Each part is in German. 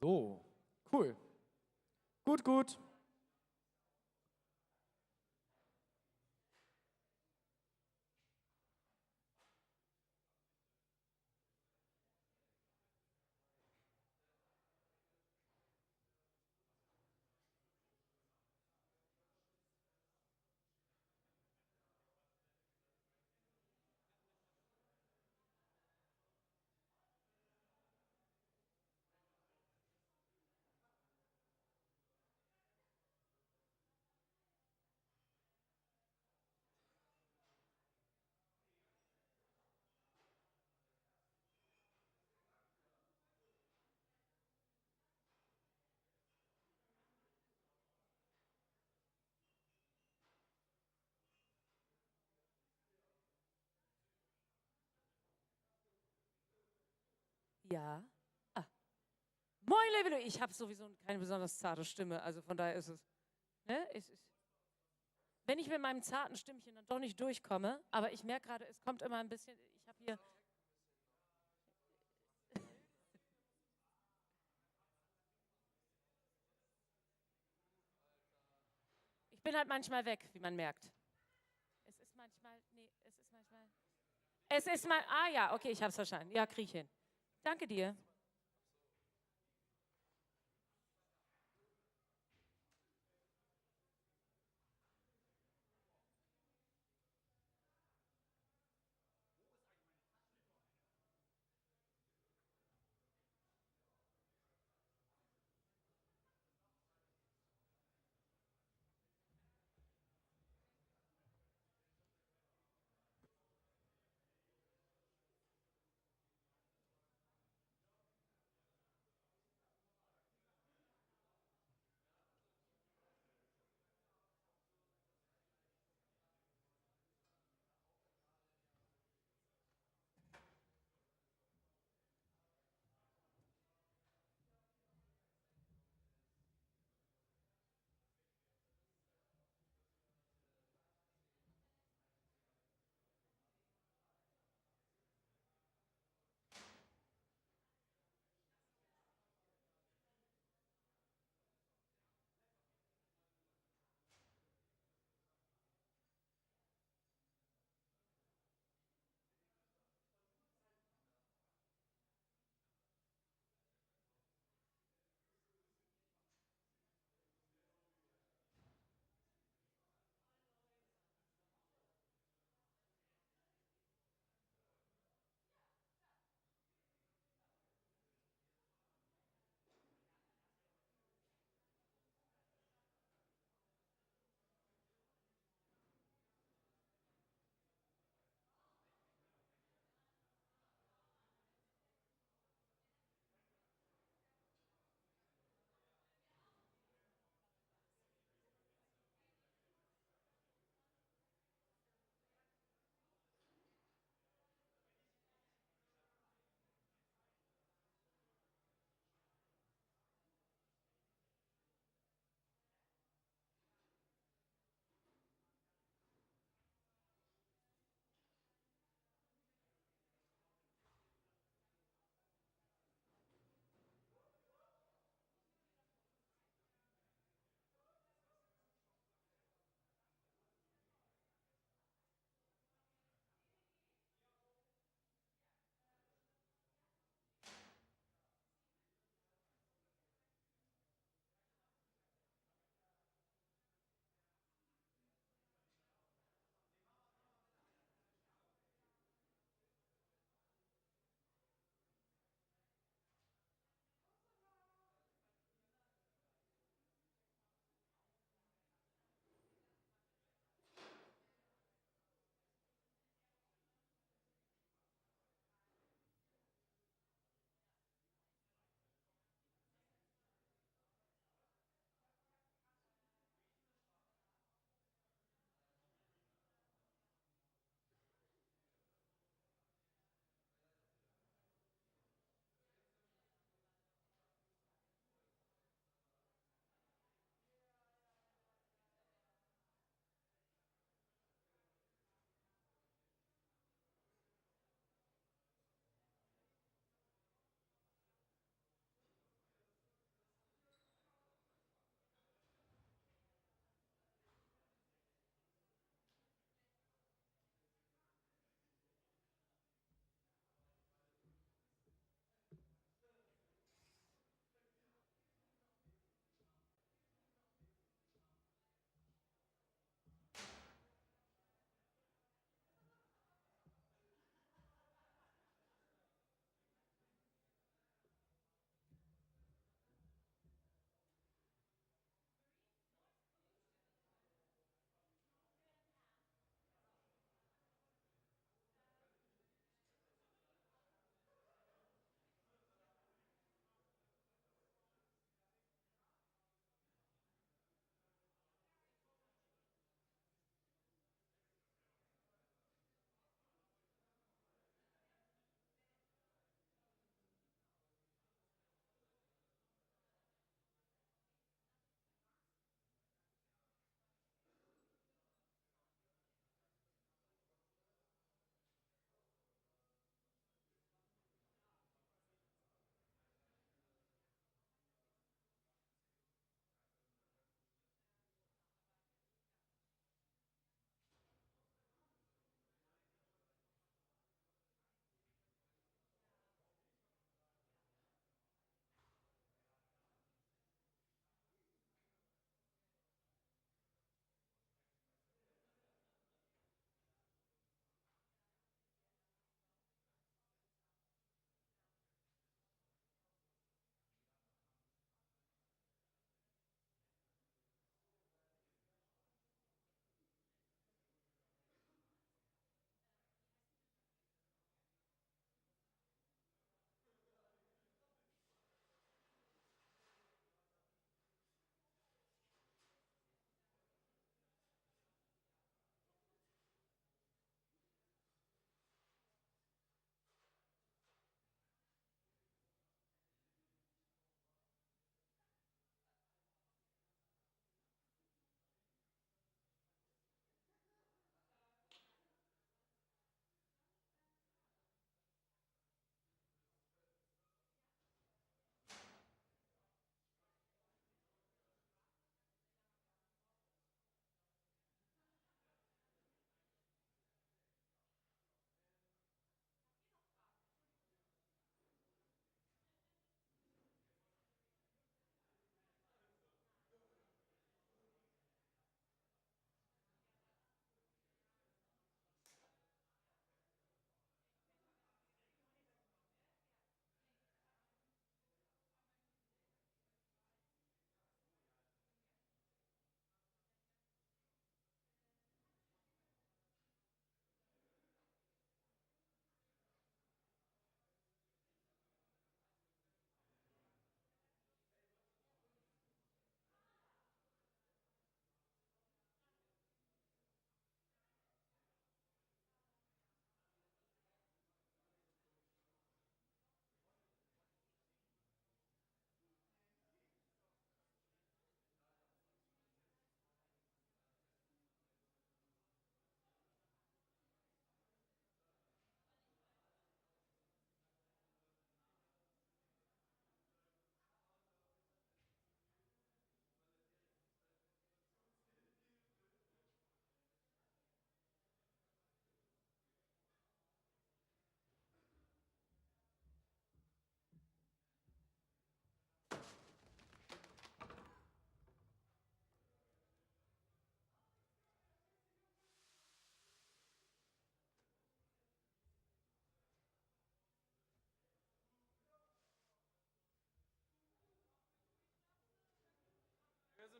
So, cool. Gut, gut. Ja. Ah. Moin, liebe Leute. Ich habe sowieso keine besonders zarte Stimme, also von daher ist es. Ne? Wenn ich mit meinem zarten Stimmchen dann doch nicht durchkomme, aber ich merke gerade, es kommt immer ein bisschen. Ich habe hier. Ich bin halt manchmal weg, wie man merkt. Es ist manchmal. Nee, es ist manchmal. Es ist mal. Ah ja, okay, ich habe es verstanden. Ja, krieg ich hin. Danke dir.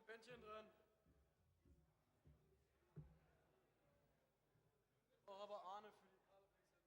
Bändchen drin. Oh, aber Arne für die Kabelwechsel.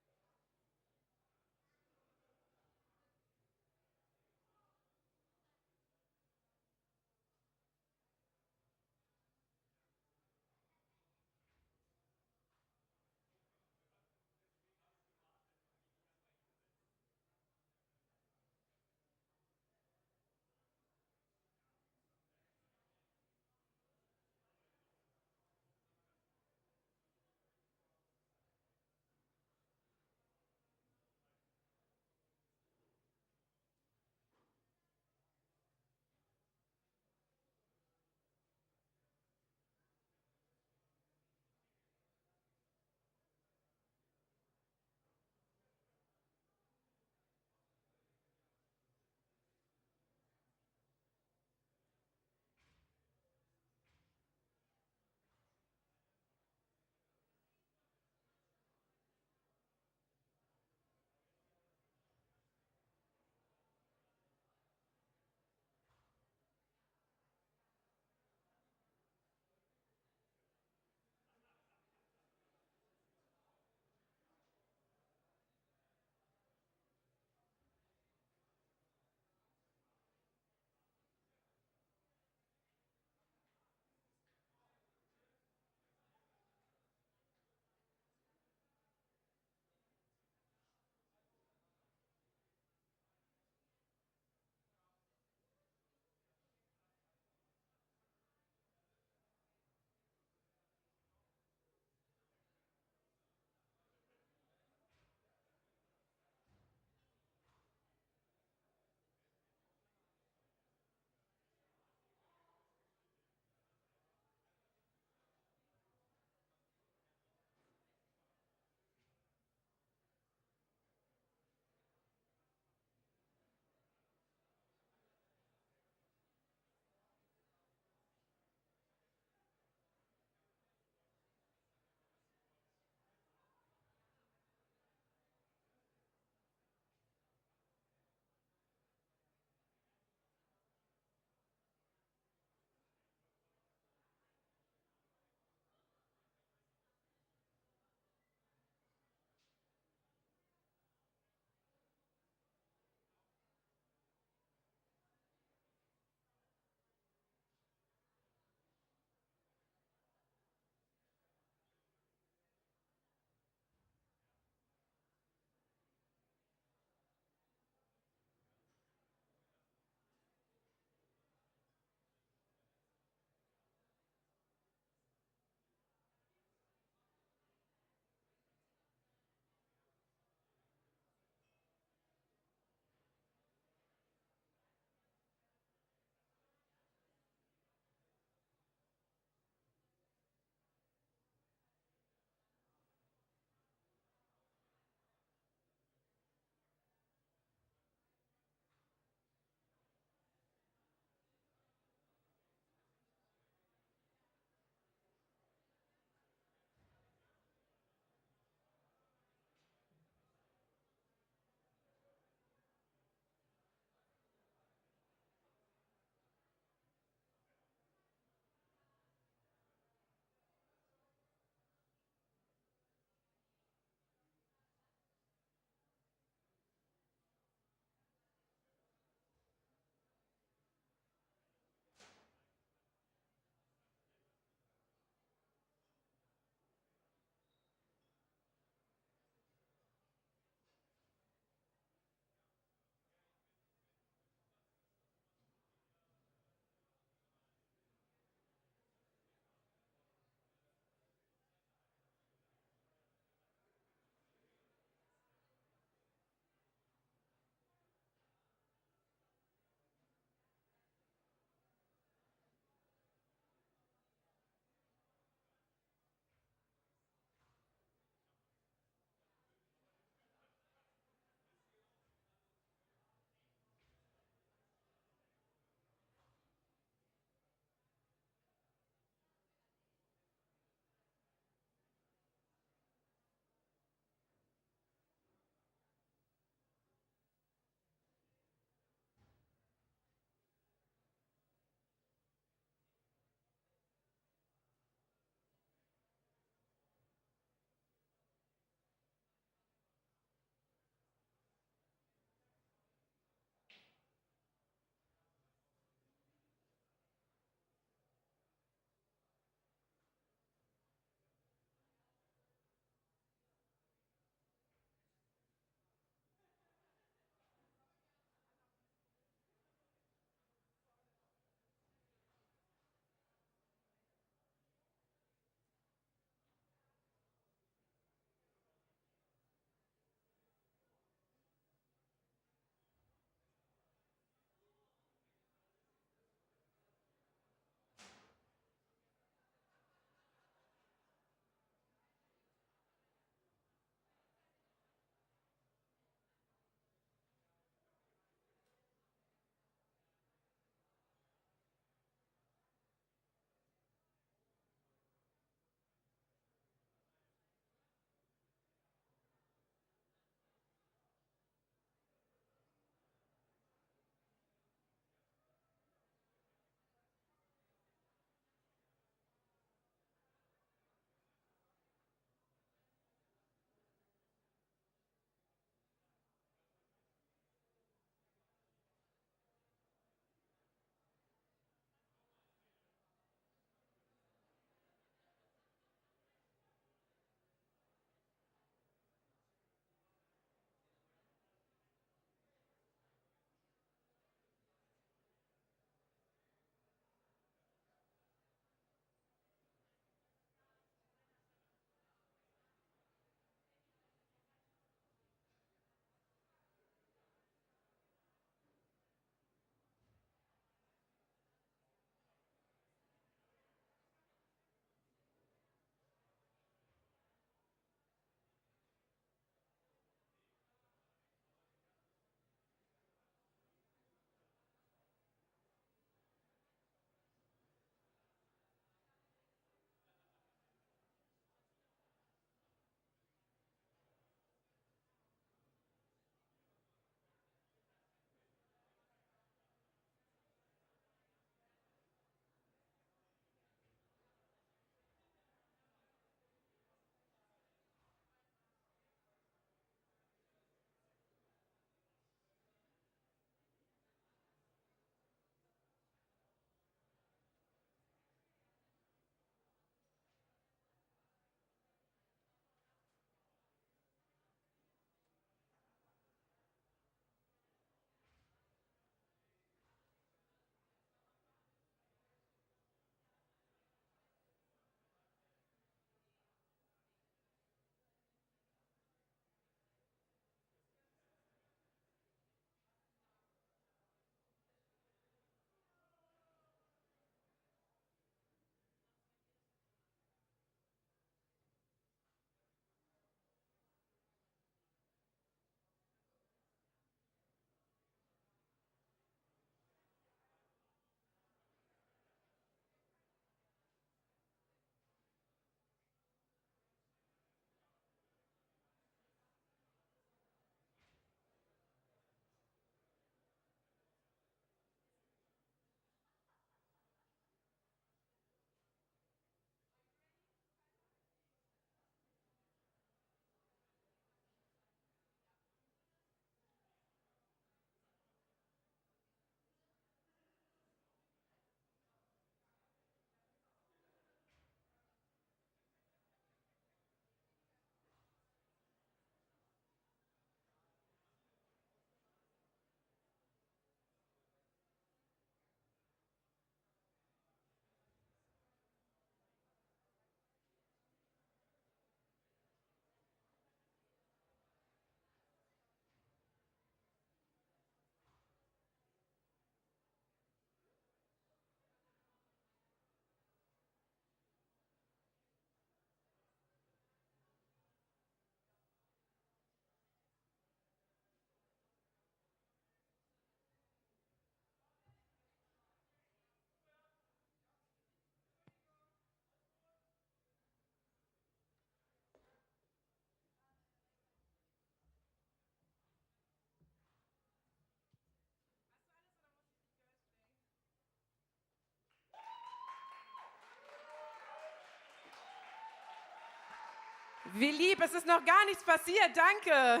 Wie lieb, es ist noch gar nichts passiert, danke.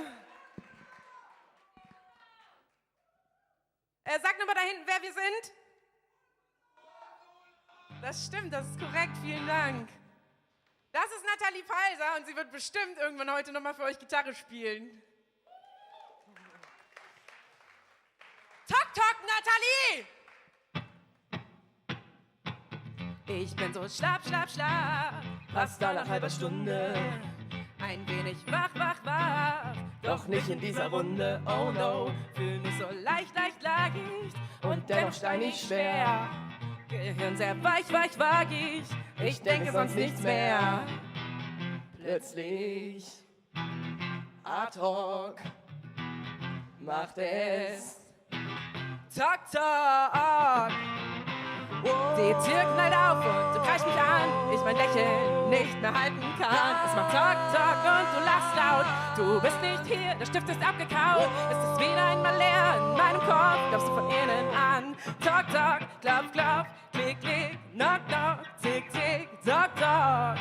Sag nur mal da hinten, wer wir sind. Das stimmt, das ist korrekt, vielen Dank. Das ist Nathalie Peiser und sie wird bestimmt irgendwann heute nochmal für euch Gitarre spielen. Tok, tok, Nathalie! Ich bin so schlapp, schlapp, schlapp, fast nach einer halben Stunde. Ein wenig wach, wach, wach, doch nicht in dieser Runde, oh no. Fühl mich so leicht, leicht, leicht und dennoch steinig schwer. Gehirn sehr weich, weich, wagig, ich denke sonst nichts mehr. Plötzlich, ad hoc, macht es Tok, Tok. Die Tür knallt auf und du greifst mich an, ich mein Lächeln nicht mehr halten kann. Es macht Tok, Tok und du lachst laut. Du bist nicht hier, der Stift ist abgekaut. Es ist wieder einmal leer in meinem Kopf, glaubst du von innen an. Tok, Tok, klopf, klopf, klick, klick, knock, knock, tick, tick, Tok, Tok.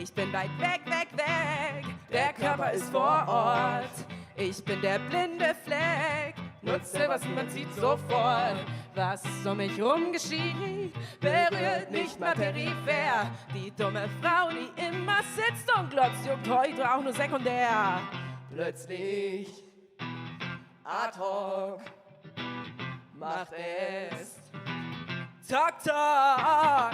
Ich bin weit weg, weg, weg, der Körper ist vor Ort. Ich bin der blinde Fleck, nutze, was man sieht, sofort. Was um mich rum geschieht, berührt nicht mal peripher. Die dumme Frau, die immer sitzt und glotzt, juckt heute auch nur sekundär. Plötzlich, ad hoc, macht es Tok, Tok.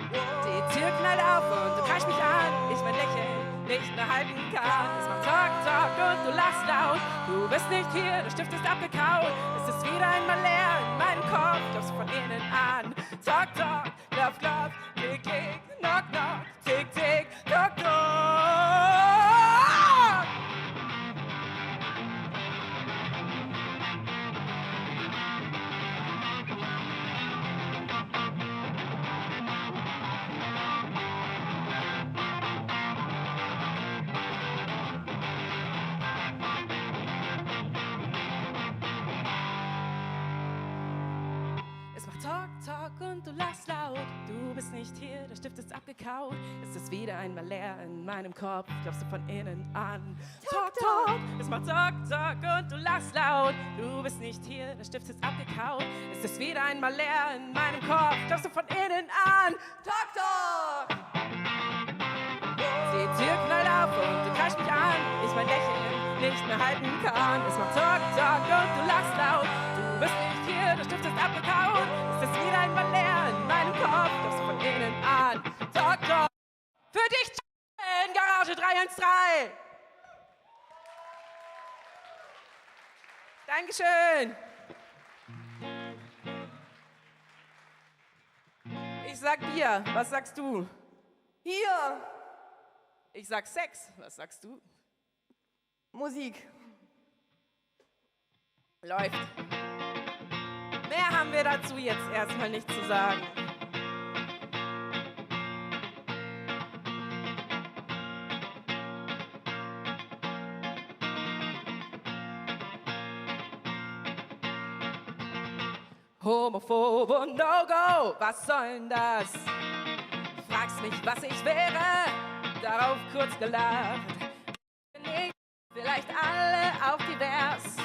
Die Tür knallt auf und du greifst mich an, ich mein Lächeln nicht mehr halten kann. Es macht Tok, Tok und du lachst laut. Du bist nicht hier, der Stift ist abgekaut. Es ist wieder einmal leer in meinem Kopf, glaubst du von innen an. Tok, Tok, klopf, klopf, klick, klick, knock, knock, tick, tick, Tok, Tok. Tok, Tok und du lachst laut. Du bist nicht hier, der Stift ist abgekaut. Es ist wieder einmal leer in meinem Kopf, glaubst du von innen an. Tok, Tok, es macht Tok, Tok und du lachst laut. Du bist nicht hier, der Stift ist abgekaut. Es ist wieder einmal leer in meinem Kopf, glaubst du von innen an. Tok, Tok! Die Tür knallt auf und du greifst mich an. Ich mein Lächeln nicht mehr halten kann. Es macht Tok, Tok und du lachst laut. Du bist nicht hier, der Stift ist abgekaut. Es ist wieder einmal leer in meinem Kopf, glaubst du von innen an. Tok, Tok. Für dich in Garage 313. Dankeschön. Ich sag Bier, was sagst du? Hier, Ich sag Sex, was sagst du? Musik. Läuft. Mehr haben wir dazu jetzt erstmal nicht zu sagen. Homophobe und No-Go, was soll denn das? Fragst mich, was ich wäre, darauf kurz gelacht. Bin ich vielleicht alle auf divers.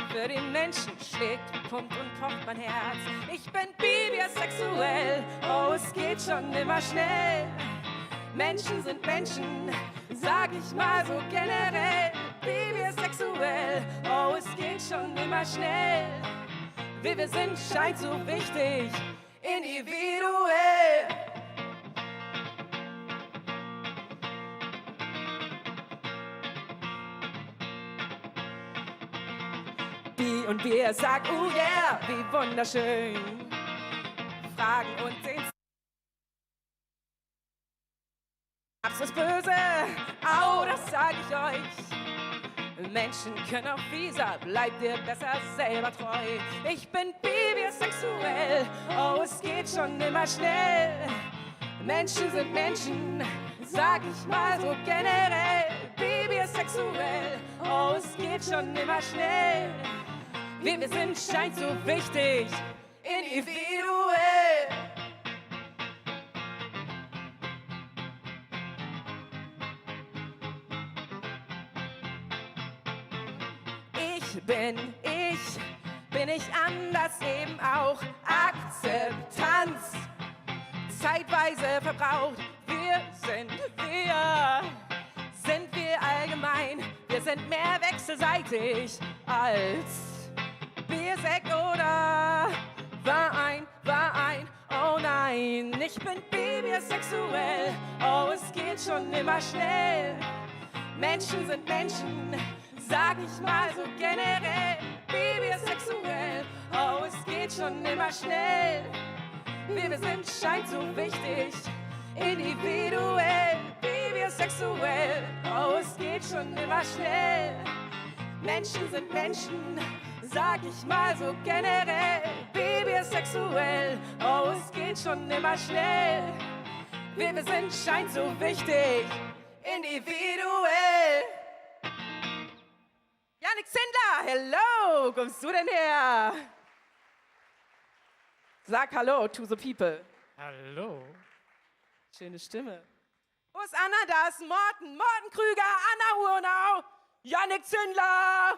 Für die Menschen schlägt, pumpt und pocht mein Herz. Ich bin bisexuell, oh, es geht schon immer schnell. Menschen sind Menschen, sag ich mal so generell. Bisexuell, oh, es geht schon immer schnell. Wie wir sind, scheint so wichtig, individuell. Die und wir sagt, oh yeah, wie wunderschön. Fragen und sehen. Hab's das Böse, au, das sag ich euch. Menschen können auch fieser, bleibt dir besser selber treu. Ich bin bisexuell, oh, es geht schon immer schnell. Menschen sind Menschen, sag ich mal so generell. Bisexuell. sexuell. Oh, es geht schon immer schnell. Wer wir sind, scheint so wichtig. Individuell. Bin ich anders, eben auch Akzeptanz. Zeitweise verbraucht, sind wir allgemein. Wir sind mehr wechselseitig als Bier, Sekt oder Wein. Oh nein, ich bin bisexuell. Oh, es geht schon immer schnell. Menschen sind Menschen, sag ich mal so generell. Bisexuell, oh, es geht schon immer schnell. Wie wir sind, scheint so wichtig. Individuell, bisexuell, oh, es geht schon immer schnell. Menschen sind Menschen, sag ich mal so generell. Bisexuell, oh, es geht schon immer schnell. Wie wir sind, scheint so wichtig. Individuell. Jannik Zindler, hello, kommst du denn her? Sag Hallo to the people. Hallo. Schöne Stimme. Wo ist Anna? Da ist Morten. Morten Krüger, Anna Urnau, Jannik Zindler.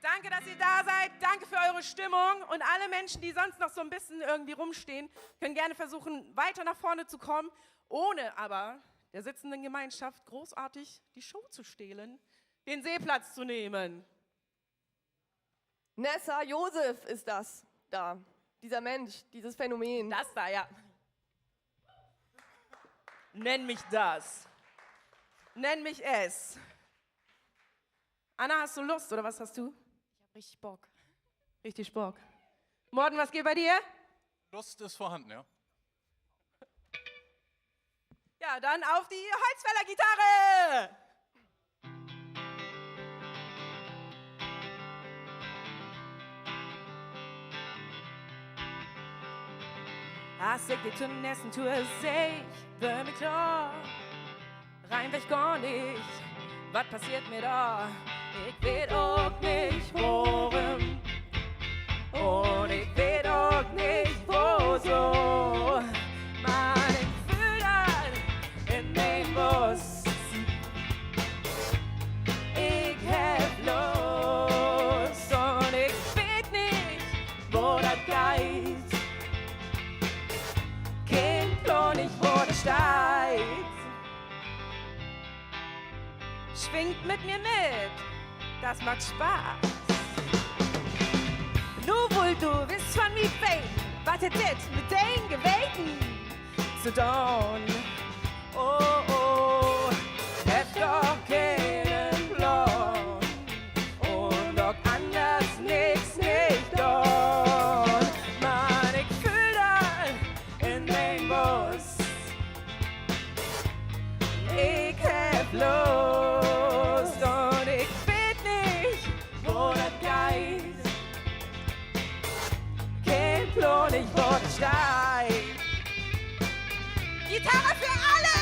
Danke, dass ihr da seid. Danke für eure Stimmung. Und alle Menschen, die sonst noch so ein bisschen irgendwie rumstehen, können gerne versuchen, weiter nach vorne zu kommen, ohne aber der sitzenden Gemeinschaft großartig die Show zu stehlen, den Seeplatz zu nehmen. Nessa Josef ist das da. Dieser Mensch, dieses Phänomen. Das da, ja. Nenn mich das. Nenn mich es. Anna, hast du Lust oder was hast du? Ich hab richtig Bock. Richtig Bock. Morten, was geht bei dir? Lust ist vorhanden, ja. Ja, dann auf die Holzfäller Gitarre! Als ik dit toen nesten tue, seh ich, bin mir klar, rein weg gar nicht, was passiert mir da? Ich weet auch nicht, worum, und ich weet auch nicht, wo so. Man, ich fühl das in den Bus, ich hab Lust, und ich weet nicht, wo das geht. Und ich wurde steigt. Schwingt mit mir mit, das macht Spaß. Nur wohl du wirst von mir fehlen, wartet dit mit den Gewähten zu tun. Oh, oh, hab doch keinen Plan und doch anders nichts nicht tun. Mann, ich fühl das in den Bus. Ich hab Lust und ich weet nicht, wo das geht. Kein Plan, ich wurde steig. Gitarre für alle!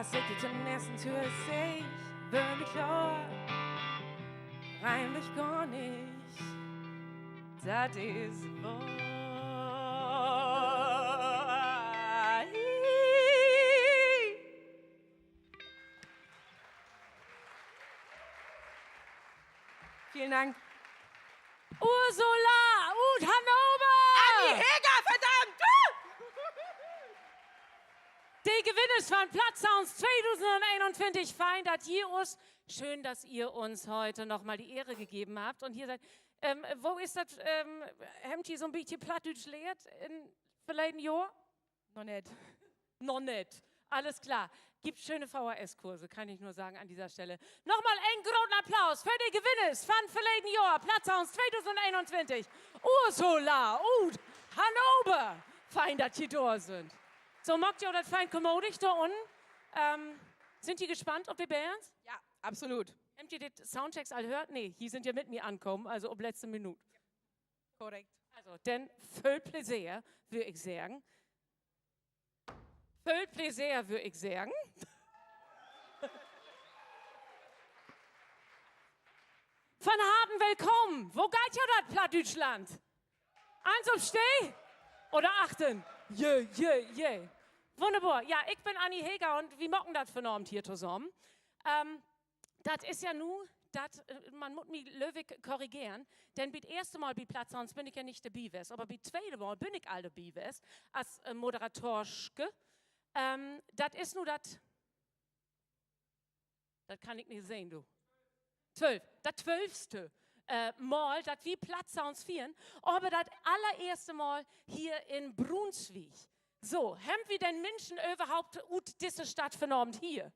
Als ik je ten eerste toe sehe, wird mir klar, eigentlich gar nicht, das ist wahr. Vielen Dank. Ursula und Hannover! Anni Heger, verdammt! Die Gewinner von Platz Sounds 2021 fein, dass ihr uns, schön, dass ihr uns heute nochmal die Ehre gegeben habt und hier seid. Wo ist das, habt ihr so ein bisschen Plattdeutsch lehrt in verleden Jahr? Noch nicht. Noch nicht. Alles klar. Gibt schöne VHS-Kurse, kann ich nur sagen an dieser Stelle. Nochmal einen großen Applaus für die Gewinner von verleden Jahr, Platz Sounds 2021. Ursula und Hannover. Fein, dass ihr da sind. So, mockt ihr auch das fein kommodig da unten? Sind ihr gespannt auf die Bands? Ja, absolut. Habt ihr die Soundchecks all gehört? Nee, hier sind ja mit mir ankommen, also ob letzte Minute. Korrekt. Also, denn viel Plaisir, würde ich sagen. Viel Plaisir, würde ich sagen. Von harten Willkommen. Wo geht ihr das, Plattdeutschland? Eins auf Steh? Oder achten? Je. Wunderbar. Ja, ich bin Anni Heger und wie mocken das für Abend hier zusammen? Das ist ja nun, man muss mich löwig korrigieren, denn beim ersten Mal bei Platz Sounds bin ich ja nicht dabei gewesen, aber beim zweiten Mal bin ich all dabei gewesen, als Moderatorschke. Das ist nur das kann ich nicht sehen, du. 12, das 12. Mal, das wie Platz Sounds 4, aber das allererste Mal hier in Brunswick. So, haben wir den Menschen überhaupt ut diese Stadt vernommen hier?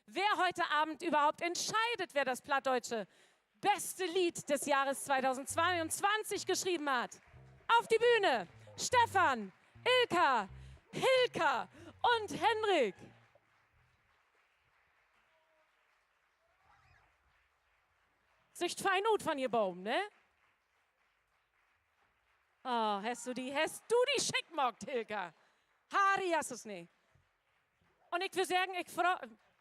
wer heute Abend überhaupt entscheidet, wer das plattdeutsche beste Lied des Jahres 2022 geschrieben hat. Auf die Bühne, Stefan, Ilka, Hilka und Henrik. Sicht fein ut von ihr Baum, ne? Oh, hast du die schick gemacht, Hilka? Harry hast du's nicht. Und ich würde sagen,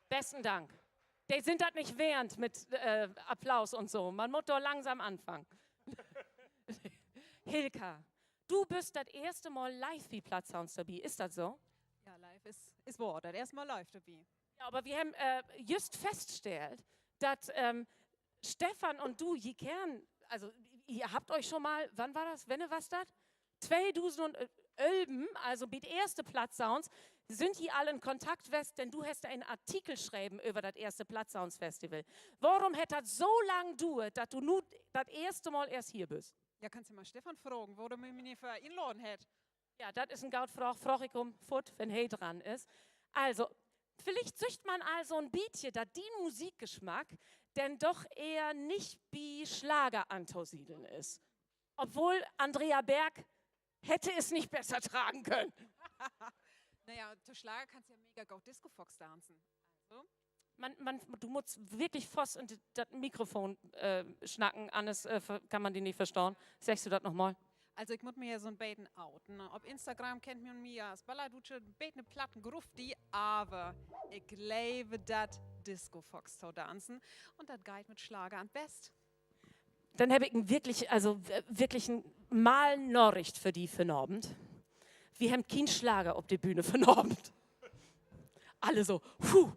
besten Dank. Die sind das nicht während mit Applaus und so. Man muss doch langsam anfangen. Hilka, du bist das erste Mal live wie Plattsounds dabei. Ist das so? Ja, live ist wahr. Das erste Mal live dabei. Ja, aber wir haben just festgestellt, dass Stefan und du, also ihr habt euch schon mal, wann war das, wenn was das? 2011, also mit erste Plattsounds, sind die alle in Kontakt, denn du hast einen Artikel geschrieben über das erste Plattsounds Festival. Warum hätte das so lange gedauert, dass du nur das erste Mal erst hier bist? Ja, kannst du mal Stefan fragen, wo du mich nicht für einladen hätt. Ja, das ist ein Gautfrage, frage ich fort, wenn hey dran ist. Also, vielleicht zücht man also ein Bietje, da die Musikgeschmack denn doch eher nicht wie Schlager anzusiedeln ist. Obwohl Andrea Berg hätte es nicht besser tragen können. Naja, zu Schlager kannst du ja mega gut Disco Fox tanzen. Also. Du musst wirklich fast in das Mikrofon schnacken, anders kann man die nicht verstauen. Sagst du das nochmal? Also ich muss mir ja so ein Beten outen. Ne? Auf Instagram kennt man mich als Balladutsche, Beten Platten, Grufti, aber ich lebe das Disco Fox zu tanzen und das geht mit Schlager am best. Dann habe ich wirklich ein mal Nachricht für die für den Abend. Wir haben keinen Schlager auf der Bühne für den Abend. Alle so, puh.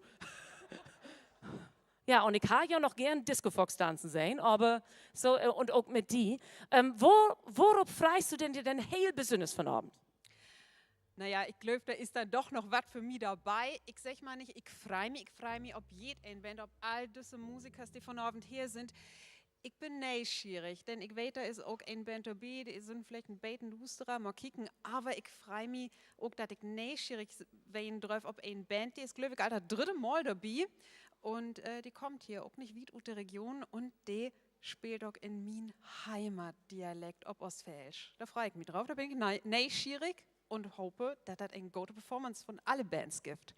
Ja, und ich habe ja noch gern Disco Fox tanzen sehen, aber so, und auch mit die. Worauf freust du denn dir denn heel besonders von Abend? Naja, ich glaube, da ist dann doch noch was für mich dabei. Ich sag mal nicht, ich freue mich, ob jede Band, ob all diese Musiker, die von Abend hier sind. Ich bin neugierig, denn ich weiß, da ist auch ein Band dabei, die sind vielleicht ein bisschen lusterer, mal kicken, aber ich freue mich auch, dass ich neugierig bin drauf, ob ein Band, die ist, glaube ich, das dritte Mal dabei und die kommt hier auch nicht weit aus der Region und die spielt auch in mein Heimatdialekt, ob Ostfälsch. Da freue ich mich drauf, da bin ich neugierig und hoffe, dass das eine gute Performance von allen Bands gibt.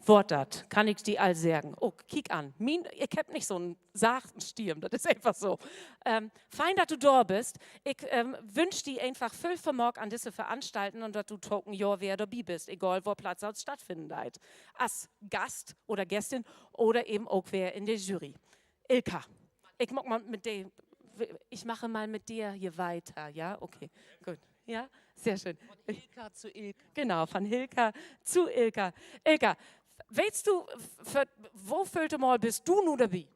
Wort dat, kann ich die all sagen. Oh, kick an. Ich hab nicht so einen sachten Stirn, das ist einfach so. Fein, dass du da bist. Ich wünsche dir einfach viel Vermögen an diese Veranstalten und dass du token, ja, wer dabei bist, egal wo Platz aus stattfinden deit. Als Gast oder Gästin oder eben auch wer in der Jury. Ilka, ich mache mal mit dir hier weiter, ja? Okay, gut. Ja, sehr schön. Von Hilka zu Ilka. Genau, von Hilka zu Ilka. Ilka, weißt du, wo füllte mal bist du nun dabei?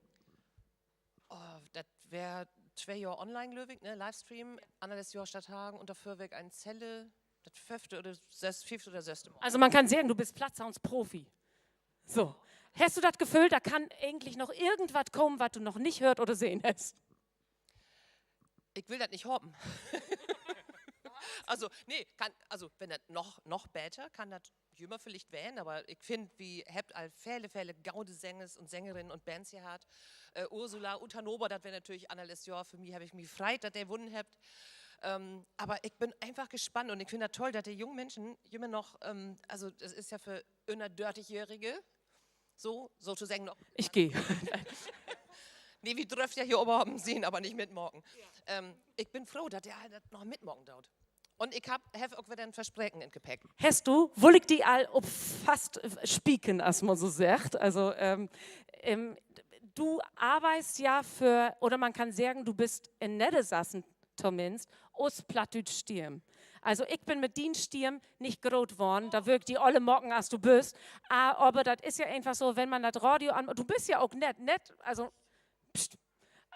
Oh, das wäre 2 Jahre online, glaube ich, ne? Livestream, anderes Jahr Stadthagen und dafür weg eine Zelle, das 5. oder 6. Mal. Also man kann sagen, du bist Plattsounds-Profi. So. Hast du das Gefühl, da kann eigentlich noch irgendwas kommen, was du noch nicht hört oder sehen hast? Ich will das nicht hoffen. Also, nee, wenn das noch besser, kann das jünger vielleicht werden, aber ich finde, wie habt all viele gaude Sänger und Sängerinnen und Bands hier hat. Ursula, Utanova, das wäre natürlich anderes Jahr. Für mich habe ich mich freit, dass der Wunden habt. Aber ich bin einfach gespannt und ich finde das toll, dass die jungen Menschen immer noch, also das ist ja für über 30-Jährige, sozusagen noch. Ich gehe. Nee, wir dürfen ja hier oben sehen, aber nicht mitmorgen. Ja. Ich bin froh, dass der halt noch mitmorgen dauert. Und ich habe auch wieder ein Versprechen im Gepäck. Hast du, will ich die all ob fast spieken, als man so sagt. Also du arbeitest ja für, oder man kann sagen, du bist in Niedersachsen zumindest, aus Plattdeutsch Stirn. Also ich bin mit den Stirn nicht groß geworden, da wirkt die alle Mocken, als du bist. Aber das ist ja einfach so, wenn man das Radio an, du bist ja auch nett, also pst.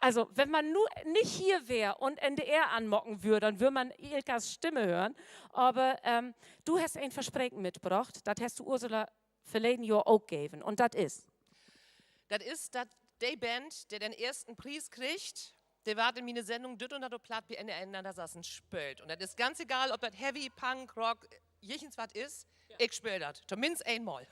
Also, wenn man nur nicht hier wäre und NDR anmocken würde, dann würde man Ilkas Stimme hören. Aber du hast ein Versprechen mitgebracht, das hast du Ursula verleden Jahr auch gegeben. Und das ist? Das ist, dass die Band, der den ersten Preis kriegt, der war in meine Sendung Düt und das Platt wie ineinander saßen, spielt. Und das ist ganz egal, ob das Heavy, Punk, Rock, jichens was ist, ich spiele das. Zumindest einmal.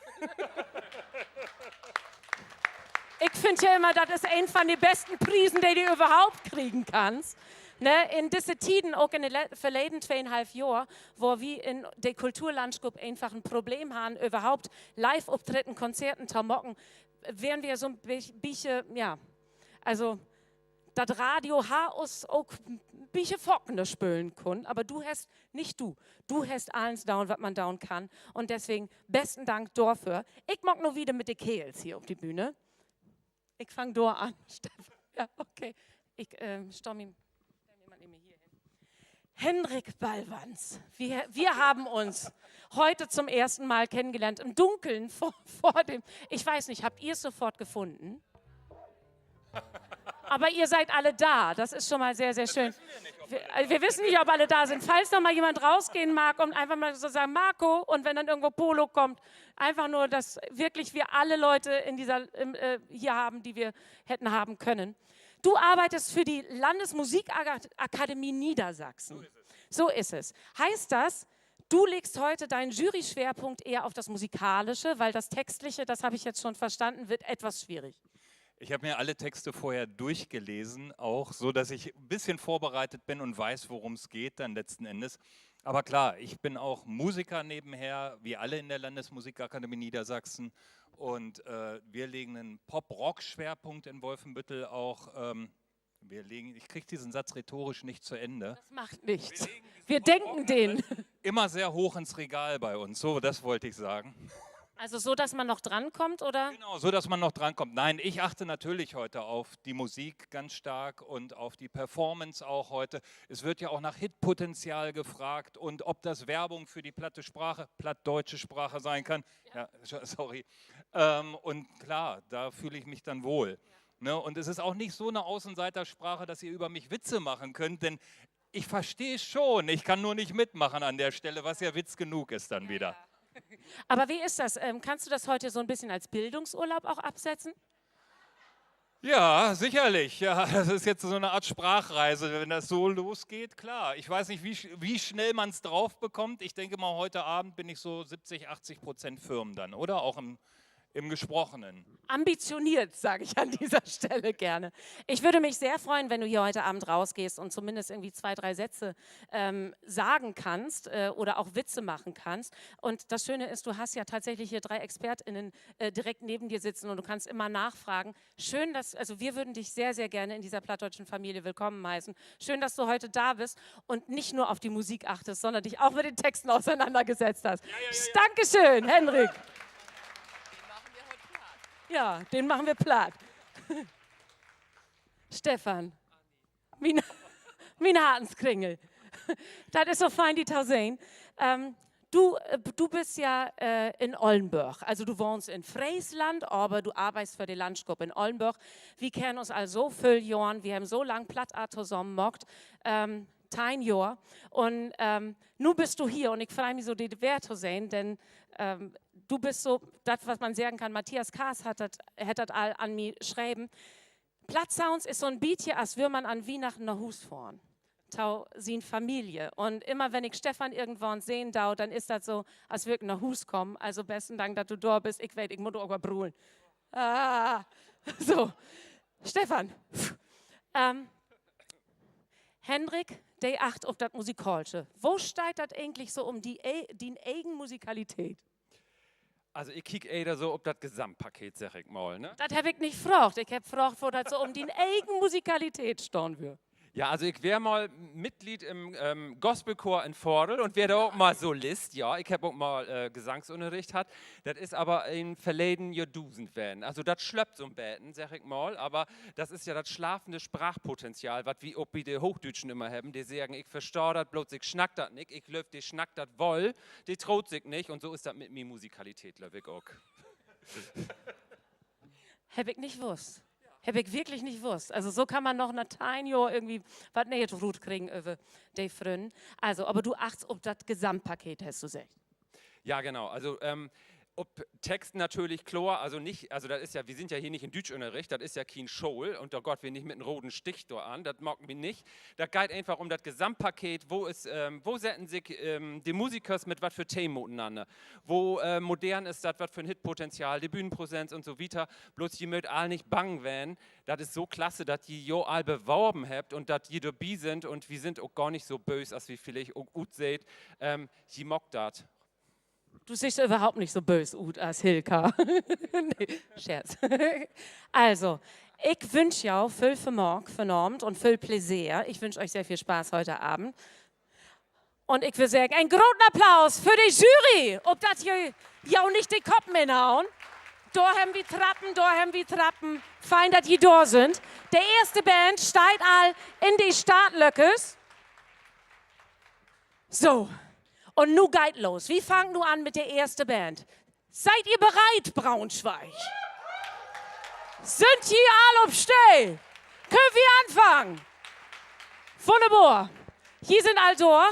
Ich finde ja immer, das ist ein von den besten Prisen, die du überhaupt kriegen kannst. Ne, in diese Tiden, auch in den verleden 2,5 Jahren, wo wir in der Kulturlandschaft einfach ein Problem haben, überhaupt Live-Auftritten, Konzerten zu machen, wären wir so ein bisschen, ja, also das Radio uns auch ein bisschen Fockene spülen können, aber du hast, nicht du hast alles down, was man down kann und deswegen besten Dank dafür. Ich mag nur wieder mit den Kehls hier auf die Bühne. Ich fange da an, Stefan. Ja, okay. Ich stell mir hier hin. Henrik Ballwanz, wir haben uns heute zum ersten Mal kennengelernt, im Dunkeln vor dem, ich weiß nicht, habt ihr es sofort gefunden? Aber ihr seid alle da, das ist schon mal sehr, sehr schön. Wir wissen nicht, ob alle da sind. Falls noch mal jemand rausgehen mag und einfach mal so sagen, Marco, und wenn dann irgendwo Polo kommt, einfach nur, dass wirklich wir alle Leute in hier haben, die wir hätten haben können. Du arbeitest für die Landesmusikakademie Niedersachsen. So ist es. Heißt das, du legst heute deinen Juryschwerpunkt eher auf das Musikalische, weil das Textliche, das habe ich jetzt schon verstanden, wird etwas schwierig. Ich habe mir alle Texte vorher durchgelesen, auch so, dass ich ein bisschen vorbereitet bin und weiß, worum es geht dann letzten Endes. Aber klar, ich bin auch Musiker nebenher, wie alle in der Landesmusikakademie Niedersachsen. Und wir legen einen Pop-Rock-Schwerpunkt in Wolfenbüttel auch. Ich kriege diesen Satz rhetorisch nicht zu Ende. Das macht nichts. Wir denken den. Immer sehr hoch ins Regal bei uns, so das wollte ich sagen. Also so, dass man noch drankommt, oder? Genau, so, dass man noch drankommt. Nein, ich achte natürlich heute auf die Musik ganz stark und auf die Performance auch heute. Es wird ja auch nach Hitpotenzial gefragt und ob das Werbung für die plattdeutsche Sprache sein kann. Ja, sorry. Und klar, da fühle ich mich dann wohl. Ne? Und es ist auch nicht so eine Außenseitersprache, dass ihr über mich Witze machen könnt, denn ich verstehe schon, ich kann nur nicht mitmachen an der Stelle, was ja Witz genug ist dann wieder. Aber wie ist das? Kannst du das heute so ein bisschen als Bildungsurlaub auch absetzen? Ja, sicherlich. Ja, das ist jetzt so eine Art Sprachreise, wenn das so losgeht, klar. Ich weiß nicht, wie schnell man es drauf bekommt. Ich denke mal, heute Abend bin ich so 70-80% firm dann, oder? Auch im Gesprochenen. Ambitioniert, sage ich an dieser Stelle gerne. Ich würde mich sehr freuen, wenn du hier heute Abend rausgehst und zumindest irgendwie 2, 3 Sätze sagen kannst oder auch Witze machen kannst. Und das Schöne ist, du hast ja tatsächlich hier 3 ExpertInnen direkt neben dir sitzen und du kannst immer nachfragen. Schön, also wir würden dich sehr, sehr gerne in dieser plattdeutschen Familie willkommen heißen. Schön, dass du heute da bist und nicht nur auf die Musik achtest, sondern dich auch mit den Texten auseinandergesetzt hast. Ja. Dankeschön, Henrik. Ja, den machen wir platt. Stefan, mein Hartenskringel. Das ist so fein, die Tausen. Du bist ja in Oldenburg, also du wohnst in Friesland, aber du arbeitest für die Landschaft in Oldenburg. Wir kennen uns also viele Jahre, wir haben so lange platt zusammen gemacht. 10 Jahre. Und nun bist du hier und ich freue mich so, die Wert zu sehen, denn du bist so, das, was man sagen kann, Matthias Kaas hat das all an mir geschrieben. Plattsounds ist so ein Beat hier, als würde man an Weihnachten nach Hus fahren. Tau sin Familie. Und immer wenn ich Stefan irgendwann sehen darf, dann ist das so, als würde ich nach Hus kommen. Also besten Dank, dass du da bist. Ich weiß, ich muss auch brüllen. So, Stefan. Henrik, der acht auf das Musikalische. Wo steigt das eigentlich so um die eigene Musikalität? Also ich kicke eher so auf das Gesamtpaket, sag ich mal. Ne? Das habe ich nicht gefragt. Ich habe gefragt, wo das so um die eigene Musikalität stehen wird. Ja, also ich wäre mal Mitglied im Gospelchor in Vordel und wäre auch mal Solist. Ja, ich habe auch mal Gesangsunterricht hat. Das ist aber in verleden Jahr dusend werden. Also das schleppt so ein Betten, sag ich mal. Aber das ist ja das schlafende Sprachpotenzial, was wir auch bei den Hochdeutschen immer haben. Die sagen, ich verstehe das, bloß ich schnack das nicht. Ich löf, die schnackt das wohl, die traut sich nicht. Und so ist das mit mir Musikalität, löf ich auch. Habe ich nicht gewusst. Habe ich wirklich nicht gewusst. Also so kann man noch nach 10 Jahren irgendwie was nicht gut kriegen über die Freunde. Also, aber du achtest auf das Gesamtpaket, hast du gesagt. Ja, genau. Also ob Text natürlich klar, also nicht, also das ist ja, wir sind ja hier nicht in Deutschunterricht, das ist ja kein Schul und oh Gott, wir nicht mit einem roten Stich da an, das mag mich nicht. Da geht einfach um das Gesamtpaket, wo setzen sich die Musiker mit was für Themen miteinander, wo modern ist das, was für ein Hitpotenzial, die Bühnenpräsenz und so weiter, bloß die mögt all nicht bangen werden, das ist so klasse, dass die jo all beworben habt und dass die dabei sind und wir sind auch gar nicht so böse, als wie vielleicht auch gut seht, die mag das. Du siehst überhaupt nicht so böse aus als Hilka. Nee, Scherz. Also, ich wünsche ja viel Vermögen, vernormt und viel Plaisir. Ich wünsche euch sehr viel Spaß heute Abend. Und ich will sagen, einen großen Applaus für die Jury, ob das hier ja nicht die Kopf hinhauen. Da haben wir Trappen. Fein, dass die da sind. Der erste Band steigt all in die Startlöckes. So. Und nu geht los. Wir fangen nun an mit der ersten Band. Seid ihr bereit, Braunschweig? Sind hier alle auf Stell? Können wir anfangen? Wunderbar. Hier sind all da.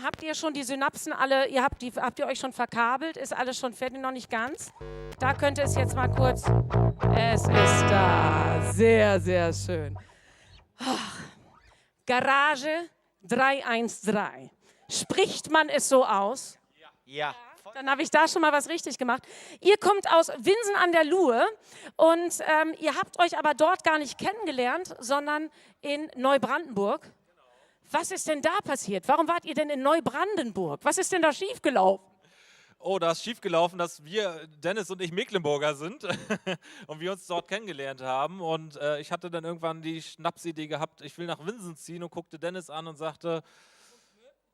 Habt ihr schon die Synapsen alle, habt ihr euch schon verkabelt? Ist alles schon fertig? Noch nicht ganz? Da könnte es jetzt mal kurz. Es ist da. Sehr, sehr schön. Garage 313. Spricht man es so aus? Ja. Dann habe ich da schon mal was richtig gemacht. Ihr kommt aus Winsen an der Luhe und ihr habt euch aber dort gar nicht kennengelernt, sondern in Neubrandenburg. Was ist denn da passiert? Warum wart ihr denn in Neubrandenburg? Was ist denn da schiefgelaufen? Oh, da ist schiefgelaufen, dass wir, Dennis und ich, Mecklenburger sind und wir uns dort kennengelernt haben. Und ich hatte dann irgendwann die Schnapsidee gehabt, ich will nach Winsen ziehen und guckte Dennis an und sagte,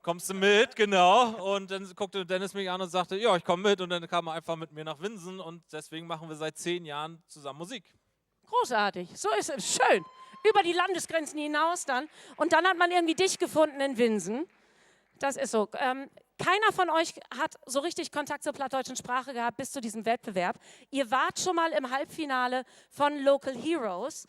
kommst du mit? Genau. Und dann guckte Dennis mich an und sagte, ja, ich komme mit. Und dann kam er einfach mit mir nach Winsen und deswegen machen wir seit 10 Jahren zusammen Musik. Großartig, so ist es, schön. Über die Landesgrenzen hinaus dann. Und dann hat man irgendwie dich gefunden in Winsen. Das ist so. Keiner von euch hat so richtig Kontakt zur plattdeutschen Sprache gehabt bis zu diesem Wettbewerb. Ihr wart schon mal im Halbfinale von Local Heroes.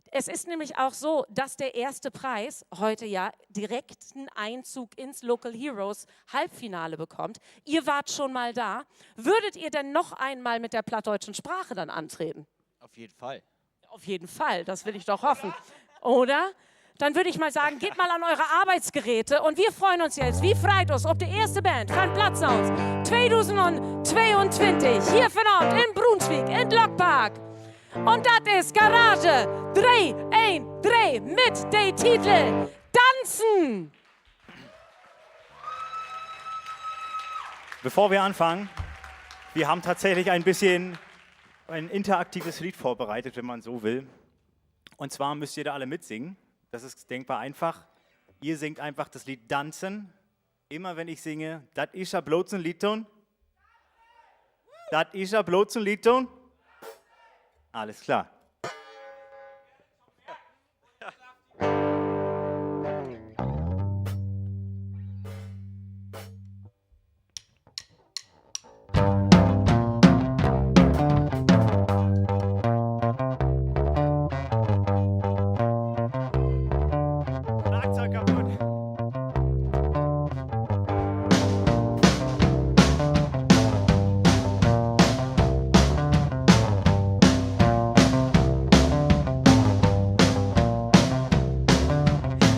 Es ist nämlich auch so, dass der erste Preis heute ja direkten Einzug ins Local Heroes Halbfinale bekommt. Ihr wart schon mal da. Würdet ihr denn noch einmal mit der plattdeutschen Sprache dann antreten? Auf jeden Fall. Auf jeden Fall, das will ich doch hoffen. Oder? Dann würde ich mal sagen, geht mal an eure Arbeitsgeräte und wir freuen uns jetzt, wie freut uns, ob die erste Band von Plattsounds 2022 hier von Ort in Brunswick, in Blockpark. Und das ist Garage 313 mit dem Titel Tanzen. Bevor wir anfangen, wir haben tatsächlich ein interaktives Lied vorbereitet, wenn man so will. Und zwar müsst ihr da alle mitsingen. Das ist denkbar einfach. Ihr singt einfach das Lied Tanzen. Immer wenn ich singe, das ist ja bloß ein Liedton. Das ist ja bloß ein Liedton. Alles klar. Schlagzeug kaputt.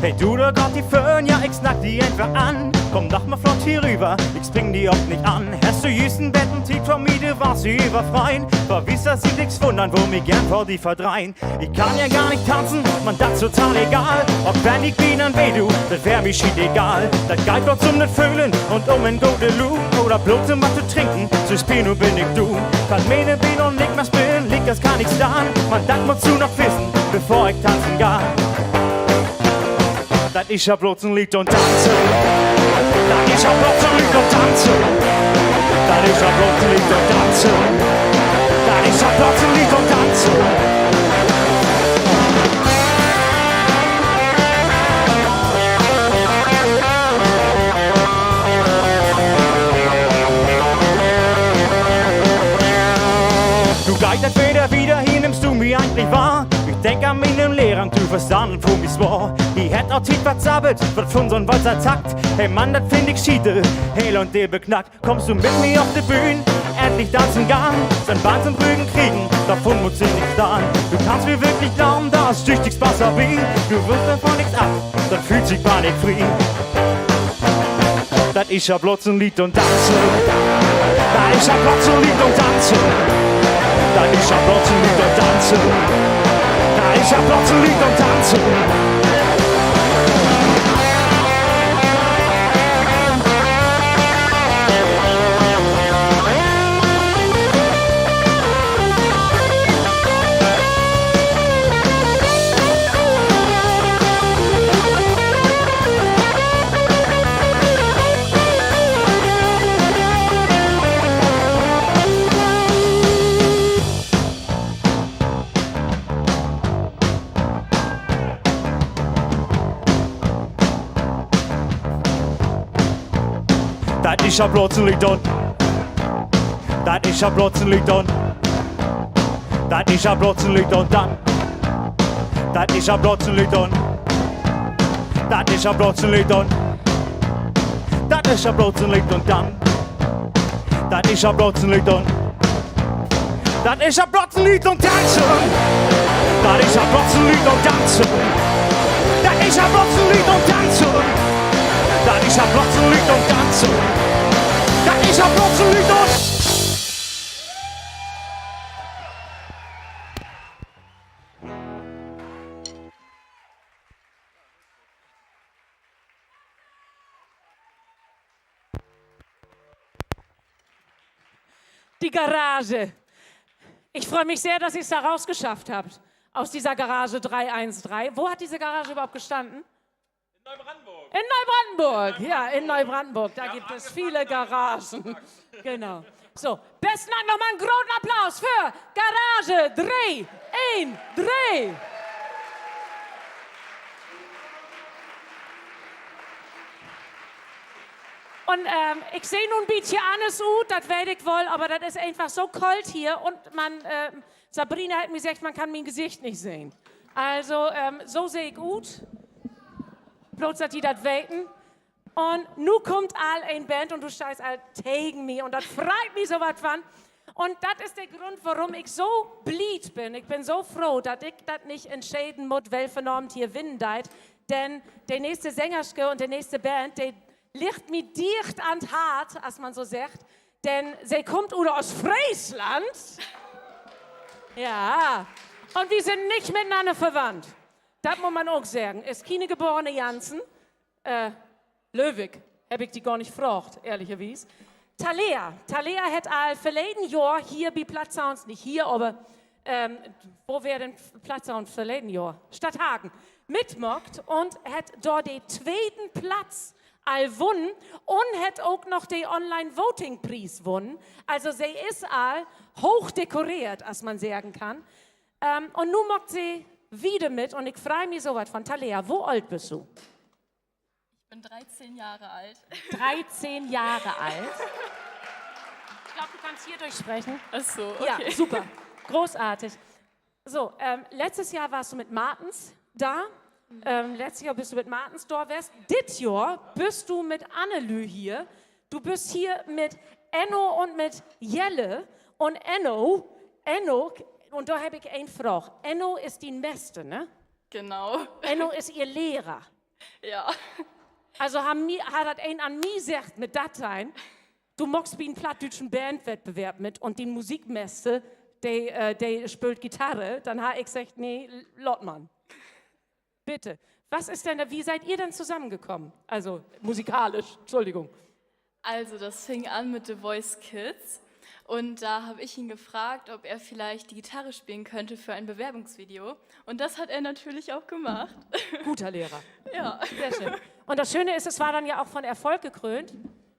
Hey du da grad die Föhn, ja ich snack die einfach an. Komm doch mal flott hier rüber, ich spring die oft nicht an. Hast du jüsten Betten, Tiet von mir, du warst sie überfreien. Verwisser sie nix wundern, wo mir gern vor die verdreien. Ich kann ja gar nicht tanzen, man das total egal. Ob wenn ich bin an weh du, das wär mir schied egal. Das geht bloß um das Fühlen und um ein gute Look. Oder bloß um was zu trinken, so Spino bin ich du. Kann meine Beine und nicht mehr spielen, liegt das gar nichts da. Man das muss zu noch wissen, bevor ich tanzen gar. Das ist ja bloß ein Lied und Tanzen. Das ist ja bloß ein Lied und Tanzen. Das ist ja bloß ein Lied und Tanzen. Das ist ja bloß ein Lied und Tanzen. Du geitert wieder, hier nimmst du mich eigentlich wahr. Ich denk an meinen Lehrer. während du verstanden von mich war. Ich hätt auch Tiet verzappelt, wird von so'n Walzer Takt. Hey Mann, das find ich schiede, heil und dir beknackt. Kommst du mit mir auf die Bühne, endlich tanzen gern, sein Band zum Rügen kriegen, davon muss ich nicht starren. Du kannst mir wirklich glauben, dass tüchtig Spaß hab ich. Du wirst davon nichts ab, dann fühlt sich Panik frei. Dat is ja bloß ein Lied und Tanzen. Dat is ja bloß ein Lied und Tanzen. Dat is ja bloß ein Lied und Tanzen. Dat is ja bloß ein Lied und Tanzen. Dat is ja bloß ein Lied und dat is ja bloß ein Lied und dat is ja bloß ein Lied und dann dat is ja bloß ein Lied und dat is ja bloß ein Lied und dat is ja bloß ein Lied und dann dat is ja bloß ein Lied und dat is ja bloß ein Lied und tanzen. Dat is ja bloß ein Lied und tanzen. Dat is ja bloß ein Lied und tanzen. Dat is ja bloß ein Lied und tanzen. Dat is ja bloß ein Lied und... Die Garage. Ich freue mich sehr, dass ihr es da rausgeschafft habt. Aus dieser Garage 313. Wo hat diese Garage überhaupt gestanden? Neubrandenburg. In Neubrandenburg, ja, in Neubrandenburg. Da gibt es viele Garagen. Genau. So, besten Dank nochmal einen großen Applaus für Garage 313. Und ich sehe nun ein bisschen anders aus, das werde ich wohl, aber das ist einfach so kalt hier und Sabrina hat mir gesagt, man kann mein Gesicht nicht sehen. Also, so sehe ich gut. Bloß, dass die das weten. Und nun kommt all ein Band und du stehst all gegen mich und das freut mich so was von. Und das ist der Grund, warum ich so blied bin. Ich bin so froh, dass ich das nicht entscheiden muss, welche Abend hier winnen deit. Denn der nächste Sängerske und der nächste Band, der liegt mir dicht an hart, als man so sagt. Denn sie kommt aus Friesland. Ja. Und wir sind nicht miteinander verwandt. Das muss man auch sagen. Ist keine geborene Jansen. Löwig, habe ich die gar nicht gefragt, ehrlicherweise. Thalia hat all verleden Jahr hier bei Platzsounds, nicht hier, aber wo wäre denn Platzsounds verleden Jahr? Stadthagen. Mitmacht und hat dort den zweiten Platz all gewonnen und hat auch noch den Online-Voting-Preis gewonnen. Also sie ist all hoch dekoriert, als man sagen kann. Und nun macht sie wieder mit und ich freue mich so was von Thalia. Wo alt bist du? Ich bin 13 Jahre alt. 13 Jahre alt? Ich glaube, du kannst hier durchsprechen. Ach so, okay. Ja, super. Großartig. So, letztes Jahr warst du mit Martens da. Letztes Jahr bist du mit Martens da. Dieses Jahr bist du mit Annelü hier. Du bist hier mit Enno und mit Jelle. Und Enno, und da habe ich eine Frage. Enno ist die Beste, ne? Genau. Enno ist ihr Lehrer. Ja. Also hat das ein an mir gesagt mit Dateien, du machst wie einen plattdeutschen Bandwettbewerb mit und die Musikmesse, der spielt Gitarre, dann habe ich gesagt, nee, Lottmann. Bitte. Was ist denn da, wie seid ihr denn zusammengekommen? Also musikalisch, Entschuldigung. Also das fing an mit The Voice Kids und da habe ich ihn gefragt, ob er vielleicht die Gitarre spielen könnte für ein Bewerbungsvideo und das hat er natürlich auch gemacht. Guter Lehrer. Ja. Sehr schön. Und das Schöne ist, es war dann ja auch von Erfolg gekrönt.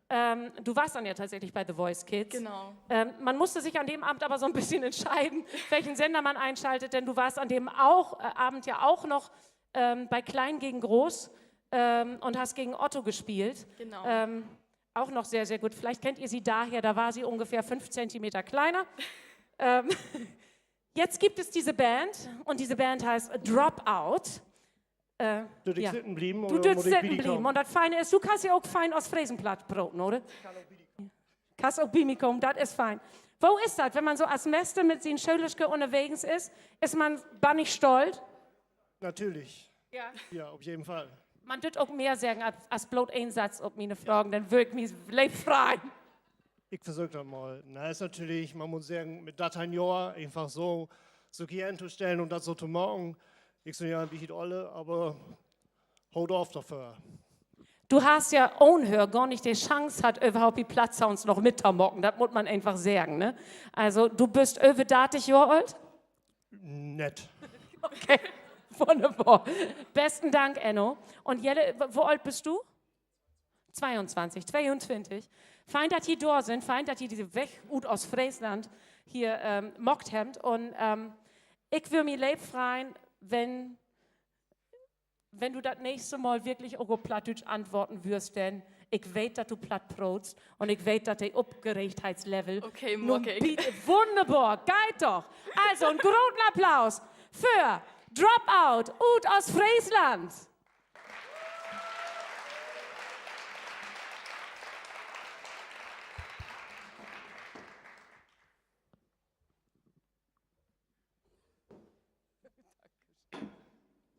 Du warst dann ja tatsächlich bei The Voice Kids. Genau. Man musste sich an dem Abend aber so ein bisschen entscheiden, welchen Sender man einschaltet, denn du warst an dem Abend ja auch noch bei Klein gegen Groß und hast gegen Otto gespielt. Genau. Auch noch sehr, sehr gut. Vielleicht kennt ihr sie daher, da war sie ungefähr 5 Zentimeter kleiner. Jetzt gibt es diese Band und diese Band heißt Dropout. Du dich sitten blieben? Du dürst sitten blieben. Und das Feine ist, du kannst ja auch fein aus Fräsenplatt broten, oder? Kannst auch bei mir kommen, das ist fein. Wo ist das, wenn man so als Mester mit seinen Schülerchen unterwegs ist man bannig stolz? Natürlich. Ja, auf jeden Fall. Man tut auch mehr sagen als bloß einen Satz auf meine Fragen, dann wirkt mich frei. Ich versuche das mal. Na, ist natürlich, man muss sagen, mit Dateien Jahr einfach so hier zu stellen und das so zu machen. Ich so ja ein bisschen alle, aber haut auf dafür. Du hast ja ohne gar nicht die Chance, hat überhaupt die Platzsounds noch mitzumocken. Das muss man einfach sagen, ne? Also, du bist über 30 Jahre alt? Nett. Okay, wunderbar. Besten Dank, Enno. Und Jelle, wo alt bist du? 22. Fein, dass die da sind, fein, dass die diese Weg aus Friesland hier mockt haben. Und ich würde mir lieb freuen, wenn du das nächste Mal wirklich auch auf Plattdeutsch antworten wirst, denn ich weiß, dass du platt brotst und ich weiß, dass der Aufgeregtheitslevel Okay, nun Mocking. bietet. Wunderbar, geht doch. Also, einen großen Applaus für Dropout aus Friesland.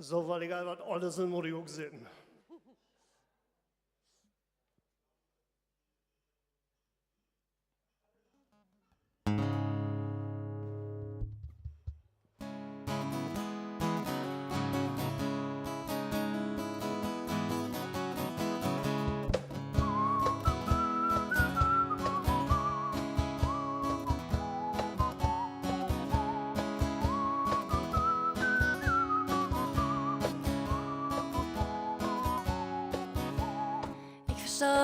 So, weil egal was alle sind, muss ich auch sitten.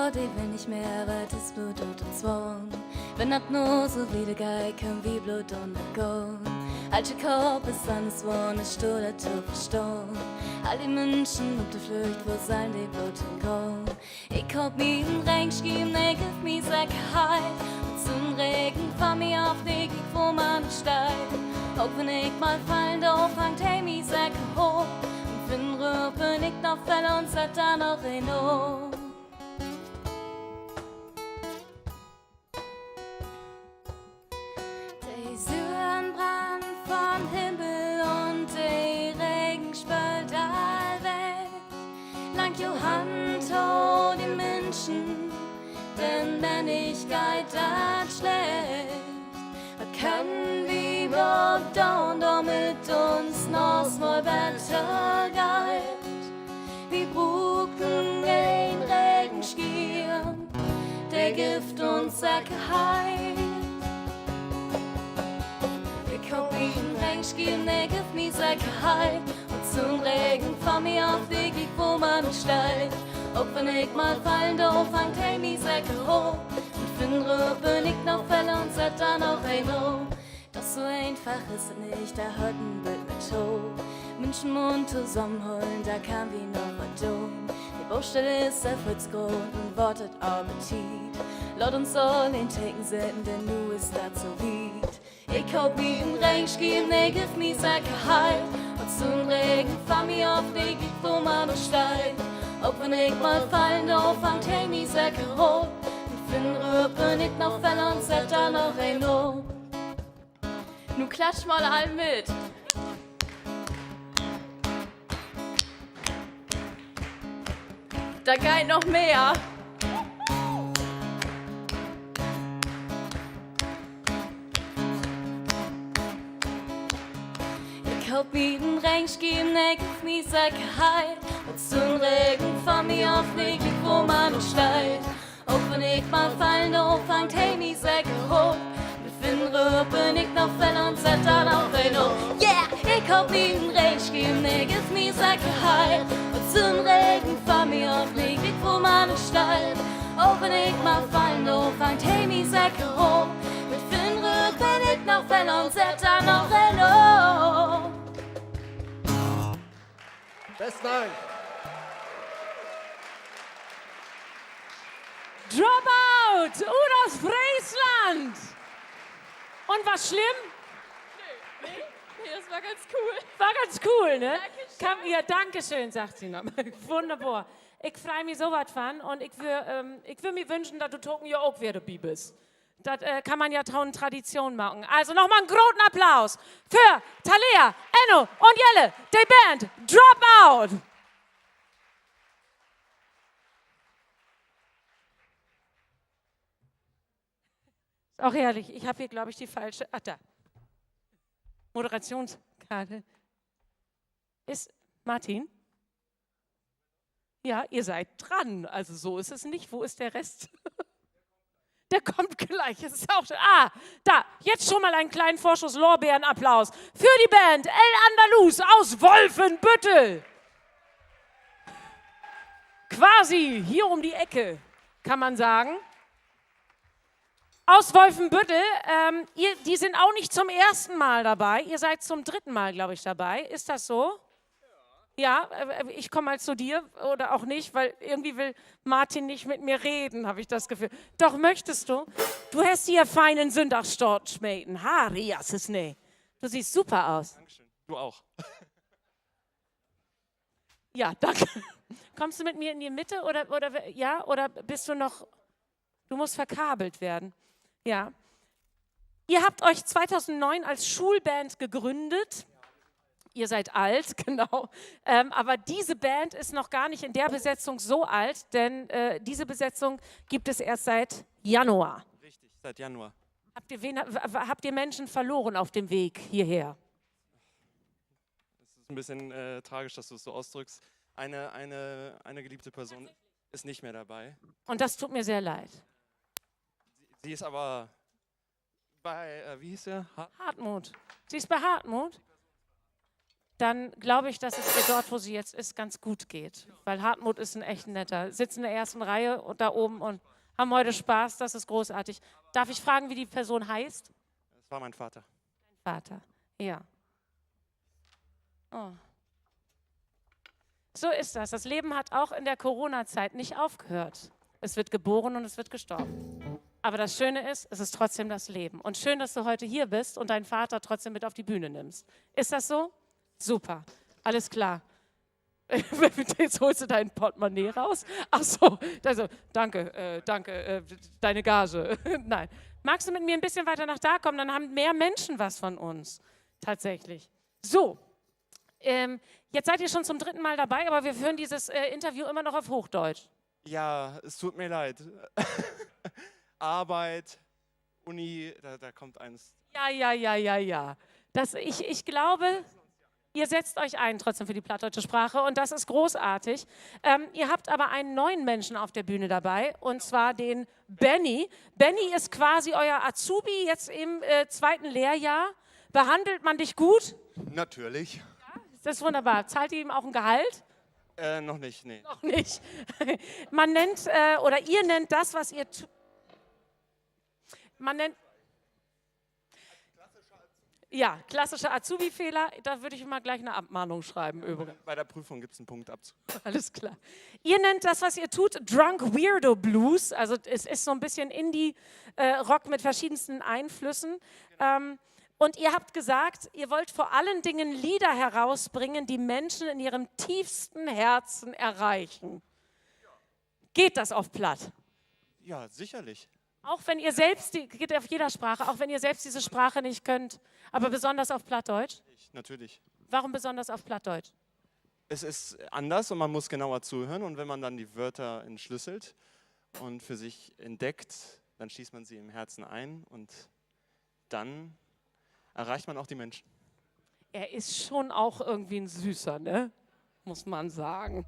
Ich will nicht mehr, weil das Blut und uns wohnt. Wenn das nur so wieder geiken wie Blut und Gold. Alte Kopf ist alles wohnen, ich stehe zu verstehen. All die Menschen auf der Flucht, wo sein die Blut und Gold. Ich hab mir im Regen geschrieben, ich geb mir Sicherheit. Und zum Regen fahr mir auf den Weg, wo man steigt. Auch wenn ich mal fallen darf, fangt hey mir Säcke hoch. Und wenn Rüben ich noch fälle und set da noch ein Ohr. Himmel und der Regen spült all weg. Lang jo Hand ho die Menschen, denn wenn ich geit das schlecht. Was können wir überhaupt da mit uns noch mal besser geht? Wir brauchen ein Regenschirm, der gibt uns Sicherheit. Ich hab ihn reingeschrieben, er gibt mir Sicherheit. Und zum Regen fahr mir auf den Weg, wo man steigt. Auch wenn ich mal fallen darf, fangt hey mir Säcke hoch. Und find Rüben ich noch Fälle und set dann auch ein Ohr. Das so einfach ist es nicht, da hört ein Bild mit hoch. Menschen Mund zusammenholen, da kann wie noch was tun. Die Baustelle ist der Fritzgrund und wartet Appetit. Laut uns all den Taken sitten, denn nu ist das so weit. Ich hab mir im Regen geschrieben, ich geb mir Sicherheit. Und zum Regen fahr mir auf den Weg, wo man steigt. Auch wenn ich mal fallen darf, fangt hey mir Säcke hoch. Und find Rüben ich noch Fälle und set da noch ein Ohr. Nu klatsch mal all mit. Da geht noch mehr. Ich hab mir den Regen geschrieben, ich geb mir Sicherheit. Und zum Regen fahr mir auf den Weg, wo man steigt. Auch wenn ich mal fallen darf, fangt hey mir Säcke hoch. Wir finden Rüben ich noch Fälle und set dann auch ein Ohr. Yeah! Ich hab mir den Regen geschrieben, ich geb mir Sicherheit. Und zum Regen fahr mir auf den Weg, wo man steigt. Auch wenn ich mal fallen darf, fangt hey mir Säcke hoch. Wir finden Rüben ich noch Fälle und set dann auch ein Ohr. Besten Dank. Dropout aus Friesland. Und was schlimm? Nee. Das war ganz cool. War ganz cool, ne? Ja, danke schön, sagt sie noch. Wunderbar. Ich freue mich so was von und ich würde mir wünschen, dass du Token ja auch wieder dabei bist. Das kann man ja eine Tradition machen. Also nochmal einen großen Applaus für Thalia, Enno und Jelle, die Band Dropout. Ist auch herrlich. Ich habe hier, glaube ich, die falsche. Ach, da. Moderationskarte. Ist Martin? Ja, ihr seid dran. Also so ist es nicht. Wo ist der Rest? Der kommt gleich. Es ist auch schon. Ah, da. Jetzt schon mal einen kleinen Vorschuss-Lorbeeren-Applaus für die Band El Andalus aus Wolfenbüttel. Quasi hier um die Ecke, kann man sagen. Aus Wolfenbüttel. Die sind auch nicht zum ersten Mal dabei. Ihr seid zum dritten Mal, glaube ich, dabei. Ist das so? Ja, ich komme mal zu dir oder auch nicht, weil irgendwie will Martin nicht mit mir reden, habe ich das Gefühl. Doch, möchtest du? Du hast hier feinen Sündagsstort schmecken. Rias ist ne. Du siehst super aus. Dankeschön. Du auch. Ja, danke. Kommst du mit mir in die Mitte oder bist du noch, du musst verkabelt werden. Ja. Ihr habt euch 2009 als Schulband gegründet. Ihr seid alt, genau. Aber diese Band ist noch gar nicht in der Besetzung so alt, denn diese Besetzung gibt es erst seit Januar. Richtig, seit Januar. Habt ihr Menschen verloren auf dem Weg hierher? Es ist ein bisschen tragisch, dass du es so ausdrückst. Eine geliebte Person ist nicht mehr dabei. Und das tut mir sehr leid. Sie ist aber bei, wie hieß er? Hartmut. Sie ist bei Hartmut? Dann glaube ich, dass es ihr dort, wo sie jetzt ist, ganz gut geht. Weil Hartmut ist ein echt netter. Sitzen in der ersten Reihe und da oben und haben heute Spaß. Das ist großartig. Darf ich fragen, wie die Person heißt? Das war mein Vater. Dein Vater, ja. Oh. So ist das. Das Leben hat auch in der Corona-Zeit nicht aufgehört. Es wird geboren und es wird gestorben. Aber das Schöne ist, es ist trotzdem das Leben. Und schön, dass du heute hier bist und deinen Vater trotzdem mit auf die Bühne nimmst. Ist das so? Super, alles klar. Jetzt holst du dein Portemonnaie raus. Ach so, also, danke, deine Gage. Nein. Magst du mit mir ein bisschen weiter nach da kommen? Dann haben mehr Menschen was von uns. Tatsächlich. So, jetzt seid ihr schon zum dritten Mal dabei, aber wir führen dieses Interview immer noch auf Hochdeutsch. Ja, es tut mir leid. Arbeit, Uni, da kommt eins. Ja. Ich glaube, ihr setzt euch ein trotzdem für die plattdeutsche Sprache und das ist großartig. Ihr habt aber einen neuen Menschen auf der Bühne dabei und zwar den Benny. Benny ist quasi euer Azubi jetzt im zweiten Lehrjahr. Behandelt man dich gut? Natürlich. Ja, das ist wunderbar. Zahlt ihr ihm auch ein Gehalt? Noch nicht, nee. Noch nicht. Man nennt, oder ihr nennt das, was ihr tut. Man nennt. Ja, klassischer Azubi-Fehler. Da würde ich immer gleich eine Abmahnung schreiben übrigens. Bei der Prüfung gibt es einen Punktabzug. Alles klar. Ihr nennt das, was ihr tut, Drunk Weirdo Blues. Also es ist so ein bisschen Indie-Rock mit verschiedensten Einflüssen. Und ihr habt gesagt, ihr wollt vor allen Dingen Lieder herausbringen, die Menschen in ihrem tiefsten Herzen erreichen. Geht das auf Platt? Ja, sicherlich. Auch wenn ihr selbst, geht auf jeder Sprache, auch wenn ihr selbst diese Sprache nicht könnt, aber besonders auf Plattdeutsch? Natürlich. Warum besonders auf Plattdeutsch? Es ist anders und man muss genauer zuhören und wenn man dann die Wörter entschlüsselt und für sich entdeckt, dann schließt man sie im Herzen ein und dann erreicht man auch die Menschen. Er ist schon auch irgendwie ein Süßer, ne? Muss man sagen.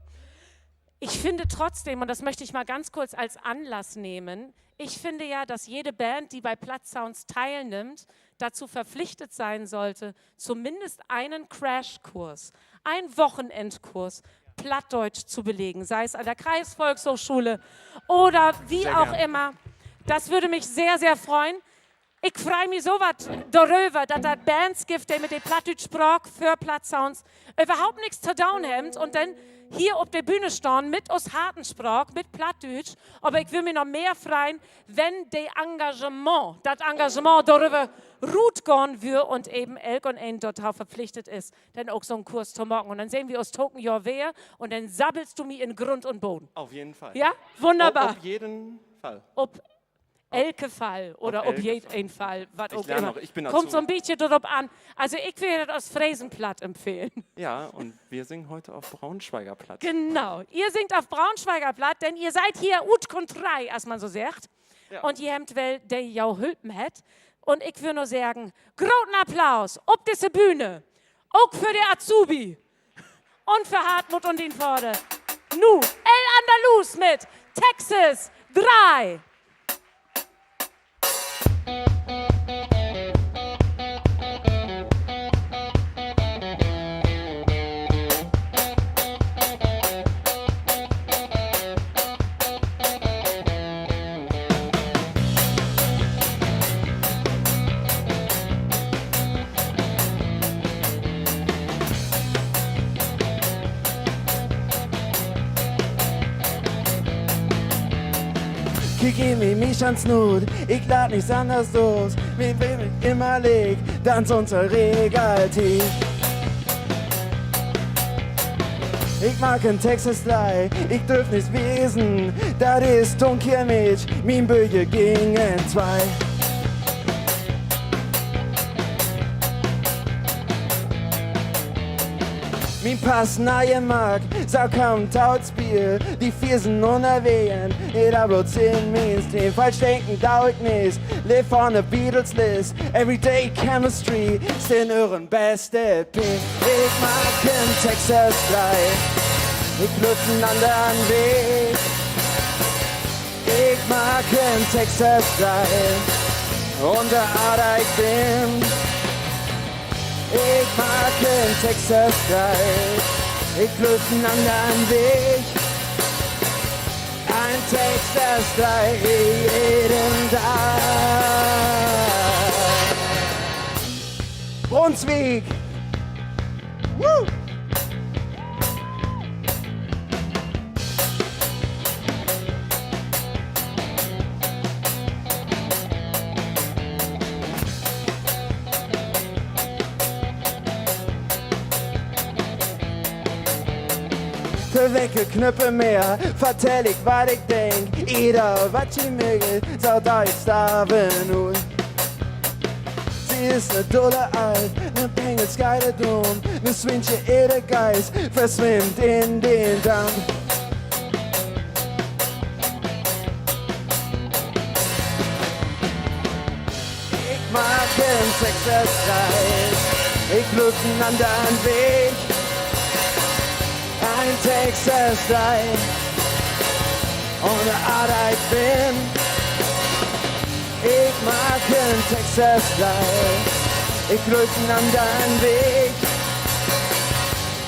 Ich finde trotzdem, und das möchte ich mal ganz kurz als Anlass nehmen, ich finde ja, dass jede Band, die bei Plattsounds teilnimmt, dazu verpflichtet sein sollte, zumindest einen Crashkurs, einen Wochenendkurs Plattdeutsch zu belegen, sei es an der Kreisvolkshochschule oder wie Sehr auch gern. immer. Das würde mich sehr, sehr freuen. Ich freue mich so was darüber, dass es Bands gibt, die mit der Plattdeutsch-Sprach für Plattsounds überhaupt nichts zu tun haben und dann hier auf der Bühne stehen mit aus harten Sprach, mit Plattdeutsch. Aber ich will mich noch mehr freuen, wenn das Engagement darüber Ruth gehen wir und eben Elk und ein total verpflichtet ist, dann auch so einen Kurs zu machen. Und dann sehen wir uns Token Jahr wer und dann sabbelst du mir in Grund und Boden. Auf jeden Fall. Ja, wunderbar. Auf jeden Fall. Ob Elke-Fall oder ob Elke-Fall. jeden Fall, was auch lerne immer. noch, ich bin Kommt dazu. so ein bisschen darauf an. Also ich würde das aus Fräsenplatt empfehlen. Ja, und wir singen heute auf Braunschweiger Platt. Genau. Ihr singt auf Braunschweiger Platt, denn ihr seid hier Utgrund 3, als man so sagt. Ja. Und ihr habt wel, der jau Hülpen hat. Und ich will nur sagen, großen Applaus auf diese Bühne. Auch für die Azubi. Und für Hartmut und den Vorder. Nu, El Andalus mit Texas 3. Kick in mich ans Nut, ich lad nichts anders los. Wie will ich immer leg, dann unser Regaltisch. Ich mag in Texas 3, ich dürf nicht wissen, das ist dunkel mit, mein Böge gingen 2. Mein Pass nahe mag, sag kaum Tautspiel, die vier sind unterwegs, jeder bloß in Mainstream, falsch denken dauert nicht, live on the Beatles list, everyday chemistry, sind euren beste Pick. Ich mag in Texas 3, ich lüfte einen anderen Weg. Ich mag in Texas 3, und der Art ich bin. Ich mag in Texas 3, ich löse einen anderen Weg. Ein Texas 3 jeden Tag. Brunswick. Woo! Für welche Knöpfe mehr vertell ich, was ich denk. Jeder, was sie möge, sagt euch starben nun. Sie ist ne Dulle alt, ne Bengels geile Dumm, ne Swinche ihre Geist verschwimmt in den Damm. Ich mag in Texas 3, ich lüfte einen anderen Weg. Ein Texas 3, ohne Art ich bin. Ich mag in Texas 3, ich löse einen anderen Weg.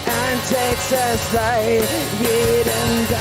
Ein Texas 3, jeden Tag.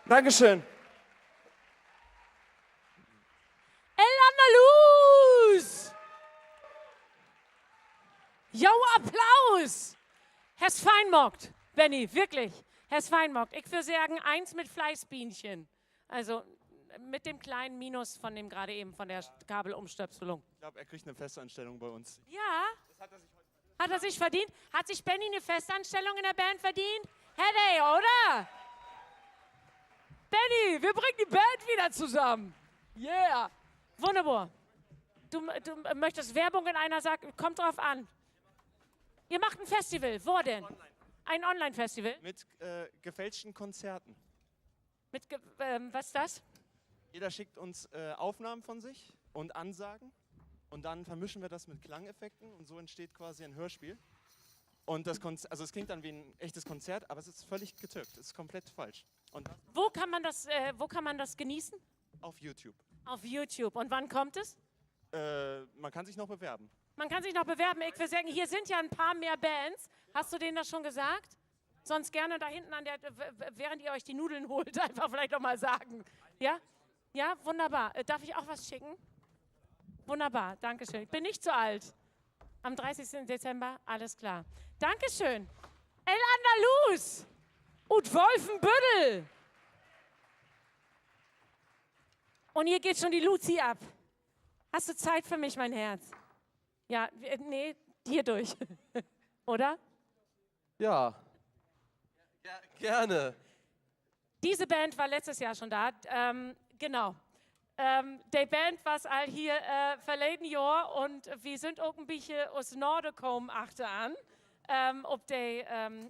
Dankeschön. El Andalus! Jo, Applaus! Herr's Feinmockt, Benny, wirklich. Herr's Feinmockt. Ich würde sagen, 1 mit Fleißbienchen. Also mit dem kleinen Minus von dem gerade eben, von der Kabelumstöpselung. Ich glaube, er kriegt eine Festanstellung bei uns. Ja? Hat er sich verdient? Hat sich Benny eine Festanstellung in der Band verdient? Hätte er, oder? Benny, wir bringen die Band wieder zusammen. Yeah. Wunderbar. Du möchtest Werbung in einer Sache? Kommt drauf an. Ihr macht ein Festival. Wo denn? Ein Online-Festival? Mit gefälschten Konzerten. Mit, was ist das? Jeder schickt uns Aufnahmen von sich und Ansagen und dann vermischen wir das mit Klangeffekten und so entsteht quasi ein Hörspiel. Und das also es klingt dann wie ein echtes Konzert, aber es ist völlig getürkt, es ist komplett falsch. Und Wo kann man das genießen? auf YouTube. Auf YouTube. Und wann kommt es? Man kann sich noch bewerben. Man kann sich noch bewerben. Ich würde sagen, hier sind ja ein paar mehr Bands. Hast du denen das schon gesagt? Sonst gerne da hinten während ihr euch die Nudeln holt, einfach vielleicht noch mal sagen. Ja? Ja, wunderbar. Darf ich auch was schicken? Wunderbar, danke schön. Ich bin nicht zu alt. Am 30. Dezember, alles klar. Dankeschön. El Andalus und Wolfenbüttel. Und hier geht schon die Luzi ab. Hast du Zeit für mich, mein Herz? Ja, nee, hier durch. Oder? Ja. Gerne. Diese Band war letztes Jahr schon da. Genau. Die Band was all hier verleden Jahr und wir sind auch ein bisschen aus Norden gekommen achteraan. Ob die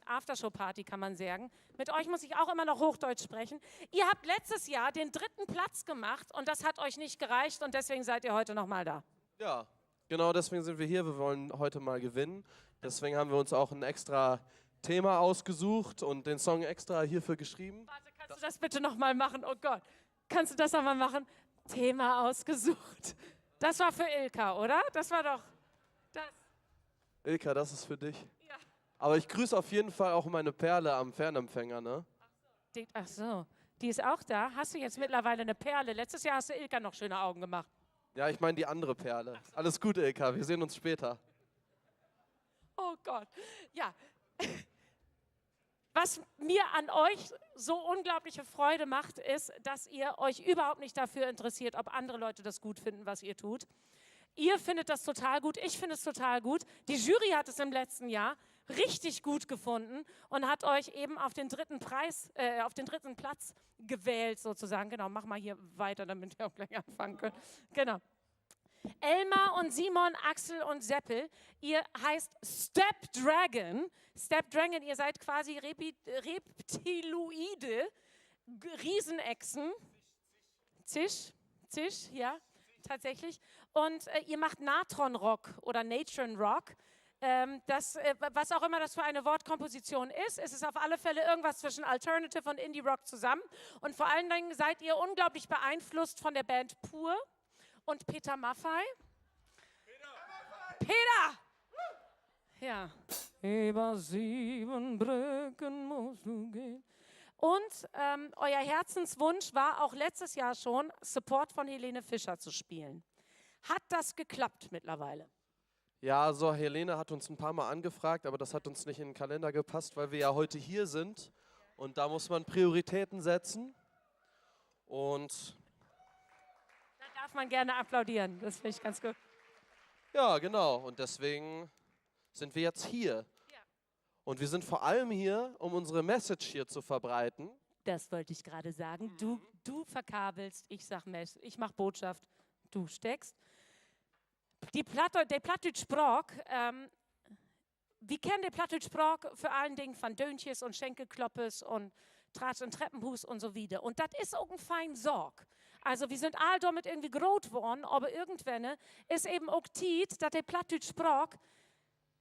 Aftershow-Party kann man sagen. Mit euch muss ich auch immer noch Hochdeutsch sprechen. Ihr habt letztes Jahr den 3. Platz gemacht und das hat euch nicht gereicht und deswegen seid ihr heute nochmal da. Ja, genau deswegen sind wir hier. Wir wollen heute mal gewinnen. Deswegen haben wir uns auch ein extra Thema ausgesucht und den Song extra hierfür geschrieben. Warte, kannst du das bitte nochmal machen? Oh Gott, kannst du das nochmal machen? Thema ausgesucht. Das war für Ilka, oder? Das war doch das. Ilka, das ist für dich. Ja. Aber ich grüße auf jeden Fall auch meine Perle am Fernempfänger, ne? Ach so, die ist auch da. Hast du jetzt mittlerweile eine Perle? Letztes Jahr hast du Ilka noch schöne Augen gemacht. Ja, ich meine die andere Perle. Alles gut, Ilka, wir sehen uns später. Oh Gott, ja. Was mir an euch so unglaubliche Freude macht, ist, dass ihr euch überhaupt nicht dafür interessiert, ob andere Leute das gut finden, was ihr tut. Ihr findet das total gut, ich finde es total gut. Die Jury hat es im letzten Jahr richtig gut gefunden und hat euch eben auf den 3. Platz gewählt sozusagen. Genau, mach mal hier weiter, damit wir auch gleich anfangen können. Genau. Elmar und Simon, Axel und Seppel, ihr heißt Step Dragon. Step Dragon, ihr seid quasi Reptiloide, Riesenechsen. Zisch, ja, tatsächlich. Und ihr macht Natron Rock oder Natron Rock. Was auch immer das für eine Wortkomposition ist, es ist auf alle Fälle irgendwas zwischen Alternative und Indie Rock zusammen. Und vor allen Dingen seid ihr unglaublich beeinflusst von der Band Pur und Peter Maffay. Peter! Ja. Über 7 Brücken musst du gehen. Und euer Herzenswunsch war auch letztes Jahr schon, Support von Helene Fischer zu spielen. Hat das geklappt mittlerweile? Ja, also Helene hat uns ein paar Mal angefragt, aber das hat uns nicht in den Kalender gepasst, weil wir ja heute hier sind. Und da muss man Prioritäten setzen. Und da darf man gerne applaudieren, das finde ich ganz gut. Ja, genau. Und deswegen sind wir jetzt hier. Ja. Und wir sind vor allem hier, um unsere Message hier zu verbreiten. Das wollte ich gerade sagen. Du verkabelst, ich sag Mess, ich mach Botschaft, du steckst. Der Plattdeutsch-Sprach, wir kennen den Plattdeutsch-Sprach vor allen Dingen von Döntjes und Schenkelkloppes und Tratsch und Treppenhus und so wieder. Und das ist auch ein fein Sorg. Also wir sind all damit irgendwie groß geworden, aber irgendwann ist eben auch Tiet, dass der Plattdeutsch-Sprach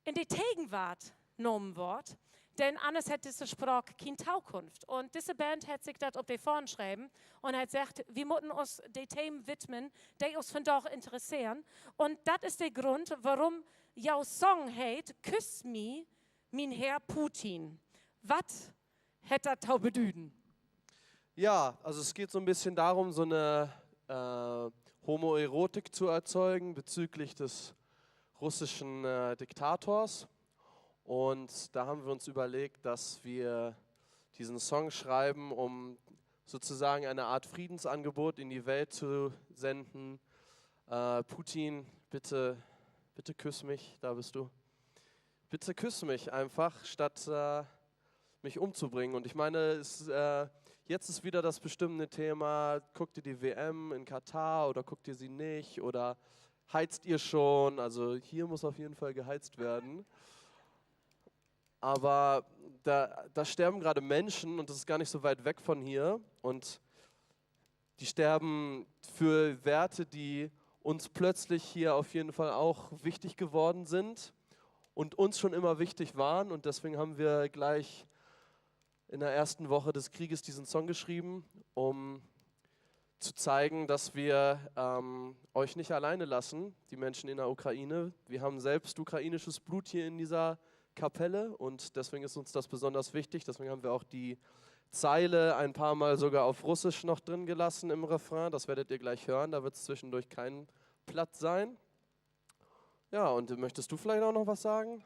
in die Gegenwart genommen wird. Denn anders hätte diese Sprach keine Taukunft. Und diese Band hat sich das auf die Vorn geschrieben und hat gesagt, wir müssen uns den Themen widmen, die uns von doch interessieren. Und das ist der Grund, warum jouw Song heißt Küss mi, mein Herr Putin. Was hätte das bedeutet? Ja, also es geht so ein bisschen darum, so eine Homoerotik zu erzeugen bezüglich des russischen Diktators. Und da haben wir uns überlegt, dass wir diesen Song schreiben, um sozusagen eine Art Friedensangebot in die Welt zu senden. Putin, bitte küss mich, da bist du. Bitte küss mich einfach, statt mich umzubringen. Und ich meine, jetzt ist wieder das bestimmte Thema, guckt ihr die WM in Katar oder guckt ihr sie nicht oder heizt ihr schon? Also hier muss auf jeden Fall geheizt werden. Aber da sterben gerade Menschen und das ist gar nicht so weit weg von hier. Und die sterben für Werte, die uns plötzlich hier auf jeden Fall auch wichtig geworden sind und uns schon immer wichtig waren. Und deswegen haben wir gleich in der ersten Woche des Krieges diesen Song geschrieben, um zu zeigen, dass wir euch nicht alleine lassen, die Menschen in der Ukraine. Wir haben selbst ukrainisches Blut hier in dieser Kapelle und deswegen ist uns das besonders wichtig. Deswegen haben wir auch die Zeile ein paar Mal sogar auf Russisch noch drin gelassen im Refrain. Das werdet ihr gleich hören, da wird es zwischendurch kein Platt sein. Ja, und möchtest du vielleicht auch noch was sagen?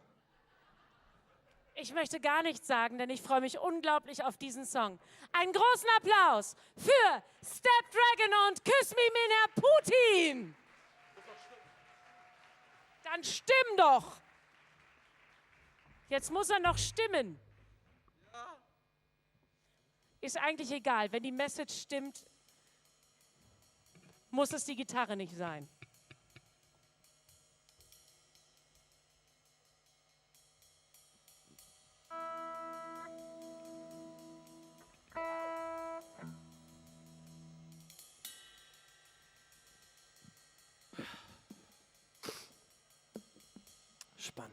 Ich möchte gar nichts sagen, denn ich freue mich unglaublich auf diesen Song. Einen großen Applaus für Stepdragon und Küss mich mit Herr Putin. Dann stimm doch. Jetzt muss er noch stimmen. Ist eigentlich egal, wenn die Message stimmt, muss es die Gitarre nicht sein. Spannung.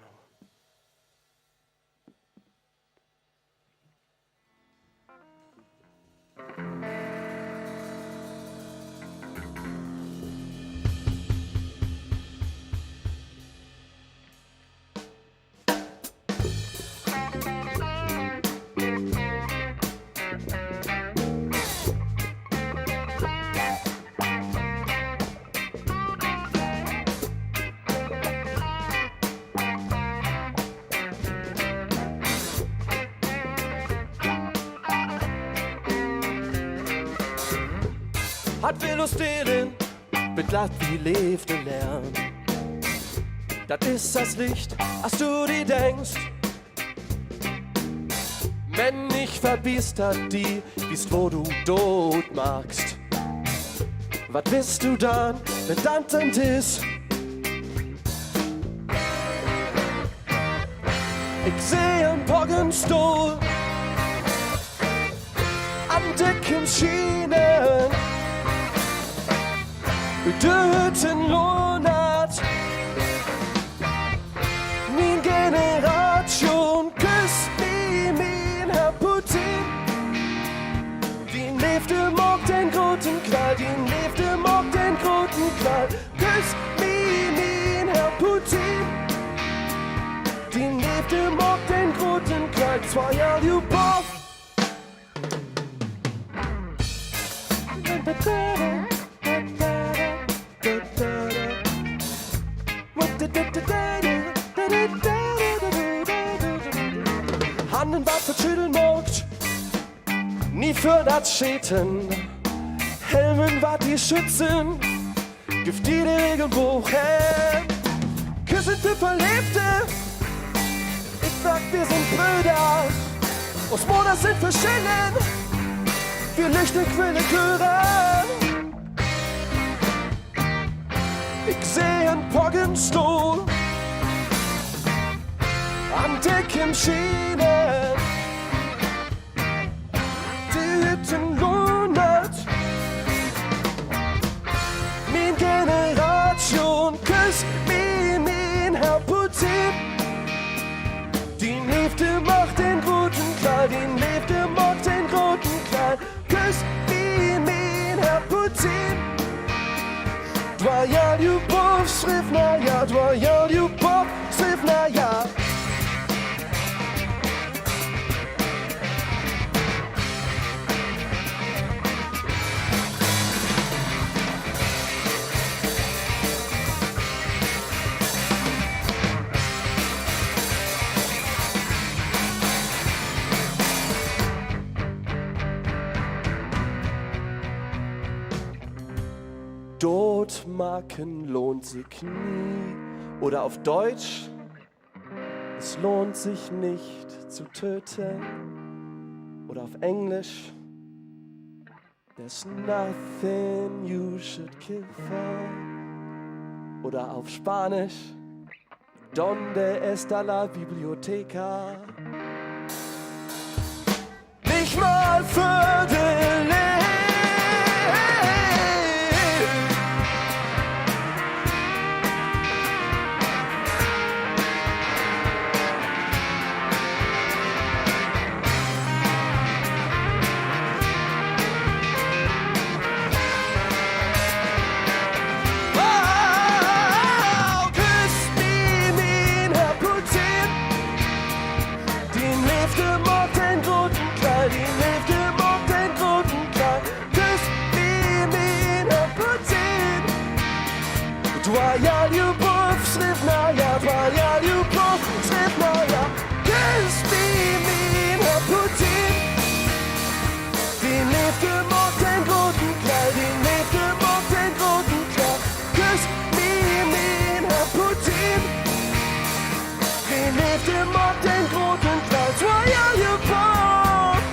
Hat will stehlen, mit glatt wie lebte Lärm. Das ist das Licht, als du dir denkst. Wenn nicht verbiestert die, bist wo du tot magst. Was bist du dann, wenn dann tent ist? Ich seh einen Poggenstuhl an dicken Schienen. Töten lohnat. Min Generation küsst wie min Herr Putin. Die lebte mag den großen Knall, die lebte mag den großen Knall. Küsst wie min Herr Putin. Die lebte mag den großen Knall. 2 Jahre Любовь. Handen was verschütteln mogt, nie für das Schäten. Helmen war die Schützen, Gift die Regenbogen. Küssen für Verlebte, ich sag wir sind Brüder. Aus Monat sind verschieden, wir Lichter Quelle hören. Ich seh einen Poggenstuhl an dicken Schienen. Die Hütten lohnt. Min Generation küsst wie min Herr Putin. Die Liebe macht den guten Kleid, die Liebe macht den guten Kleid. Küsst wie min Herr Putin. Твоя любовь срывная, твоя любовь срывная. Totmachen lohnt sich nie. Oder auf Deutsch, es lohnt sich nicht zu töten. Oder auf Englisch, there's nothing you should kill for. Oder auf Spanisch, donde está la biblioteca? Nicht mal für den Leben. nächste macht den roten Knall, die nächste macht den roten Knall. Küss mir, min, Herr Putin. Die nächste macht den roten Knall, Royal Report.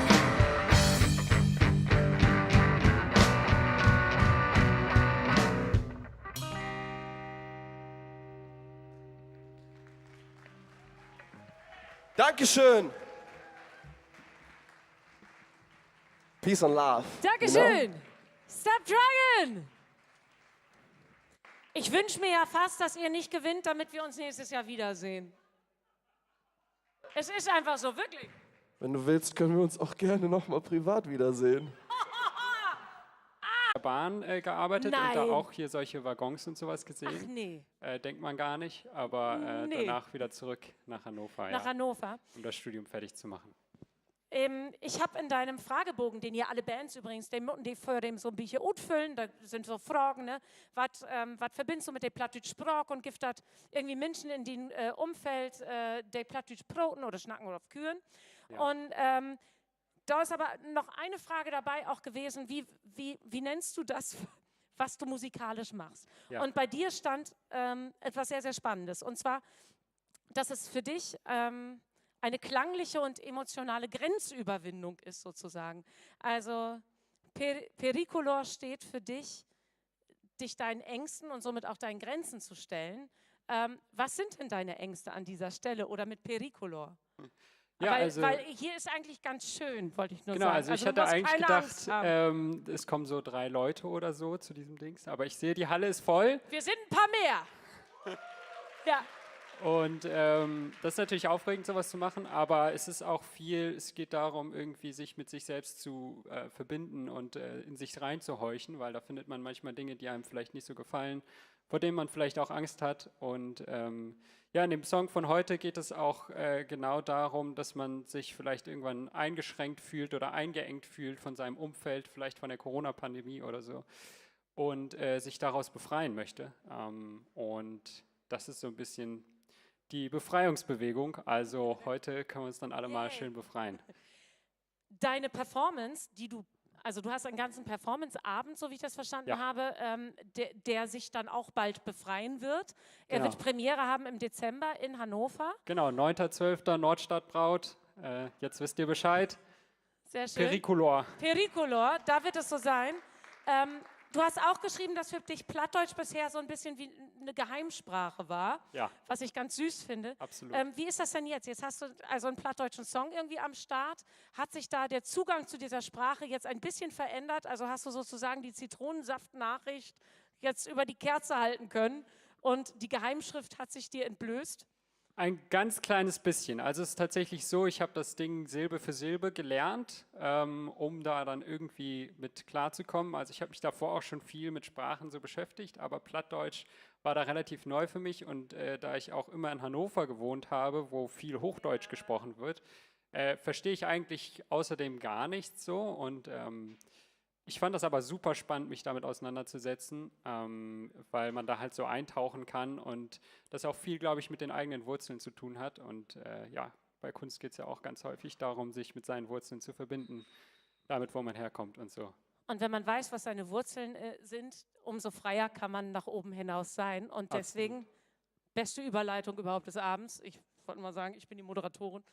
Dankeschön. Peace and love. Dankeschön. Stop Dragon. Ich wünsche mir ja fast, dass ihr nicht gewinnt, damit wir uns nächstes Jahr wiedersehen. Es ist einfach so, wirklich. Wenn du willst, können wir uns auch gerne nochmal privat wiedersehen. der Bahn gearbeitet und da auch hier solche Waggons und sowas gesehen. Ach nee. Denkt man gar nicht, aber Nee. danach wieder zurück nach Hannover. Nach Hannover. Um das Studium fertig zu machen. Ich habe in deinem Fragebogen, den ja alle Bands übrigens, die für dem so ein bisschen ausfüllen, da sind so Fragen, ne? Was verbindest du mit der plattdeutschen Sprache und gibt das irgendwie Menschen in dem Umfeld der plattdeutschen Broten oder Schnacken oder auf Kühen? Ja. Und da ist aber noch eine Frage dabei auch gewesen, wie nennst du das, was du musikalisch machst? Ja. Und bei dir stand etwas sehr, sehr Spannendes, und zwar, dass es für dich eine klangliche und emotionale Grenzüberwindung ist sozusagen. Also Pericolor steht für dich deinen Ängsten und somit auch deinen Grenzen zu stellen. Was sind denn deine Ängste an dieser Stelle oder mit Pericolor? Ja, weil hier ist eigentlich ganz schön, wollte ich nur genau, sagen. Also ich du hatte musst eigentlich keine Angst gedacht, haben. es kommen so 3 Leute oder so zu diesem Dings, aber ich sehe, die Halle ist voll. Wir sind ein paar mehr. Ja. Und das ist natürlich aufregend, sowas zu machen, aber es ist auch viel, es geht darum, irgendwie sich mit sich selbst zu verbinden und in sich reinzuhorchen, weil da findet man manchmal Dinge, die einem vielleicht nicht so gefallen, vor denen man vielleicht auch Angst hat. Und ja, in dem Song von heute geht es auch genau darum, dass man sich vielleicht irgendwann eingeschränkt fühlt oder eingeengt fühlt von seinem Umfeld, vielleicht von der Corona-Pandemie oder so, und sich daraus befreien möchte. Und das ist so ein bisschen die Befreiungsbewegung, also heute können wir uns dann alle mal schön befreien. Deine Performance, du hast einen ganzen Performance-Abend, so wie ich das verstanden habe, der sich dann auch bald befreien wird. Er wird Premiere haben im Dezember in Hannover. Genau, 9.12. Nordstadtbraut, jetzt wisst ihr Bescheid. Sehr schön. Pericolor. Pericolor, da wird es so sein. Du hast auch geschrieben, dass für dich Plattdeutsch bisher so ein bisschen wie eine Geheimsprache war, was ich ganz süß finde. Absolut. Wie ist das denn jetzt? Jetzt hast du also einen plattdeutschen Song irgendwie am Start. Hat sich da der Zugang zu dieser Sprache jetzt ein bisschen verändert? Also hast du sozusagen die Zitronensaft-Nachricht jetzt über die Kerze halten können und die Geheimschrift hat sich dir entblößt? Ein ganz kleines bisschen. Also es ist tatsächlich so, ich habe das Ding Silbe für Silbe gelernt, um da dann irgendwie mit klarzukommen. Also ich habe mich davor auch schon viel mit Sprachen so beschäftigt, aber Plattdeutsch war da relativ neu für mich. Und da ich auch immer in Hannover gewohnt habe, wo viel Hochdeutsch gesprochen wird, verstehe ich eigentlich außerdem gar nichts so. Und ich fand das aber super spannend, mich damit auseinanderzusetzen, weil man da halt so eintauchen kann und das auch viel, glaube ich, mit den eigenen Wurzeln zu tun hat. Und ja, bei Kunst geht es ja auch ganz häufig darum, sich mit seinen Wurzeln zu verbinden, damit, wo man herkommt und so. Und wenn man weiß, was seine Wurzeln sind, umso freier kann man nach oben hinaus sein. Und deswegen, beste Überleitung überhaupt des Abends. Ich wollte mal sagen, ich bin die Moderatorin.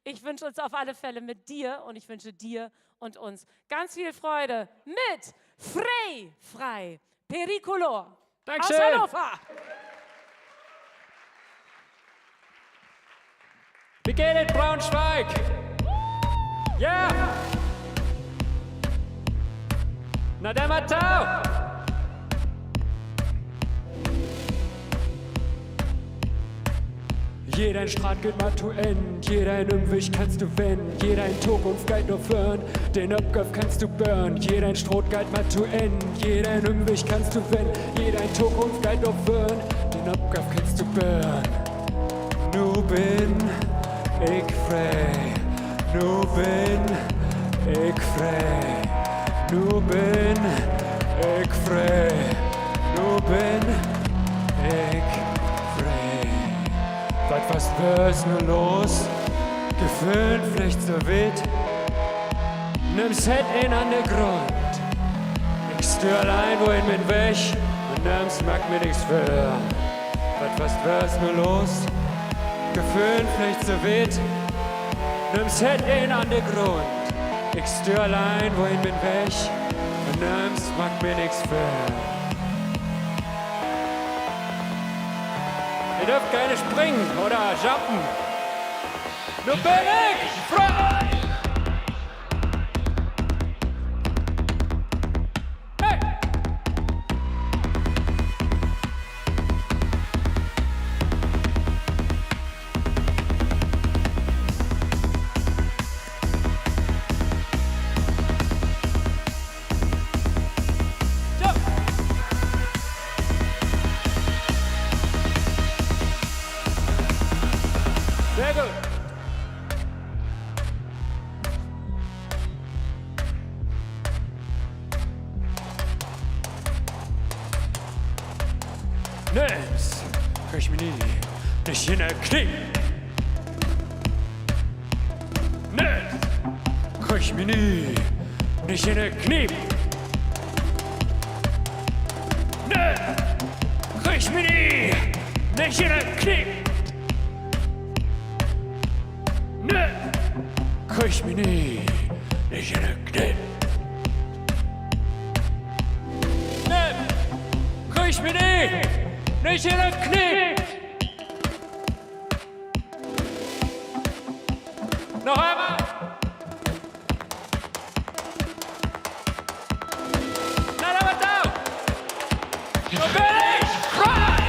Ich wünsche uns auf alle Fälle mit dir und ich wünsche dir und uns ganz viel Freude mit Frei, Pericolor aus Hannover. Wie geht es, Braunschweig? Ja! Yeah. Na der Matau! Jeder Strat geht mal zu End, jeder in Umweg kannst du wenden, jeder in Zukunft geht nur fern, den Abgriff kannst du burn, jeder in Stroh geht mal zu End, jeder in Umweg kannst du wenden, jeder in Zukunft geht nur fern, den Abgriff kannst du burn. Nu bin ich frei, nu bin ich frei, nu bin ich frei, nu bin ich frei. Was wär's nur los? Gefühlt vielleicht so wild. nimm's het in an der Grund. Ich steh allein wohin bin weg und nimm's mag mir nichts für. Was wär's nur los? Gefühlen vielleicht so weit. Nimm's het in an der Grund. Ich steh allein wohin bin weg und nimm's mag mir nichts für. Ihr dürft keine springen oder jumpen. Nur bin ich frei! Sehr gut. Nimm's, krieg mich nie, nicht in der Knie. Nimm's, krieg mich nie, nicht in der Knie. Nimm's, krieg mich nie, nicht in der Knie. Krieg mich nie, nicht in der Knie. Krieg mich nie, nicht in der Knie. Noch einmal. Nein, aber da. So bin ich frei.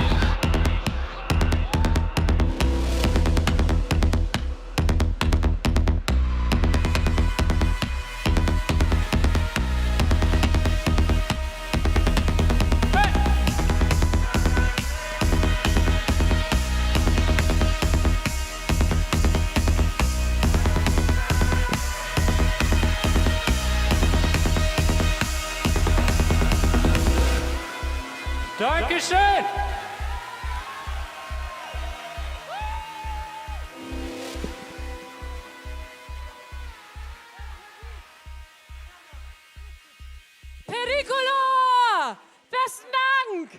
Dankeschön! Pericolo! Besten Dank!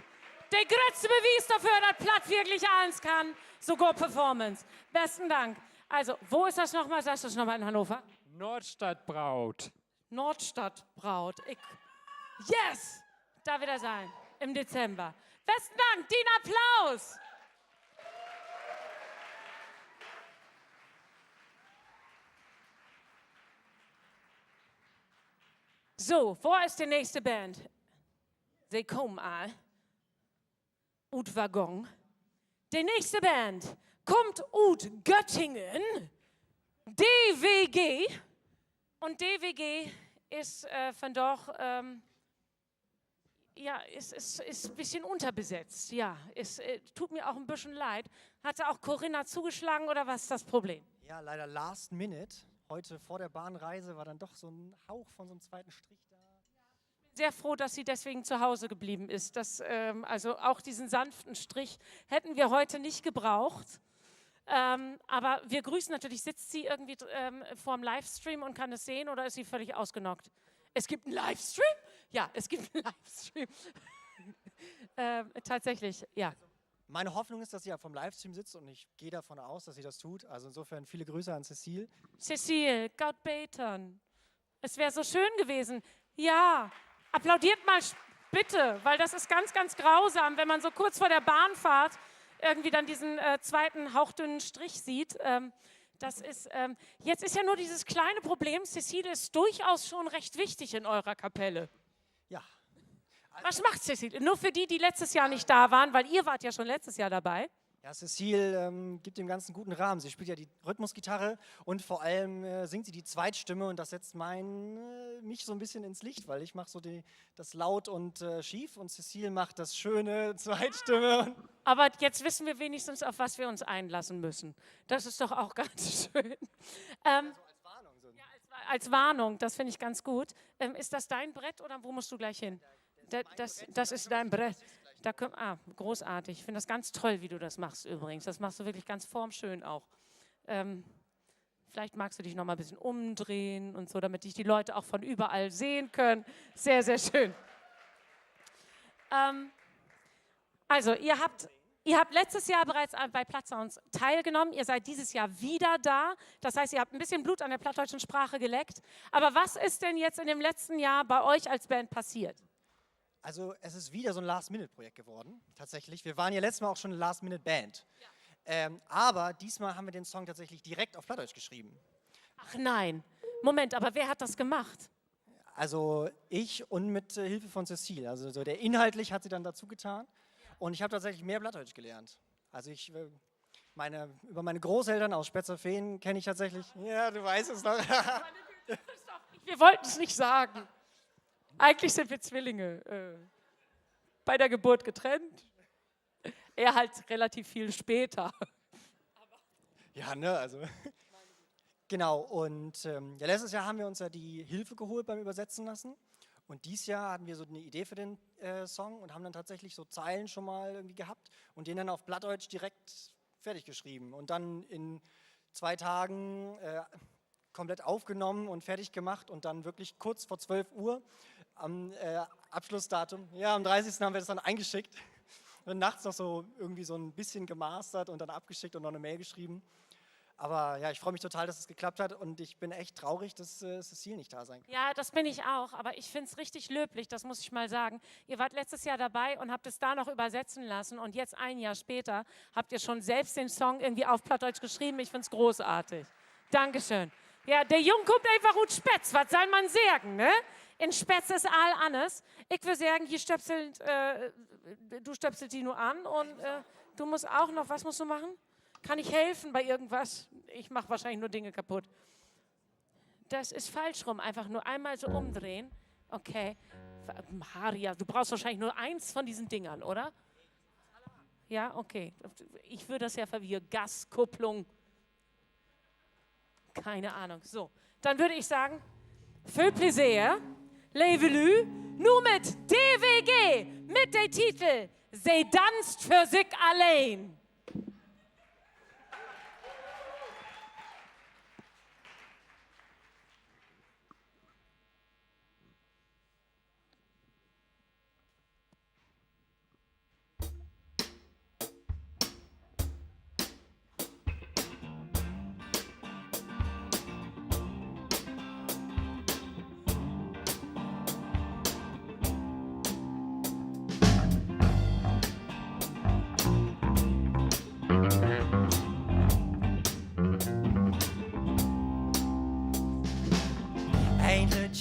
Der größte Beweis dafür, dass Platt wirklich eins kann. Sogar Performance. Besten Dank. Also, wo ist das nochmal? Sagst du das nochmal in Hannover? Nordstadtbraut. Nordstadtbraut. Yes! Da wird er sein. Im Dezember. Besten Dank, den Applaus! So, wo ist die nächste Band? Sie kommen all. Ut Waggon. Die nächste Band kommt ut Göttingen. DWG. Und DWG ist von doch... ja, ist ein bisschen unterbesetzt. Ja, es tut mir auch ein bisschen leid. Hatte auch Corinna zugeschlagen oder was ist das Problem? Ja, leider last minute. Heute vor der Bahnreise war dann doch so ein Hauch von so einem zweiten Strich da. Sehr froh, dass sie deswegen zu Hause geblieben ist. Also auch diesen sanften Strich hätten wir heute nicht gebraucht. Aber wir grüßen natürlich. Sitzt sie irgendwie vorm Livestream und kann es sehen oder ist sie völlig ausgenockt? Es gibt einen Livestream? Ja, es gibt einen Livestream. Tatsächlich, ja. Meine Hoffnung ist, dass sie ja vom Livestream sitzt und ich gehe davon aus, dass sie das tut. Also insofern viele Grüße an Cecile. Cecile, Gott beten. Es wäre so schön gewesen. Ja, applaudiert mal bitte, weil das ist ganz, ganz grausam, wenn man so kurz vor der Bahnfahrt irgendwie dann diesen zweiten hauchdünnen Strich sieht. Das ist, jetzt ist ja nur dieses kleine Problem, Cecile ist durchaus schon recht wichtig in eurer Kapelle. Ja. Was macht Cecile? Nur für die, die letztes Jahr nicht da waren, weil ihr wart ja schon letztes Jahr dabei. Ja, Cecile gibt dem Ganzen guten Rahmen. Sie spielt ja die Rhythmusgitarre und vor allem singt sie die Zweitstimme und das setzt mich so ein bisschen ins Licht, weil ich mache so das laut und schief und Cecile macht das schöne Zweitstimme. Aber jetzt wissen wir wenigstens, auf was wir uns einlassen müssen. Das ist doch auch ganz schön. Als Warnung, das finde ich ganz gut. Ist das dein Brett oder wo musst du gleich hin? Das ist dein Brett. Großartig. Ich finde das ganz toll, wie du das machst übrigens. Das machst du wirklich ganz formschön auch. Vielleicht magst du dich noch mal ein bisschen umdrehen und so, damit dich die Leute auch von überall sehen können. Sehr, sehr schön. Also, ihr habt letztes Jahr bereits bei Plattsounds teilgenommen. Ihr seid dieses Jahr wieder da. Das heißt, ihr habt ein bisschen Blut an der plattdeutschen Sprache geleckt. Aber was ist denn jetzt in dem letzten Jahr bei euch als Band passiert? Also es ist wieder so ein Last-Minute-Projekt geworden, tatsächlich. Wir waren ja letztes Mal auch schon eine Last-Minute-Band. Ja. Aber diesmal haben wir den Song tatsächlich direkt auf Plattdeutsch geschrieben. Ach nein, Moment, aber wer hat das gemacht? Also ich und mit Hilfe von Cecile. Also so der inhaltlich hat sie dann dazu getan. Und ich habe tatsächlich mehr Plattdeutsch gelernt. Also über meine Großeltern aus Spetzerfehn kenne ich tatsächlich. Ja, du weißt es noch. Wir wollten es nicht sagen. Eigentlich sind wir Zwillinge. Bei der Geburt getrennt. Er halt relativ viel später. Ja, ne, also. Genau, und ja, letztes Jahr haben wir uns ja die Hilfe geholt beim Übersetzen lassen. Und dieses Jahr hatten wir so eine Idee für den Song und haben dann tatsächlich so Zeilen schon mal irgendwie gehabt und den dann auf Plattdeutsch direkt fertig geschrieben. Und dann in 2 Tagen komplett aufgenommen und fertig gemacht und dann wirklich kurz vor 12 Uhr am Abschlussdatum, ja, am 30. haben wir das dann eingeschickt und nachts noch so irgendwie so ein bisschen gemastert und dann abgeschickt und noch eine Mail geschrieben. Aber ja, ich freue mich total, dass es geklappt hat und ich bin echt traurig, dass Cecile nicht da sein kann. Ja, das bin ich auch, aber ich finde es richtig löblich, das muss ich mal sagen. Ihr wart letztes Jahr dabei und habt es da noch übersetzen lassen und jetzt ein Jahr später habt ihr schon selbst den Song irgendwie auf Plattdeutsch geschrieben. Ich finde es großartig. Dankeschön. Ja, der Jung kommt einfach gut Spätz, was soll man sagen, ne? In Spätz ist all alles. Ich würde sagen, hier stöpselt, du stöpselst die nur an und du musst auch noch, was musst du machen? Kann ich helfen bei irgendwas? Ich mache wahrscheinlich nur Dinge kaputt. Das ist falsch rum. Einfach nur einmal so umdrehen. Okay. Maria, du brauchst wahrscheinlich nur eins von diesen Dingern, oder? Ja, okay. Ich würde das ja verwirren. Gaskupplung. Keine Ahnung. So, dann würde ich sagen, für Plaisir, Levelu, nur mit DWG, mit dem Titel Sie tanzt für sich allein.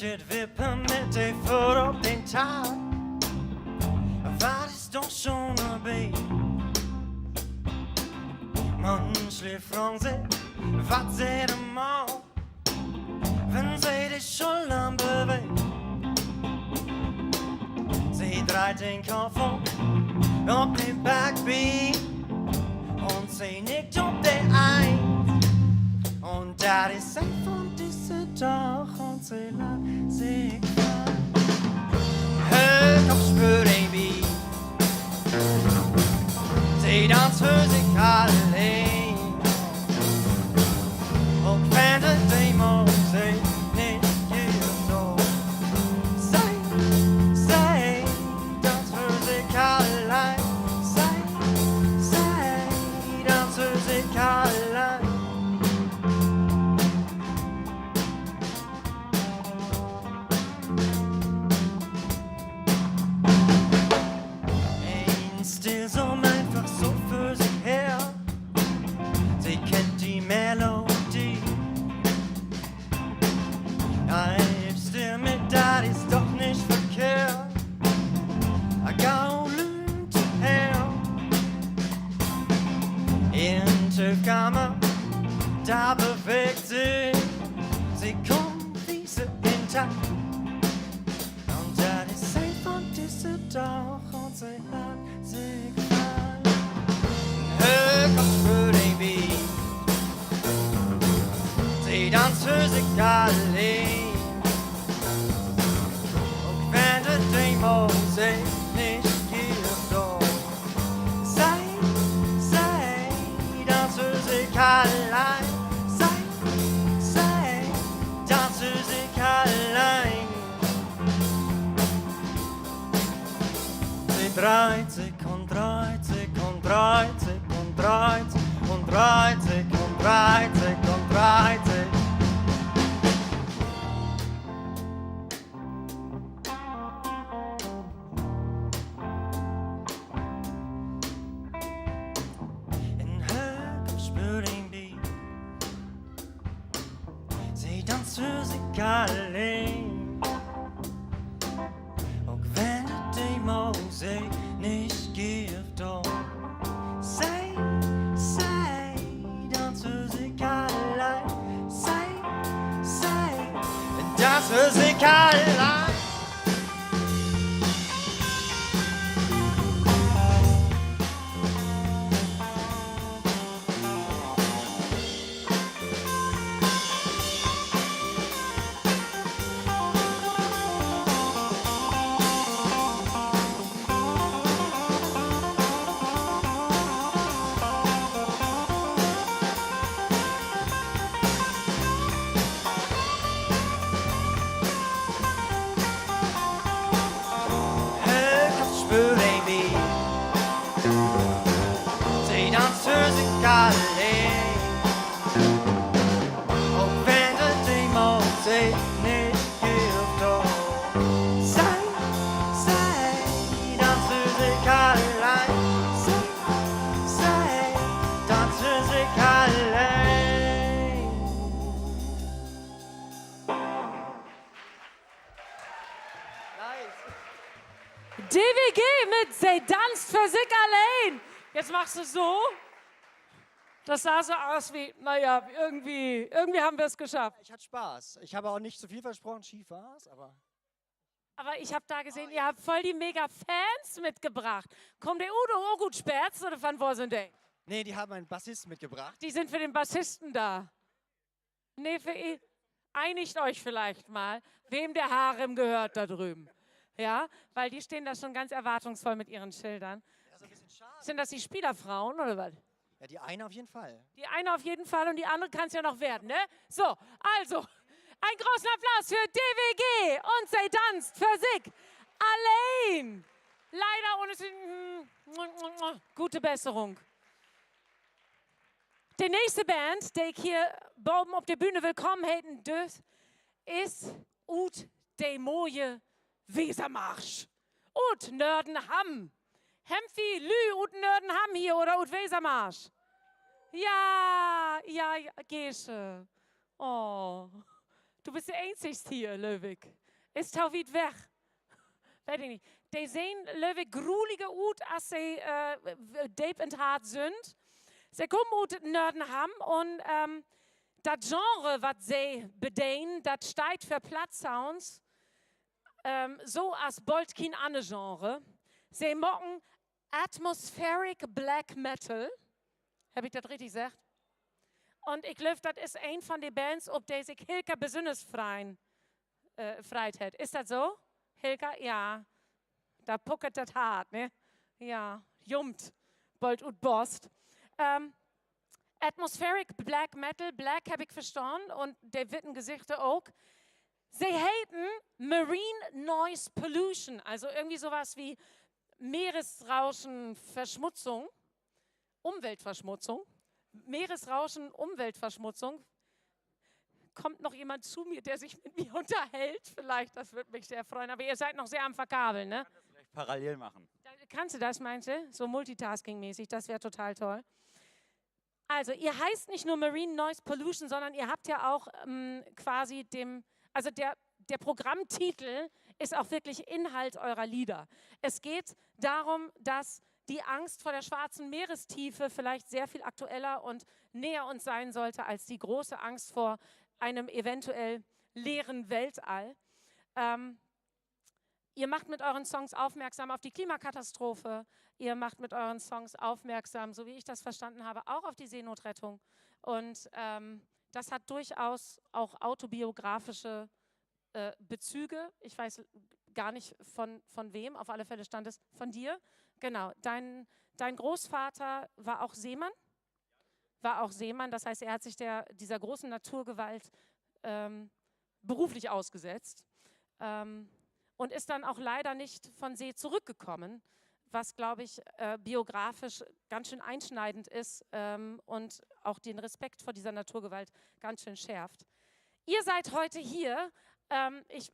Het wippen met de voet op den taart. Wat is toch zo'n beet? Manche fragen sich, was sie denn mal, wenn sie die Schultern bewegt. Sie dreht den Kopf auf den Backbeat und sie nickt auf den Eins. Und das ist ein von diesen Tag und sie lässt sich fallen. Hört auf, spür den Beat. Sie tanzt für sich allein. Und wenn der Dämon sich nicht jedoch sei, tanzt für sich allein. Sei, tanzt für sich allein. Melodie. Bleib still mit, das ist doch nicht verkehrt. Gau lügt her. In Türkammer, da bewegt sie kommt diese intakt. Und das ist ein von diesen Tag und sie hat sich gefallen. Hör, komm, für den Beat. Sie tanzt für sich allein. Und wenn der Dämon sich nicht gibt, doch sei, tanzt für sich allein. Sei, 30 und 30 und 30 und 30 und 30 und 30 und 30. En hög spüring vi, sie danst für sich allein. Und wenn die Mose nicht gibt, doch sei, danst für sich allein. Sei, danst für sich allein. DWG mit Sie tanzt für sich allein. Jetzt machst du so. Das sah so aus wie, naja, irgendwie haben wir es geschafft. Ich hatte Spaß. Ich habe auch nicht zu viel versprochen, schief war es, aber... Aber ich habe da gesehen, ihr habt voll die Mega-Fans mitgebracht. Kommt der Udo Ogut Sperz oder von wo sind die? Nee, die haben einen Bassisten mitgebracht. Die sind für den Bassisten da. Nee, für ihn. Einigt euch vielleicht mal, wem der Harem gehört da drüben. Ja, weil die stehen da schon ganz erwartungsvoll mit ihren Schildern. Das ist ein bisschen schade. Sind das die Spielerfrauen oder was? Ja, die eine auf jeden Fall. Die eine auf jeden Fall und die andere kann es ja noch werden, ne? So, also, einen großen Applaus für DWG und Sie tanzt für sich allein. Leider ohne gute Besserung. Die nächste Band, die ich hier oben auf der Bühne willkommen heißen dürft, ist Ut de Moje Wesermarsch. Ut Nördenham. Hemfi, Lü, Ut Nördenham hier oder Ut Wesermarsch. Ja, Gesche. Oh, du bist der Einzigste hier, Löwig. Ist auch weit weg. Weiß ich nicht. Die sehen Löwig gruelige Ut, als sie deep und hart sind. Sie kommen aus Nördenham und das Genre, was sie bedienen, das steht für Plattsounds, so als bald kein anderes Genre. Sie machen Atmospheric Black Metal. Habe ich das richtig gesagt? Und ich glaube, das ist ein von den Bands, ob die sich Hilka besonders freit hat. Ist das so? Hilka? Ja. Da puckert das hart, ne? Ja, jummt. Bald und Bost. Atmospheric Black Metal, Black habe ich verstanden und der witten Gesichter auch. Sie haten Marine Noise Pollution, also irgendwie sowas wie Meeresrauschen, Verschmutzung, Umweltverschmutzung. Meeresrauschen, Umweltverschmutzung. Kommt noch jemand zu mir, der sich mit mir unterhält? Vielleicht, das würde mich sehr freuen. Aber ihr seid noch sehr am Verkabeln, ne? Das vielleicht parallel machen. Kannst du das, meinst du? So Multitasking-mäßig, das wäre total toll. Also, ihr heißt nicht nur Marine Noise Pollution, sondern ihr habt ja auch quasi der Programmtitel ist auch wirklich Inhalt eurer Lieder. Es geht darum, dass die Angst vor der schwarzen Meerestiefe vielleicht sehr viel aktueller und näher uns sein sollte als die große Angst vor einem eventuell leeren Weltall. Ihr macht mit euren Songs aufmerksam auf die Klimakatastrophe. Ihr macht mit euren Songs aufmerksam, so wie ich das verstanden habe, auch auf die Seenotrettung. Und das hat durchaus auch autobiografische Bezüge. Ich weiß gar nicht von wem, auf alle Fälle stand es von dir. Genau, dein Großvater war auch Seemann. Das heißt, er hat sich dieser großen Naturgewalt beruflich ausgesetzt und ist dann auch leider nicht von See zurückgekommen, was glaube ich, biografisch ganz schön einschneidend ist und auch den Respekt vor dieser Naturgewalt ganz schön schärft. Ihr seid heute hier.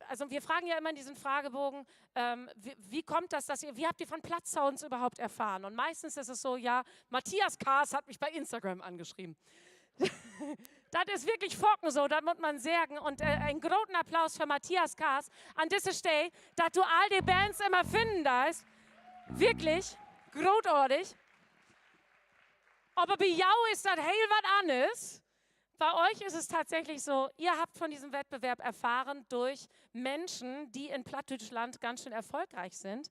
Also wir fragen ja immer in diesen Fragebogen, wie kommt das, wie habt ihr von Platzsounds überhaupt erfahren? Und meistens ist es so, ja, Matthias Kaas hat mich bei Instagram angeschrieben. Das ist wirklich Focken so, das muss man sagen. Und einen großen Applaus für Matthias Kaas an dieser Stelle, dass du all die Bands immer finden darfst. Wirklich, großartig. Aber bei jou ist das heel was anderes. Bei euch ist es tatsächlich so, ihr habt von diesem Wettbewerb erfahren durch Menschen, die in Plattdeutschland ganz schön erfolgreich sind.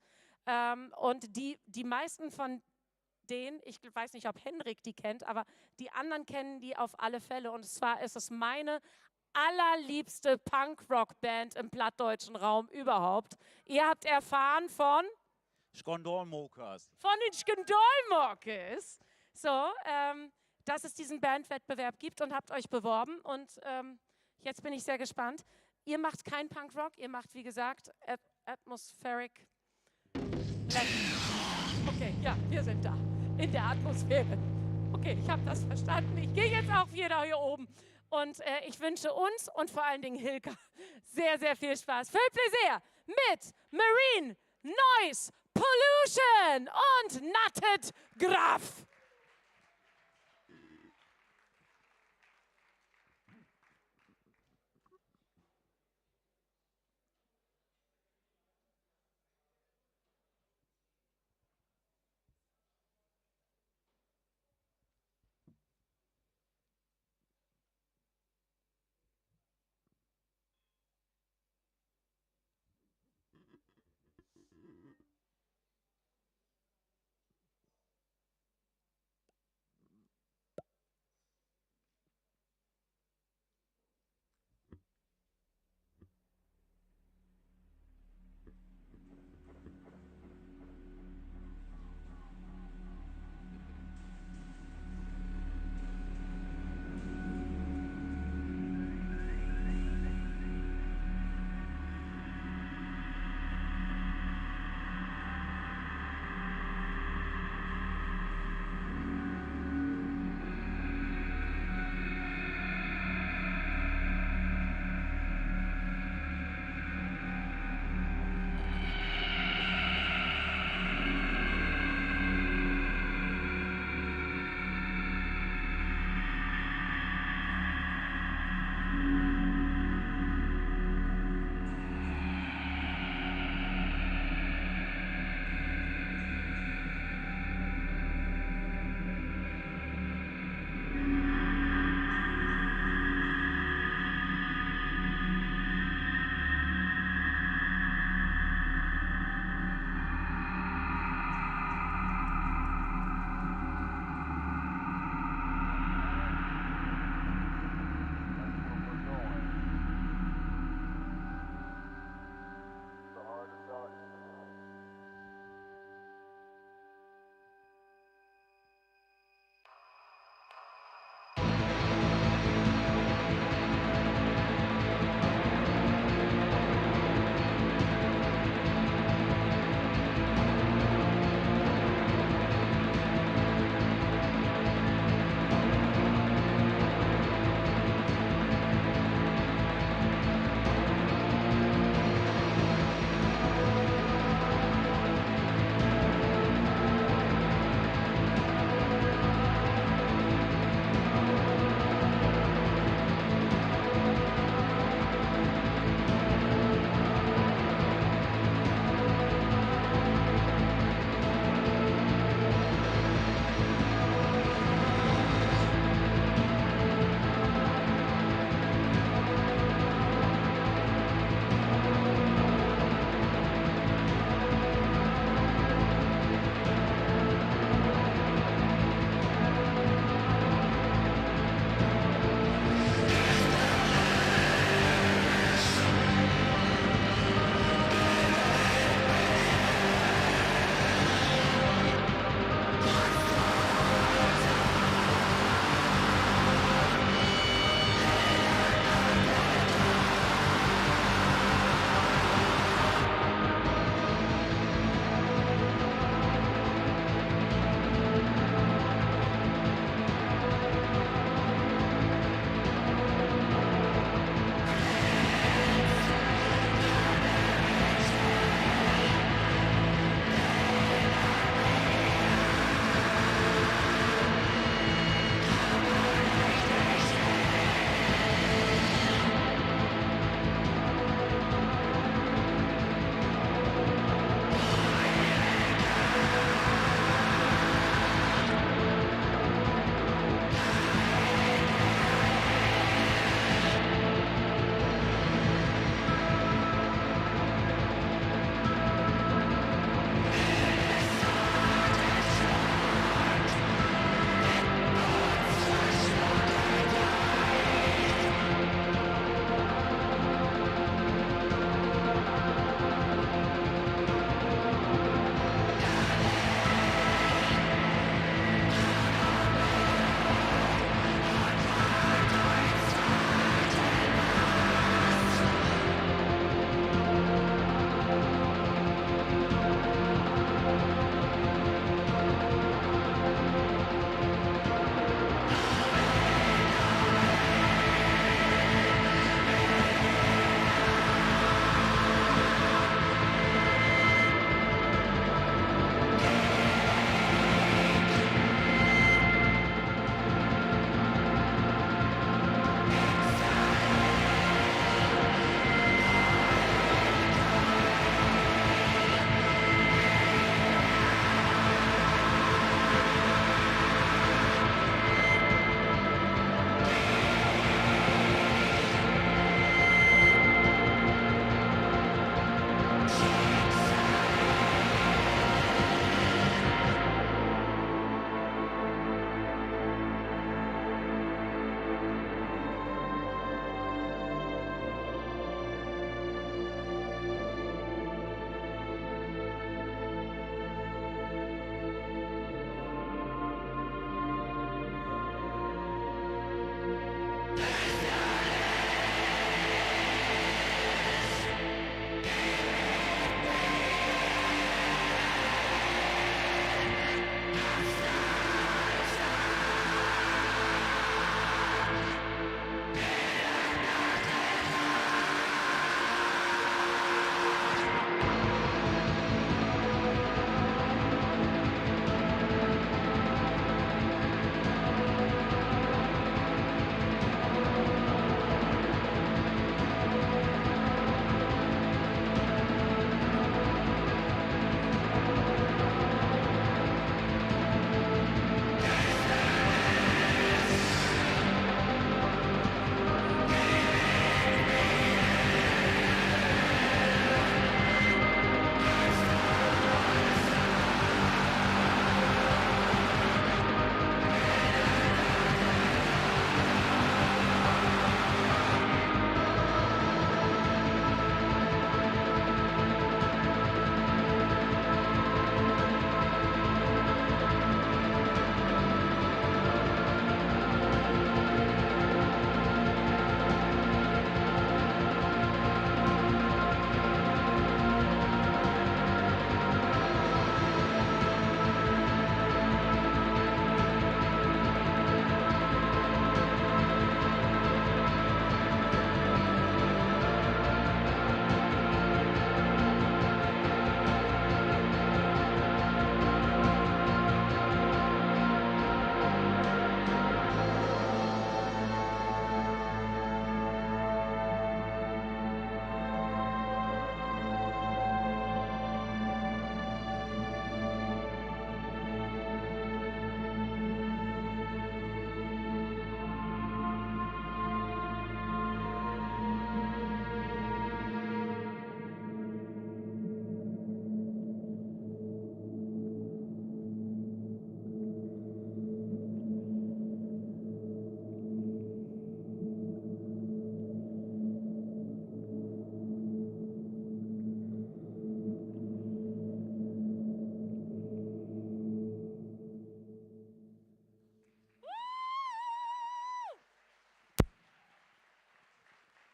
Und die meisten von denen, ich weiß nicht, ob Henrik die kennt, aber die anderen kennen die auf alle Fälle. Und zwar ist es meine allerliebste Punk-Rock-Band im plattdeutschen Raum überhaupt. Ihr habt erfahren von? Skandalmokers. Von den Skandalmokers. So, dass es diesen Bandwettbewerb gibt und habt euch beworben. Und jetzt bin ich sehr gespannt. Ihr macht kein Punkrock, ihr macht, wie gesagt, Atmospheric. Okay, ja, wir sind da. In der Atmosphäre. Okay, ich habe das verstanden. Ich gehe jetzt auch wieder hier oben. Und ich wünsche uns und vor allen Dingen Hilka sehr, sehr viel Spaß. Viel Plaisir mit Marine, Noise, Pollution und Nutted Graf.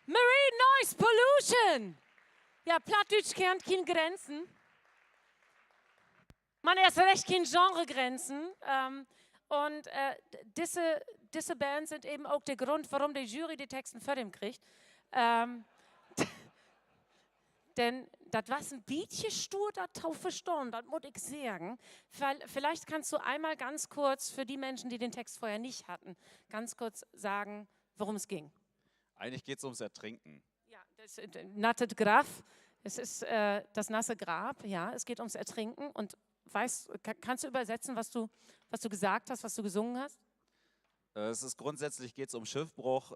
Marine Noise Pollution. Ja, Plattdeutsch kennt keine Grenzen. Man erst recht keine Genregrenzen. Und diese Bands sind eben auch der Grund, warum die Jury die Texten für den kriegt. Denn das war ein bisschen stur, das taufe Sturm, das muss ich sagen. Vielleicht kannst du einmal ganz kurz, für die Menschen, die den Text vorher nicht hatten, ganz kurz sagen, worum es ging. Eigentlich geht es ums Ertrinken. Ja, das Nattet Graf, es ist das nasse Grab, ja, es geht ums Ertrinken. Und kannst du übersetzen, was du gesagt hast, was du gesungen hast? Es ist grundsätzlich geht es um Schiffbruch,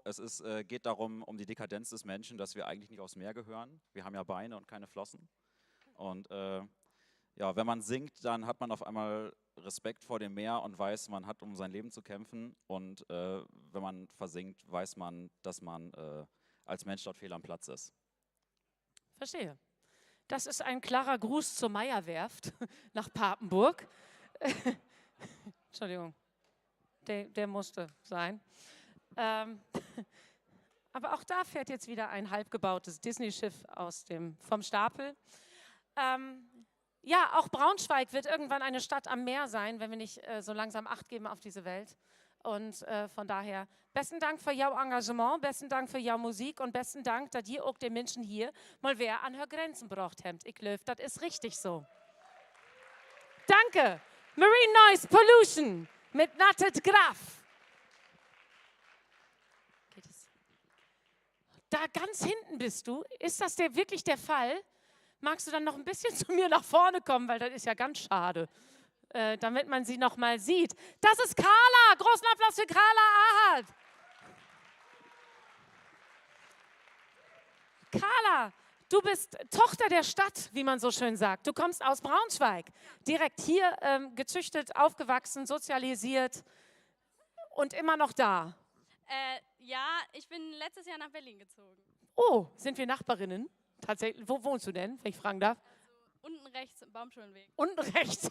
geht darum, um die Dekadenz des Menschen, dass wir eigentlich nicht aufs Meer gehören. Wir haben ja Beine und keine Flossen. Und ja, wenn man singt, dann hat man auf einmal Respekt vor dem Meer und weiß, man hat um sein Leben zu kämpfen. Und wenn man versinkt, weiß man, dass man als Mensch dort fehl am Platz ist. Verstehe. Das ist ein klarer Gruß zur Meierwerft nach Papenburg. Entschuldigung. Der musste sein. Aber auch da fährt jetzt wieder ein halb gebautes Disney-Schiff vom Stapel. Ja, auch Braunschweig wird irgendwann eine Stadt am Meer sein, wenn wir nicht so langsam Acht geben auf diese Welt. Und von daher, besten Dank für Ihr Engagement, besten Dank für Ihre Musik und besten Dank, dass ihr auch den Menschen hier mal wer an ihre Grenzen braucht habt. Ich glaube, das ist richtig so. Danke. Marine Noise Pollution. Mit Nattet Graf. Geht es? Da ganz hinten bist du. Ist das wirklich der Fall? Magst du dann noch ein bisschen zu mir nach vorne kommen, weil das ist ja ganz schade, damit man sie noch mal sieht. Das ist Carla. Großen Applaus für Carla Ahad. Carla, Du bist Tochter der Stadt, wie man so schön sagt. Du kommst aus Braunschweig. Direkt hier gezüchtet, aufgewachsen, sozialisiert und immer noch da. Ja, ich bin letztes Jahr nach Berlin gezogen. Oh, sind wir Nachbarinnen? Tatsächlich. Wo wohnst du denn, wenn ich fragen darf? Unten rechts im Baumschulenweg. Unten rechts,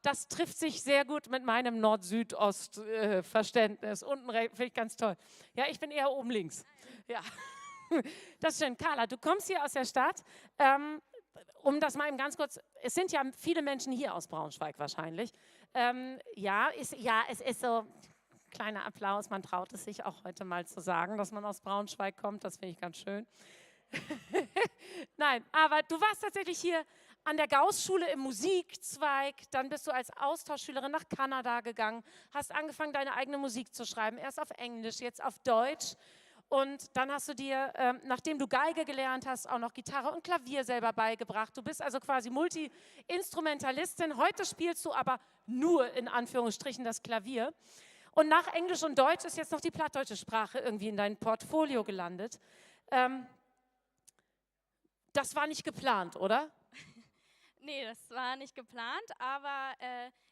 das trifft sich sehr gut mit meinem Nord-Süd-Ost-Verständnis. Unten rechts, finde ich ganz toll. Ja, ich bin eher oben links. Ja, das ist schön. Carla, du kommst hier aus der Stadt. Um das mal eben ganz kurz, es sind ja viele Menschen hier aus Braunschweig wahrscheinlich. Es ist so, kleiner Applaus, man traut es sich auch heute mal zu sagen, dass man aus Braunschweig kommt, das finde ich ganz schön. Nein, aber du warst tatsächlich hier an der Gauß-Schule im Musikzweig, dann bist du als Austauschschülerin nach Kanada gegangen, hast angefangen, deine eigene Musik zu schreiben, erst auf Englisch, jetzt auf Deutsch. Und dann hast du dir, nachdem du Geige gelernt hast, auch noch Gitarre und Klavier selber beigebracht. Du bist also quasi Multi-Instrumentalistin. Heute spielst du aber nur in Anführungsstrichen das Klavier. Und nach Englisch und Deutsch ist jetzt noch die plattdeutsche Sprache irgendwie in dein Portfolio gelandet. Das war nicht geplant, oder? Nee, das war nicht geplant, aber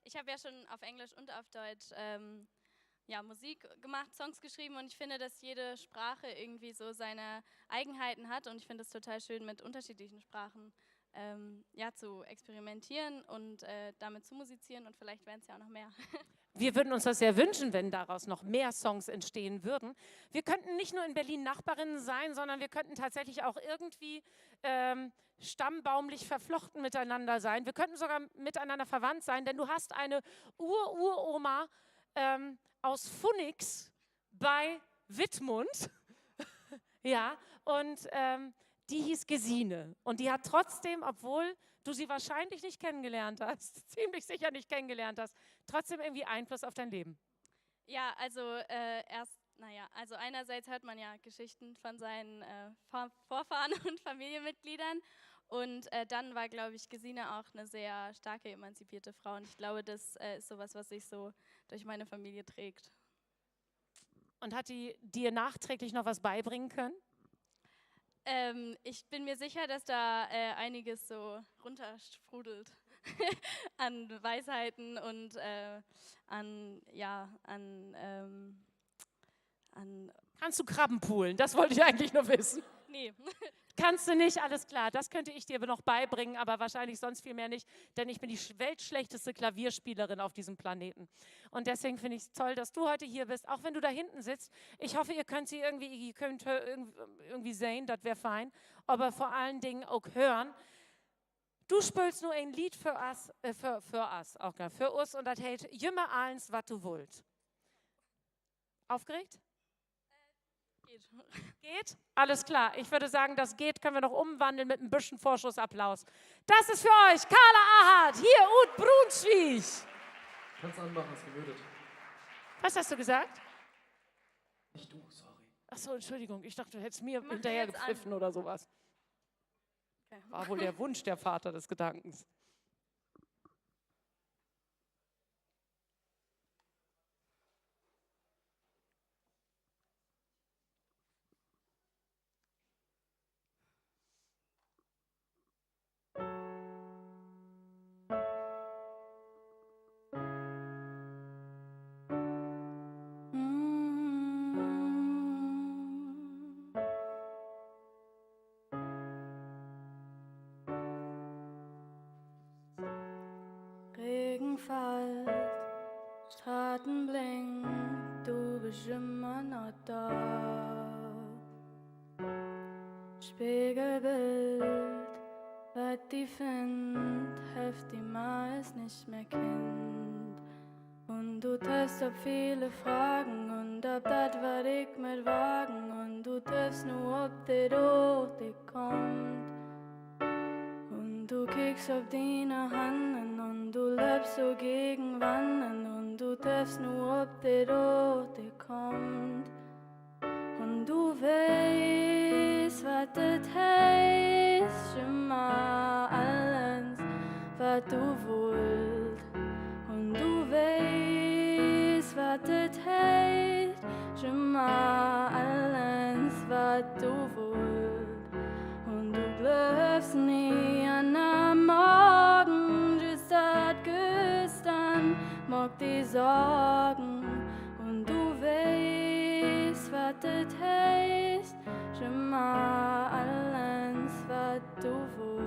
ich habe ja schon auf Englisch und auf Deutsch Musik gemacht, Songs geschrieben und ich finde, dass jede Sprache irgendwie so seine Eigenheiten hat und ich finde es total schön, mit unterschiedlichen Sprachen zu experimentieren und damit zu musizieren und vielleicht werden es ja auch noch mehr. Wir würden uns das sehr wünschen, wenn daraus noch mehr Songs entstehen würden. Wir könnten nicht nur in Berlin Nachbarinnen sein, sondern wir könnten tatsächlich auch irgendwie stammbaumlich verflochten miteinander sein. Wir könnten sogar miteinander verwandt sein, denn du hast eine Uroma aus Pfunix bei Wittmund. Ja, und die hieß Gesine. Und die hat trotzdem, obwohl du sie wahrscheinlich nicht kennengelernt hast, ziemlich sicher nicht kennengelernt hast, trotzdem irgendwie Einfluss auf dein Leben. Ja, also also einerseits hört man ja Geschichten von seinen Vorfahren und Familienmitgliedern und dann war, glaube ich, Gesine auch eine sehr starke, emanzipierte Frau und ich glaube, das ist sowas, was sich so durch meine Familie trägt. Und hat die dir nachträglich noch was beibringen können? Ich bin mir sicher, dass da einiges so runtersprudelt an Weisheiten und an. Kannst du Krabben poolen? Das wollte ich eigentlich nur wissen. Nee. Kannst du nicht, alles klar. Das könnte ich dir noch beibringen, aber wahrscheinlich sonst viel mehr nicht, denn ich bin die weltschlechteste Klavierspielerin auf diesem Planeten. Und deswegen finde ich es toll, dass du heute hier bist, auch wenn du da hinten sitzt. Ich hoffe, ihr könnt sie irgendwie sehen, das wäre fein, aber vor allen Dingen auch hören. Du spielst nur ein Lied für uns, für uns und das heißt Jümmer eins, was du wollt. Aufgeregt? Geht. Geht? Alles klar. Ich würde sagen, das geht, können wir noch umwandeln mit ein bisschen Vorschussapplaus. Das ist für euch Carla Ahart, hier ut Brunswick. Kannst anmachen, ist gemutet. Was hast du gesagt? Nicht du, sorry. Achso, Entschuldigung, ich dachte, du hättest mir hinterher gepfiffen oder sowas. Okay. War wohl der Wunsch der Vater des Gedankens. Straßen blinkt, du bist immer noch da. Spiegelbild, was die find, heft die mal ist nicht mehr Kind. Und du triffst auf viele Fragen und ob das, was ich mit wagen. Und du triffst nur, ob die durch dich kommt. Und du kickst auf deine Handen und du lebst so gegen Wanden. Und du triffst nur, ob die durch dich kommt. Und du weißt, was das heißt, schon mal alles, was du wollt. Und du weißt, was das heißt, schon mal alles, was du wollt. Und du glaubst, Sorgen. Und du weißt, was das heißt, schon mal alles, was du wollt.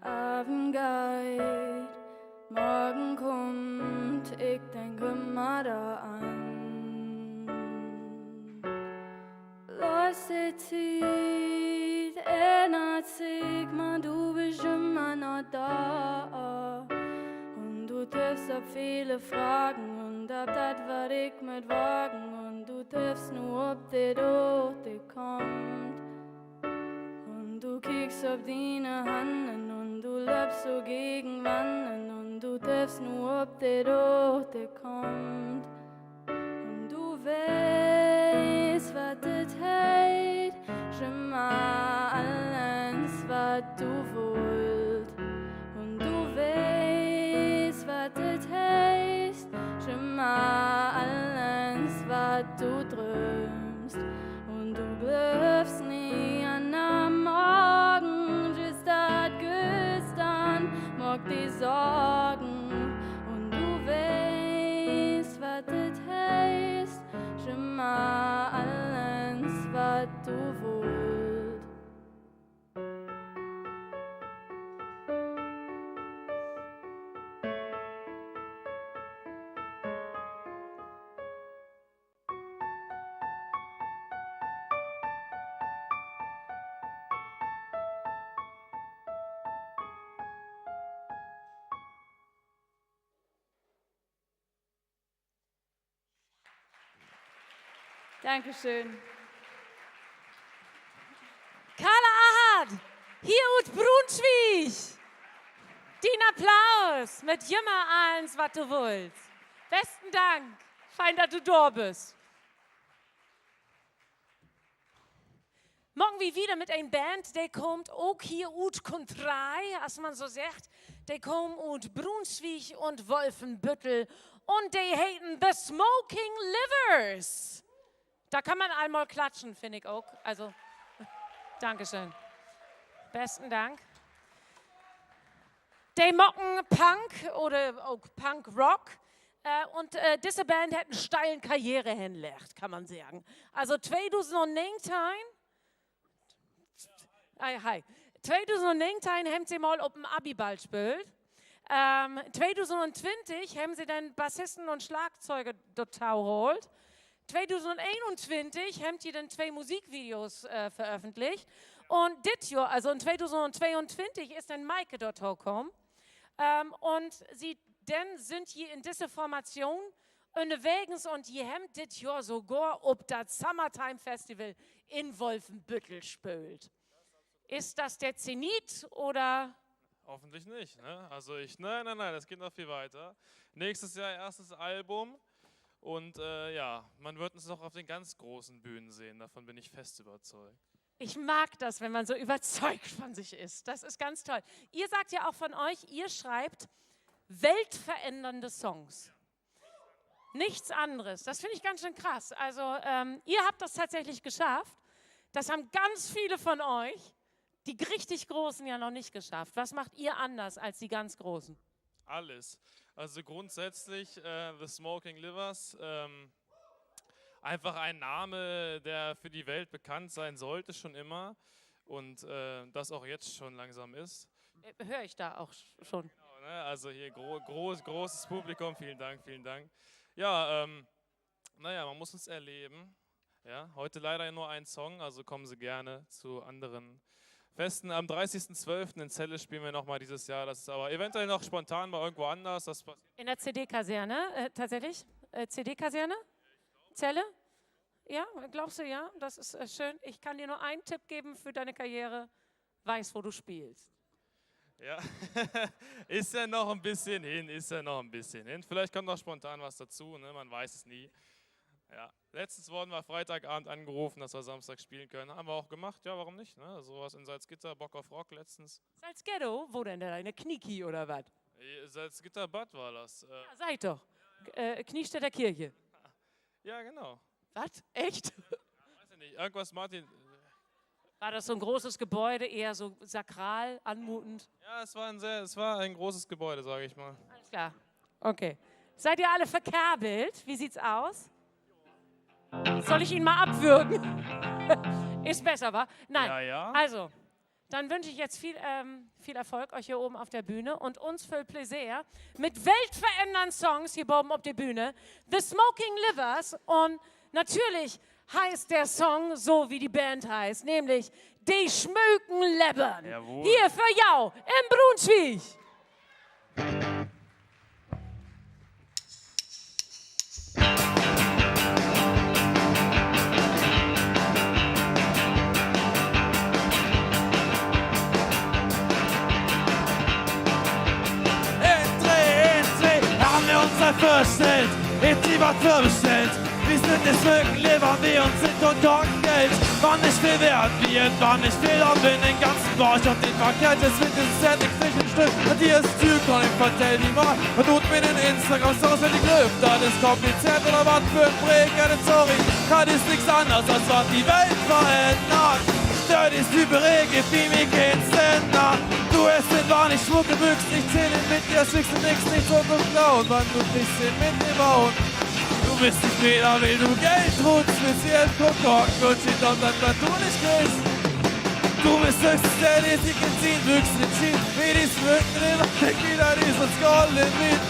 Abend geht, morgen kommt, ich denke mal da an. Los die Zeit, ändert sich, man, du bist immer noch da. Und du triffst auf viele Fragen und ab das was ich mit wagen. Und du triffst nur, ob die Orte kommt. Und du kickst auf deine Handen und du lebst so gegen Wanden. Und du triffst nur, ob die Orte kommt. Und du weißt, was das heißt, schon mal alles, was du wollt. Und du weißt, was das heißt, schon mal alles, was du träumst. Und du bleibst nie an am Morgen, just dat gestern, mag die Sorgen. Und du weißt, was das heißt, schon mal alles, was du wollt. Dankeschön. Carla Ahad, hier ut Brunswick. Den Applaus mit Jümmer alles, was du willst. Besten Dank. Fein, dass du da bist. Morgen wie wieder mit einer Band, die kommt auch hier ut Kontrei, als man so sagt. Die kommen ut Brunswick und Wolfenbüttel und die heißen The Smoking Livers. Da kann man einmal klatschen, finde ich auch. Also, Dankeschön. Besten Dank. Die mocken Punk oder auch Punk-Rock. Und diese Band hat eine steile Karriere hingelegt, kann man sagen. Also 2019, hi. 2019 haben sie mal auf dem Abiball gespielt. 2020 haben sie dann Bassisten und Schlagzeuger dort geholt. 2021 haben sie dann 2 Musikvideos veröffentlicht. Und dieses Jahr, also in 2022, ist dann Maike dort gekommen. Und sie dann sind hier in dieser Formation unterwegs und die haben dieses Jahr sogar auf das Summertime Festival in Wolfenbüttel gespielt. Ist das der Zenit oder? Hoffentlich nicht. Ne? Also nein, das geht noch viel weiter. Nächstes Jahr erstes Album. Und ja, man wird uns noch auf den ganz großen Bühnen sehen, davon bin ich fest überzeugt. Ich mag das, wenn man so überzeugt von sich ist. Das ist ganz toll. Ihr sagt ja auch von euch, ihr schreibt weltverändernde Songs. Nichts anderes. Das finde ich ganz schön krass. Also ihr habt das tatsächlich geschafft. Das haben ganz viele von euch, die richtig Großen, ja noch nicht geschafft. Was macht ihr anders als die ganz Großen? Alles. Also grundsätzlich The Smoking Livers, einfach ein Name, der für die Welt bekannt sein sollte schon immer und das auch jetzt schon langsam ist. Höre ich da auch schon. Genau, ne? Also hier großes Publikum, vielen Dank, vielen Dank. Ja, naja, man muss uns erleben. Ja, heute leider nur ein Song, also kommen Sie gerne zu anderen Festen. Am 30.12. in Celle spielen wir nochmal dieses Jahr. Das ist aber eventuell noch spontan mal irgendwo anders. Das in der CD-Kaserne, tatsächlich? CD-Kaserne? Celle? Ja, glaubst du, ja? Das ist schön. Ich kann dir nur einen Tipp geben für deine Karriere. Weiß, wo du spielst. Ja, ist ja noch ein bisschen hin, Vielleicht kommt noch spontan was dazu, ne? Man weiß es nie. Ja. Letztens wurden wir Freitagabend angerufen, dass wir Samstag spielen können. Haben wir auch gemacht, ja, warum nicht? Ne? Sowas in Salzgitter, Bock auf Rock letztens. Salzghetto? Wo denn? Deine Knieki oder was? Salzgitter Bad war das. Ja, sag ich doch. Kniestädter Kirche. Ja, genau. Was? Echt? Weiß ich nicht, irgendwas Martin... War das so ein großes Gebäude, eher so sakral, anmutend? Ja, es war ein großes Gebäude, sage ich mal. Alles klar. Okay. Seid ihr alle verkabelt? Wie sieht's aus? Soll ich ihn mal abwürgen? Ist besser, wa? Nein. Ja, ja. Also, dann wünsche ich jetzt viel Erfolg euch hier oben auf der Bühne und uns viel Plaisir mit weltverändernden Songs hier oben auf der Bühne. The Smoking Livers und natürlich heißt der Song so, wie die Band heißt, nämlich Die schmücken Lebern. Jawohl. Hier für Jau in Brunswick. Haben wir uns verfürchtet, jetzt die was vorbestellt. Wir sind die Schmückenleber, wir uns sind und Geld. Wann nicht viel wert wird, wann nicht viel auf in den ganzen Bauch und den verkehrtes mit dem Setting Stück. Und hier ist Typ und ich vertell die mal. Und tut mir den Instagram-Stories, wenn die Glück, das ist kompliziert oder was für ein Projekt, ja, sorry. Das ist nichts anderes, als was die Welt verändert. Das ist übrig, wie mir geht's denn nach? Du hast den war nicht Schmuck gebüxt, ich zähle mit dir, schickst du nix, nicht so geklaut, wann du kriegst den mit dem Bauen. Du bist nicht Fehler, weil du Geld holst, speziell Kokok, Gucci, und dann du nicht kriegst. Du bist höchstens der, der sich in 10 Büchsen entschieden, wie die Smücken in der Tequila, dieses Golden Beat.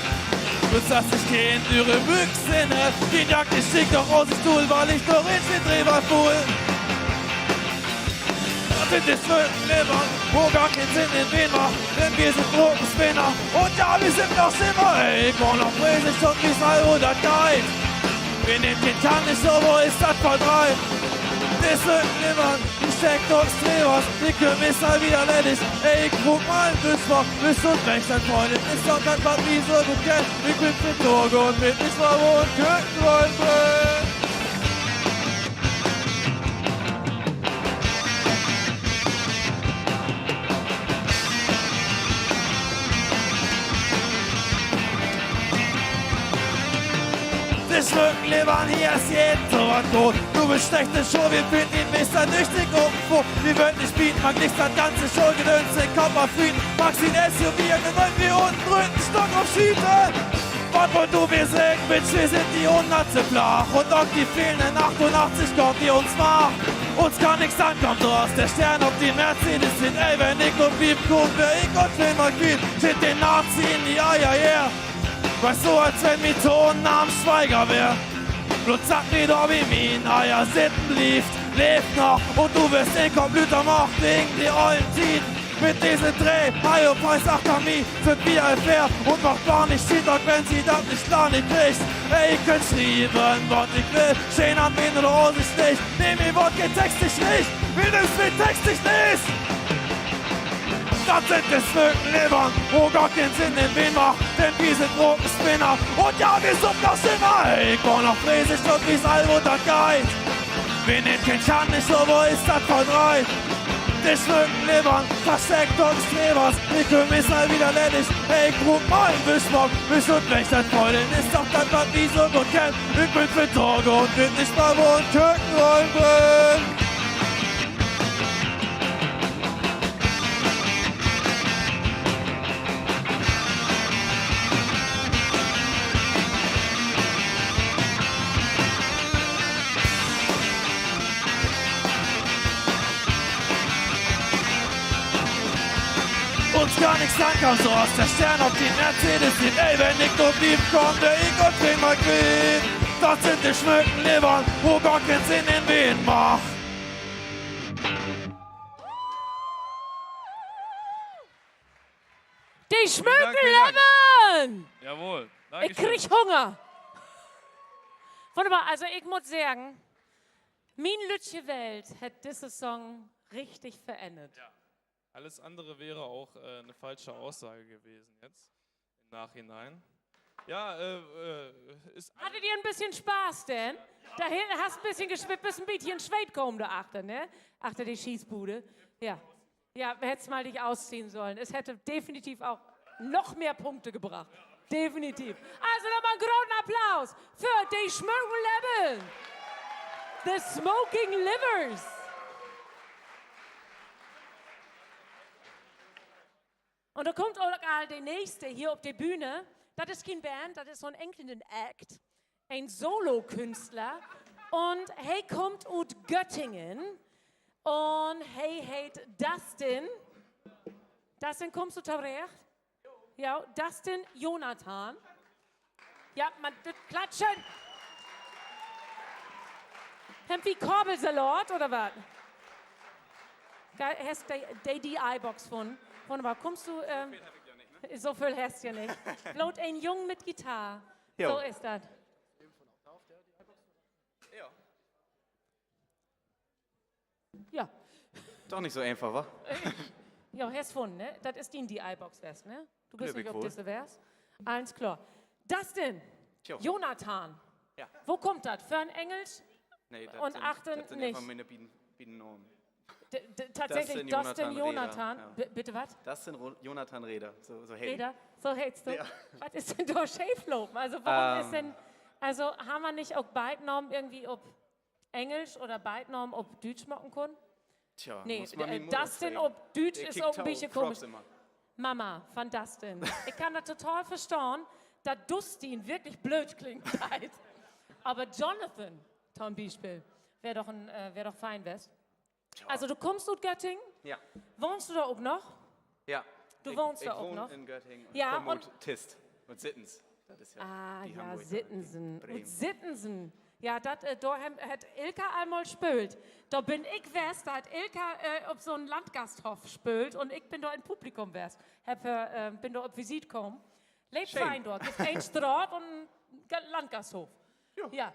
Du sagst, ich geh in dürre Büchsen, die Jacke schickt doch aus dem Stuhl, weil ich doch in den Drehbar fuhl. Sind die Schmückenleber, wo gar keinen Sinn in wen macht, denn wir sind Gruppenspinner. Und ja, wir sind noch Schimmer, ey, komm noch Präsig und wie mal oder Guide. Wir nehmen den Kann nicht so, wo ist das voll drei? Die Schmückenleber, die Steckdocks-Drehers, die können mich mal wieder erledigt. Ey, ich guck mal einen Büschbock, bist und recht, dein Freundin ist doch das, was wie so gut kennt. Ich bin mit Droge und mit nicht mal wo und Köken wollen bringen. Die Schmückenlebern, hier ist jeden so was tot. Du bestecht den Show, wir finden ihn Mister durch den Gruppenfo. Wir würden nicht bieten, mag nicht das ganze Show gedöns, den Kopf auf Frieden. Magst ihn SUV, dann wollen wir unten drücken, Stock auf Schiete. Was wollt du, wir singen, Bitch, wir sind die Hundertste flach. Und auch die fehlenden 88 kommt, die uns macht. Uns kann nichts ankommen, du hast der Stern auf die Mercedes sind. Ey, wenn ich und blieb, gut, wer ich und Film mal geht, steht den Nazi in die Eier, yeah. Weißt du, als wenn mi Ton am Schweiger wär. Blut sagt mir doch, wie min Eier sitten lebt noch. Und du wirst den Computer machen wegen die ollen Tieten. Mit diesem Dreh, Hajo, Preis, Achtamie, sind wir fair. Und macht gar nicht Cheater, wenn sie das nicht klar nicht kriegt. Ey, ich könnt schreiben, was ich will. Schön an wen oder aussichtlich. Nehm mir Wort, geht textlich nicht. Will das mit textlich nicht. Das sind die Schmückenlebern, wo gar keinen Sinn in wen macht, denn wir sind Gruppenspinner. Und ja, wir sind noch Schimmer, ey, komm noch Präsig und wie's all unter Geist. Wir nehmen kein Kann nicht so, wo ist das voll drei? Die Schmückenlebern, versteckt uns Klebers, wir können mich mal wieder ledig. Ey, guck mal, ein Wischbock, Wisch und Wächterfreundin, ist doch das, was wie so gut kennt. Ich bin für Droge und bin nicht mal wo ein Kökenrollen brennt. Uns gar nichts ankommen, so aus der Stern auf die Mercedes sind. Ey, wenn ich nur blieb, kommt der ich und wen mal quält. Das sind die Schmückenlebern, wo gar keinen Sinn in wen macht. Die Schmückenlebern! Jawohl. Ich Dankeschön. krieg Hunger. Wunderbar, also ich muss sagen, meine Lütche Welt hat diesen Song richtig verändert. Ja. Alles andere wäre auch eine falsche Aussage gewesen jetzt im Nachhinein. Ja, ist... Hattet ihr ein bisschen Spaß denn? Da hinten hast du ein bisschen geschwippt, bist ein bisschen schweit gekommen, du Achter, ne? Achter die Schießbude. Ja. Ja, hättest mal dich ausziehen sollen. Es hätte definitiv auch noch mehr Punkte gebracht. Definitiv. Also nochmal einen großen Applaus für die Smoking Level. The Smoking Livers. Und da kommt auch der nächste hier auf die Bühne. Das ist kein Band, das ist so ein englischen Act. Ein Solo-Künstler. Und hey kommt aus Göttingen. Und hey heißt Dustin. Dustin, kommst du zurecht? Ja, Dustin Jonathan. Ja, man, das klatschen. Haben wie Korbelsalat oder was? Hast du die iBox von? Wunderbar. Kommst du? So viel hast du ja nicht. Bloß ein Jung mit Gitarre. Jo. So ist das. Ja. Doch nicht so einfach, wa? Ja, hast von, ne? Das ist die iBox wärst, ne? Du bist Glück nicht auf wohl. diese wärst. Alles klar. Dustin, Tjo. Jonathan. Ja. Wo kommt das? Für ein Englisch? Nee, Und achten das sind nicht. einfach meine Bienennormen. Tatsächlich, Dustin Jonathan. Bitte was? Das sind Jonathan Reder. So hey. Reda? So hältst du? Ja. Was ist denn da Schäflopen? Also warum ist denn, also haben wir nicht auch Beidnormen irgendwie ob Englisch oder Beidnormen ob Deutsch machen können? Tja, Nee, muss man meine Mutter Dustin fragen. ob Deutsch Der ist kriegt auch ein bisschen Props komisch. immer. Mama von Dustin. Ich kann das total verstehen, dass Dustin wirklich blöd klingt. Halt. Aber Jonathan, zum Beispiel, wäre doch fein, wärst. Also du kommst aus Göttingen? Ja. Wohnst du da auch noch? Ja. Du wohnst da ich auch wohne noch? in Göttingen und Ja, komme und- aus Tist und Sittens. Das ist ja Ah, die ja, Hamburger. Sittensen. Bremen. Und Sittensen. Ja, da hat Ilka einmal spült. Da bin ich wärst, da hat Ilka auf so einen Landgasthof spült und ich bin da im Publikum wärst. Bin da auf Visit gekommen. Lebt Schön. fein dort. Gibt ein Straat und einen Landgasthof. Ja.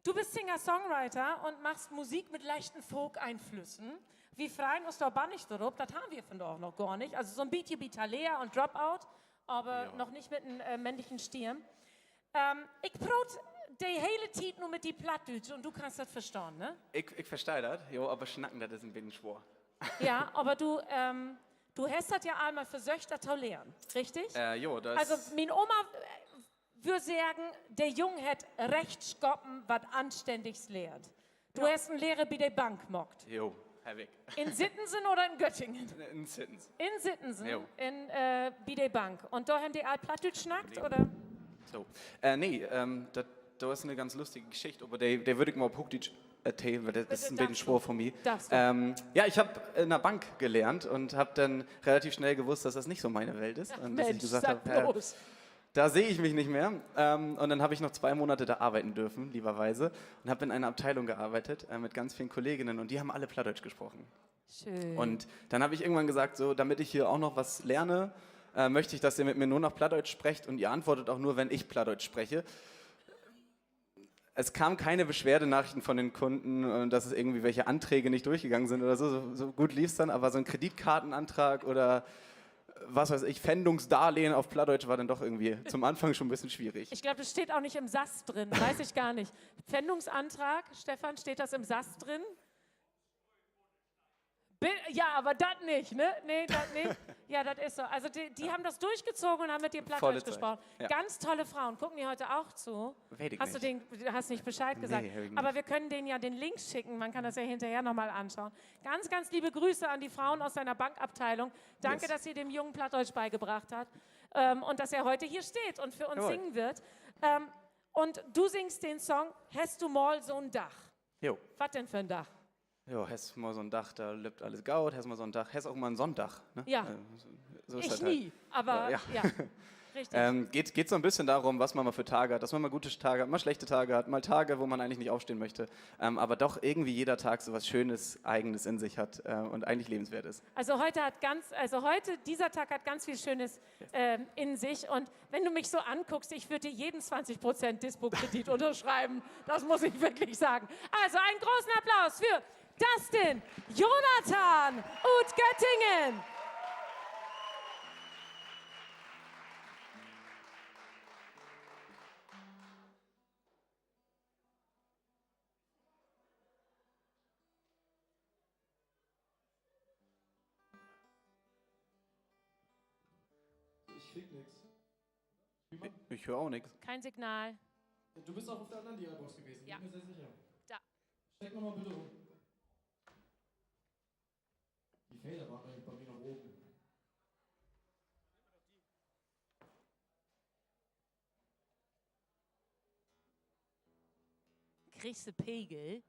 Du bist Singer-Songwriter und machst Musik mit leichten Folk-Einflüssen. Wie freien uns da nicht drauf, das haben wir von da auch noch gar nicht. Also so ein Beat Talea und Dropout, aber noch nicht mit einem männlichen Stirn. Ich brot die hele Zeit nur mit die Plattdeutsch und du kannst das verstehen, ne? Ich verstehe das, jo, aber schnacken, das ist ein bisschen schwer. Ja, aber du hast das ja einmal versucht, das zu lernen, richtig? Jo, das... Also, meine Oma würde sagen, der Junge hat recht schoppen, was Anständiges lehrt. Du hast einen Lehrer bei der Bank mockt. Jo, Herr Weg. In Sittensen oder in Göttingen? In Sittens. In Sittensen, Jo. bei der Bank. Und da haben die all Plattdeutsch schnackt, oder? So. Nee, das ist eine ganz lustige Geschichte, aber der würde ich mal auf Hochdeutsch erzählen, weil das ist ein bisschen schwer von mir. Darfst du. Ja, ich habe in der Bank gelernt und habe dann relativ schnell gewusst, dass das nicht so meine Welt ist. Und dass ich Mensch, gesagt sag habe, bloß. da sehe ich mich nicht mehr. Und dann habe ich noch 2 Monate da arbeiten dürfen, lieberweise. Und habe in einer Abteilung gearbeitet mit ganz vielen Kolleginnen und die haben alle Plattdeutsch gesprochen. Schön. Und dann habe ich irgendwann gesagt, so, damit ich hier auch noch was lerne, möchte ich, dass ihr mit mir nur noch Plattdeutsch sprecht und ihr antwortet auch nur, wenn ich Plattdeutsch spreche. Es kamen keine Beschwerdenachrichten von den Kunden, dass es irgendwie welche Anträge nicht durchgegangen sind oder so. So gut lief es dann, aber so ein Kreditkartenantrag oder was weiß ich, Pfändungsdarlehen auf Plattdeutsch war dann doch irgendwie zum Anfang schon ein bisschen schwierig. Ich glaube, das steht auch nicht im SAS drin, weiß ich gar nicht. Pfändungsantrag, Stefan, steht das im SAS drin? Ja, aber das nicht, ne? Nee, das nicht. Ja, das ist so. Also die haben das durchgezogen und haben mit dir Volle Plattdeutsch Zeit, gesprochen. ja. Ganz tolle Frauen. Gucken die heute auch zu? Weiß ich Hast du hast nicht Bescheid gesagt? hab ich nicht. Aber wir können denen ja den Link schicken. Man kann das ja hinterher nochmal anschauen. Ganz, ganz liebe Grüße an die Frauen aus deiner Bankabteilung. Danke, Yes. dass ihr dem Jungen Plattdeutsch beigebracht habt. Und dass er heute hier steht und für uns Jawohl. singen wird. Und du singst den Song Hast du mal so ein Dach? Jo. Was denn für ein Dach? Ja, hast mal so ein Dach, da lebt alles gaut, hast mal so ein Dach, hast auch mal ein Sonntag. Ne? Ja. So ist Ich das nie, aber ja. Richtig. Geht so ein bisschen darum, was man mal für Tage hat, dass man mal gute Tage hat, mal schlechte Tage hat, mal Tage, wo man eigentlich nicht aufstehen möchte, aber doch irgendwie jeder Tag so was Schönes, Eigenes in sich hat und eigentlich lebenswert ist. Also dieser Tag hat ganz viel Schönes in sich. Und wenn du mich so anguckst, ich würde dir jeden 20% Dispo-Kredit unterschreiben. Das muss ich wirklich sagen. Also einen großen Applaus für Dustin Jonathan und Göttingen. Ich krieg nix. Ich höre auch nichts. Kein Signal. Du bist auch auf der anderen Dialbox gewesen, Ja. bin mir sehr sicher. Da. Steck nochmal bitte um. Die Fader waren eigentlich bei mir nach oben. Kriegst du Pegel?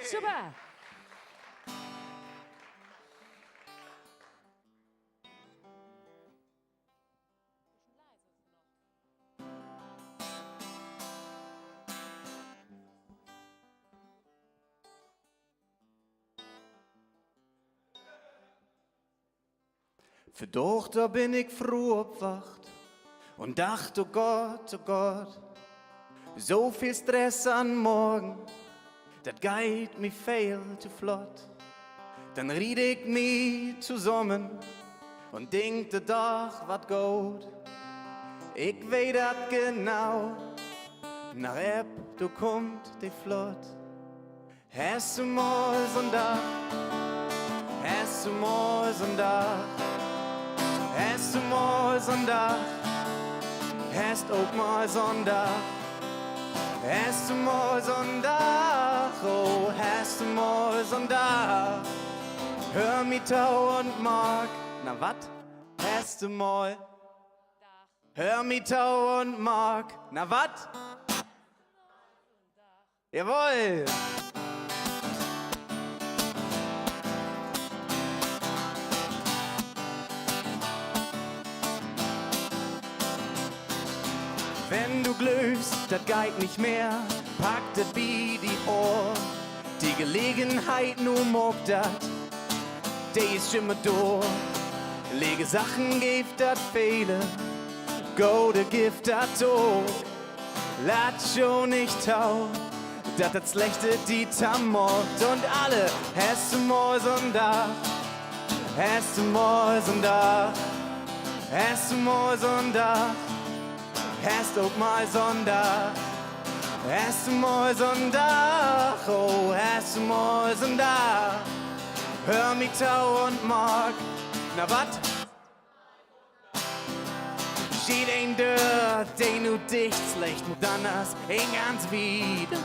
Super. Doch, da bin ich froh obwacht und dachte, oh Gott, so viel Stress an morgen, das geht mir viel zu flott. Dann ried ich mich zusammen und denkte doch, wat gut. Ich weiß dat genau, nach App, du kommt die flott. Hast du mal so'n Dach, hast du mal so'n Dach, hast du mal so'n Dach, hast auch mal so'n Dach, hast du mal so'n Dach, oh, hast du mal so'n Dach. Hör mi Tau und Mark, na wat, hast du mal? Hör mi Tau und Mark, na wat? Jawohl! Wenn du glühst, das geht nicht mehr, pack das wie die Ohr. Die Gelegenheit nur mag dat, die ist immer durch. Lege Sachen, gibt dat Fehler, gute Gift dat Tod. Lat schon nicht tau, dat das Schlechte die Tamort. Und alle, hast du mal so'n Dach, hast du mal so'n Dach, hast du mal so'n Dach. Hast auch mal so'n Dach, hast du mal so'n Dach, oh, hast du mal so'n Dach. Hör mi Tau und Mark, na wat? Steht ein Dörr, den du dicht schlecht, mit anders, ein ganz weit.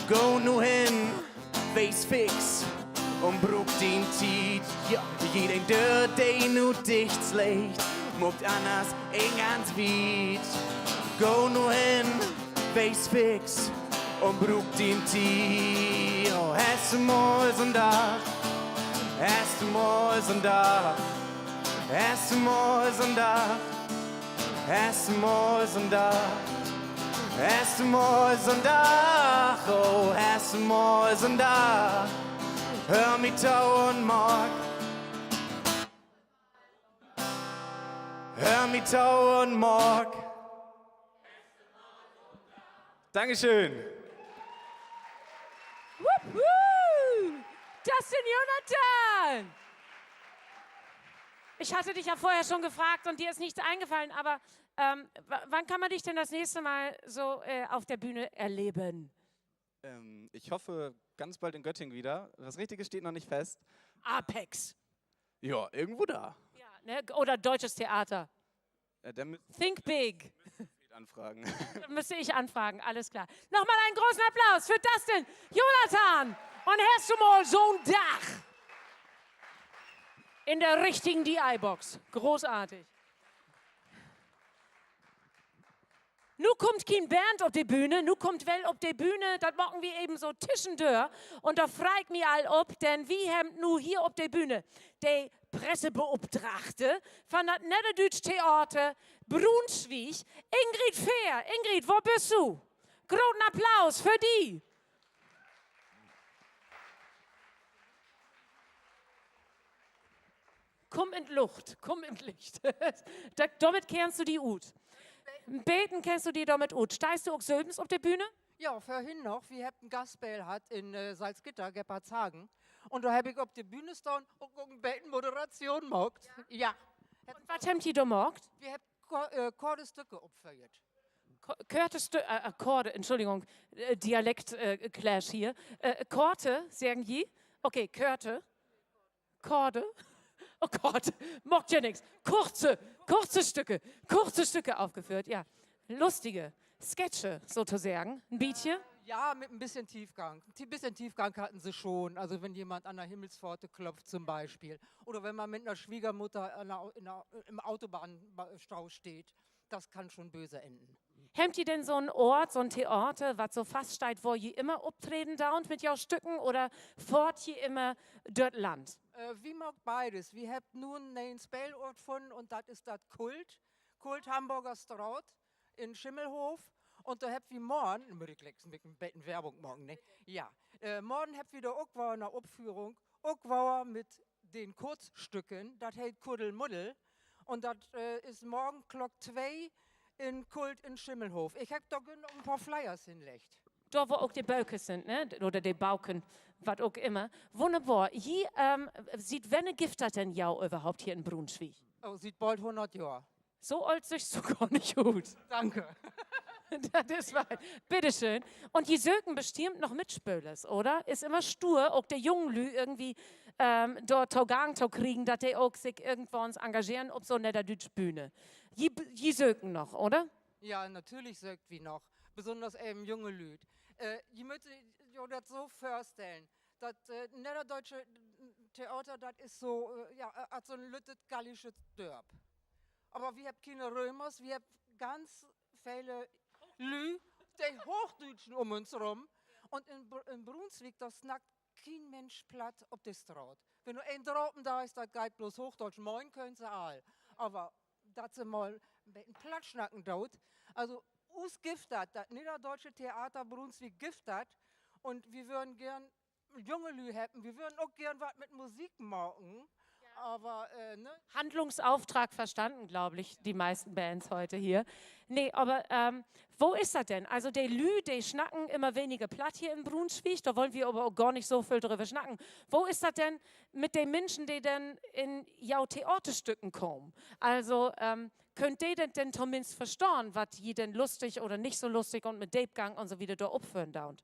Go nu hin, weiß fix, und bruch den Tiet. Ja, geht ein Dörr, den du dicht schlecht, muckt anders, ein ganz weit. Go nu hin, weiß fix, und bruch den Tiet. Oh, hast du mal so'n Dach, hast du mal so'n Dach, hast du mal so'n Dach, hast du mal so'n Dach, hast du mal so'n Dach, oh, hast du mal so'n Dach. Hör mi Tau und Mark, hör mi Tau und Mark. Dankeschön. Wuhu! Dustin Jonathan! Ich hatte dich ja vorher schon gefragt und dir ist nichts eingefallen, aber wann kann man dich denn das nächste Mal so auf der Bühne erleben? Ich hoffe, ganz bald in Göttingen wieder. Das Richtige steht noch nicht fest. Apex. Ja, irgendwo da. Ja, ne? Oder Deutsches Theater. Think big. Anfragen. Müsste ich anfragen, alles klar. Nochmal einen großen Applaus für Dustin Jonathan. Und hast du mal so'n Dach? In der richtigen DI-Box. Großartig. Nu kommt kein Band auf die Bühne, nu kommt wel auf die Bühne, das machen wir eben so zwischendurch. Und da fragt mich all ob, denn wie haben nu hier auf der Bühne die Pressebeobtrachte von das Niederdeutsche Theater Brunswick, Ingrid Fehr. Ingrid, wo bist du? Großen Applaus für die. Komm in die Luft, komm in die Licht. Damit kennst du die ut. Beten kennst du die damit ut. Steigst du auch selbst auf der Bühne? Ja, vorhin noch. Wir haben ein Gastspiel hat in Salzgitter, Gebhardshagen. Und da habe ich auf der Bühne stehen und eine Betenmoderation gemacht. Ja. Und was habt ihr da gemacht? Wir haben Chordestücke aufgeführt. Akkorde, Entschuldigung, Dialekt-Clash hier. Korte, sagen die? Okay, Körte. Korde. Oh Gott, mockt ja nichts. Kurze Stücke aufgeführt, ja. Lustige Sketche sozusagen, ein Bietje. Ja, mit ein bisschen Tiefgang. Ein bisschen Tiefgang hatten sie schon. Also wenn jemand an der Himmelspforte klopft zum Beispiel. Oder wenn man mit einer Schwiegermutter im Autobahnstau steht. Das kann schon böse enden. Habt ihr denn so einen Ort, so ein Theater, was so fast steht, wo ihr immer auftreten dauert mit jou Stücken oder fort ihr immer dort Land? Wie mag beides. Wir haben nun einen Spielort gefunden und das ist das Kult Hamburger Straut in Schimmelhof. Und da habt wir morgen, muss ich gleich mit dem Betten Werbung morgen, ne? Ja, morgen habt wir da auch eine Aufführung, auch mit den Kurzstücken, das heißt Kuddelmuddel. Und das ist morgen Glock 2 in Kult in Schimmelhof. Ich hab da ein paar Flyers hinlegt. Da, wo auch die Bauken sind, ne? Oder die Bauken, was auch immer. Wunderbar. Hier sieht wann Gift hat denn ja überhaupt hier in Brunswick? Oh, sieht bald 100 Jahre. So alt sich's so gar nicht gut. Danke. Das war, bitteschön. Und die söken bestimmt noch Mitspülers, oder? Ist immer stur, auch der jungen Lü irgendwie dort Gang zu kriegen, dass die auch sich irgendwo uns engagieren auf so einer deutschen Bühne. Die söken noch, oder? Ja, natürlich sögt wie noch. Besonders eben junge Lüd. Die müssen das so vorstellen. Das niederdeutsche Theater, das ist so, so ein lüttet gallisches Dörp. Aber wir haben keine Römers, wir haben ganz viele Lü, die Hochdeutschen um uns rum. Und in Brunswick, das snackt kein Mensch platt ob das Straut. Wenn nur ein Dropen da ist, das geht bloß Hochdeutsch. Moin können sie all. Aber dass sie mal ein bisschen platt schnacken dort. Also, uns giftet, das niederdeutsche Theater Brunswick giftet. Und wir würden gern junge Lü haben. Wir würden auch gern was mit Musik machen. Aber, ne? Handlungsauftrag verstanden, glaube ich, die meisten Bands heute hier. Nee, aber wo ist das denn? Also die Lü, die schnacken immer weniger platt hier in Brunswick, da wollen wir aber auch gar nicht so viel drüber schnacken. Wo ist das denn mit den Menschen, die denn in jau Theaterstücken kommen? Also könnt ihr denn zumindest verstehen, was die denn lustig oder nicht so lustig und mit Deepgang und so wieder da aufführen dauert?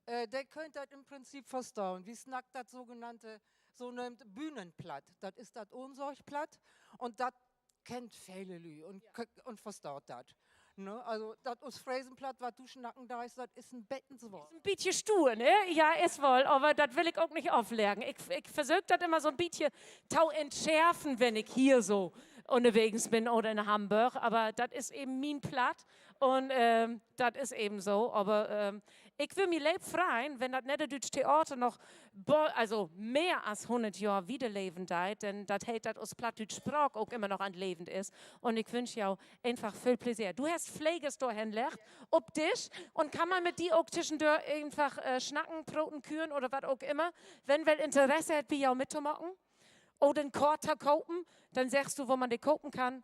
Der könnt das im Prinzip verstauen. Wie snackt das sogenannte so ein Bühnenplatt. Das ist das Ohnsorgplatt und das kennt viele Lü und verstaut das. Ne? Also das aus Fräsenplatt, was du schnacken da ist, das ist ein Bettenswort. Ein bisschen stur, ne? Ja, ist wohl, aber das will ich auch nicht auflegen. Ich versuche das immer so ein bisschen zu entschärfen, wenn ich hier so unterwegs bin oder in Hamburg, aber das ist eben mein Platt und das ist eben so, aber ich will mich lieb freuen, wenn das niederdeutsche Theater noch also mehr als 100 Jahre wiederleben darf, denn das hält das aus plattdeutscher Sprache auch immer noch anlebend ist. Und ich wünsche dir auch einfach viel Pläsier. Du hast Pfleges da hinlegt, ob dich, und kann man mit dir auch zwischendurch einfach schnacken, Broten, Küren oder was auch immer. Wenn wer Interesse hat, wie auch mitzumachen oder einen Korter kaufen, dann sagst du, wo man den kaufen kann.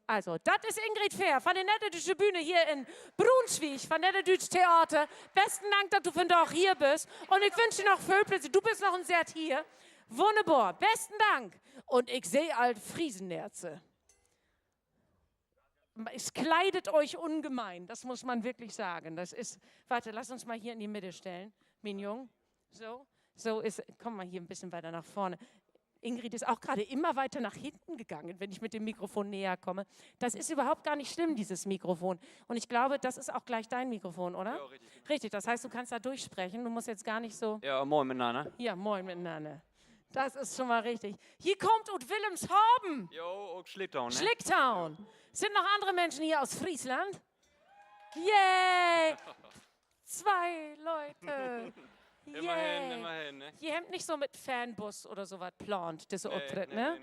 Also, das ist Ingrid Fehr von der Niederdeutschen Bühne hier in Brunswick, von der Niederdeutschen Theater. Besten Dank, dass du von da auch hier bist. Und ich wünsche dir noch viel Plätze. Du bist noch ein Set hier. Wunderbar. Besten Dank. Und ich sehe alt Friesennerze. Es kleidet euch ungemein. Das muss man wirklich sagen. Das ist, warte, lass uns mal hier in die Mitte stellen, Mignon. So ist, komm mal hier ein bisschen weiter nach vorne. Ingrid ist auch gerade immer weiter nach hinten gegangen, wenn ich mit dem Mikrofon näher komme. Das ist überhaupt gar nicht schlimm, dieses Mikrofon. Und ich glaube, das ist auch gleich dein Mikrofon, oder? Ja, richtig. Richtig, das heißt, du kannst da durchsprechen. Du musst jetzt gar nicht so... Ja, moin miteinander. Ja, moin miteinander. Das ist schon mal richtig. Hier kommt und Wilhelmshaven. Jo, und Schlicktown, ne? Schlicktown. Sind noch andere Menschen hier aus Friesland? Yay! 2 Leute. Immerhin, ne? Ihr habt nicht so mit Fanbus oder so was geplant, diese Auftritt, ne?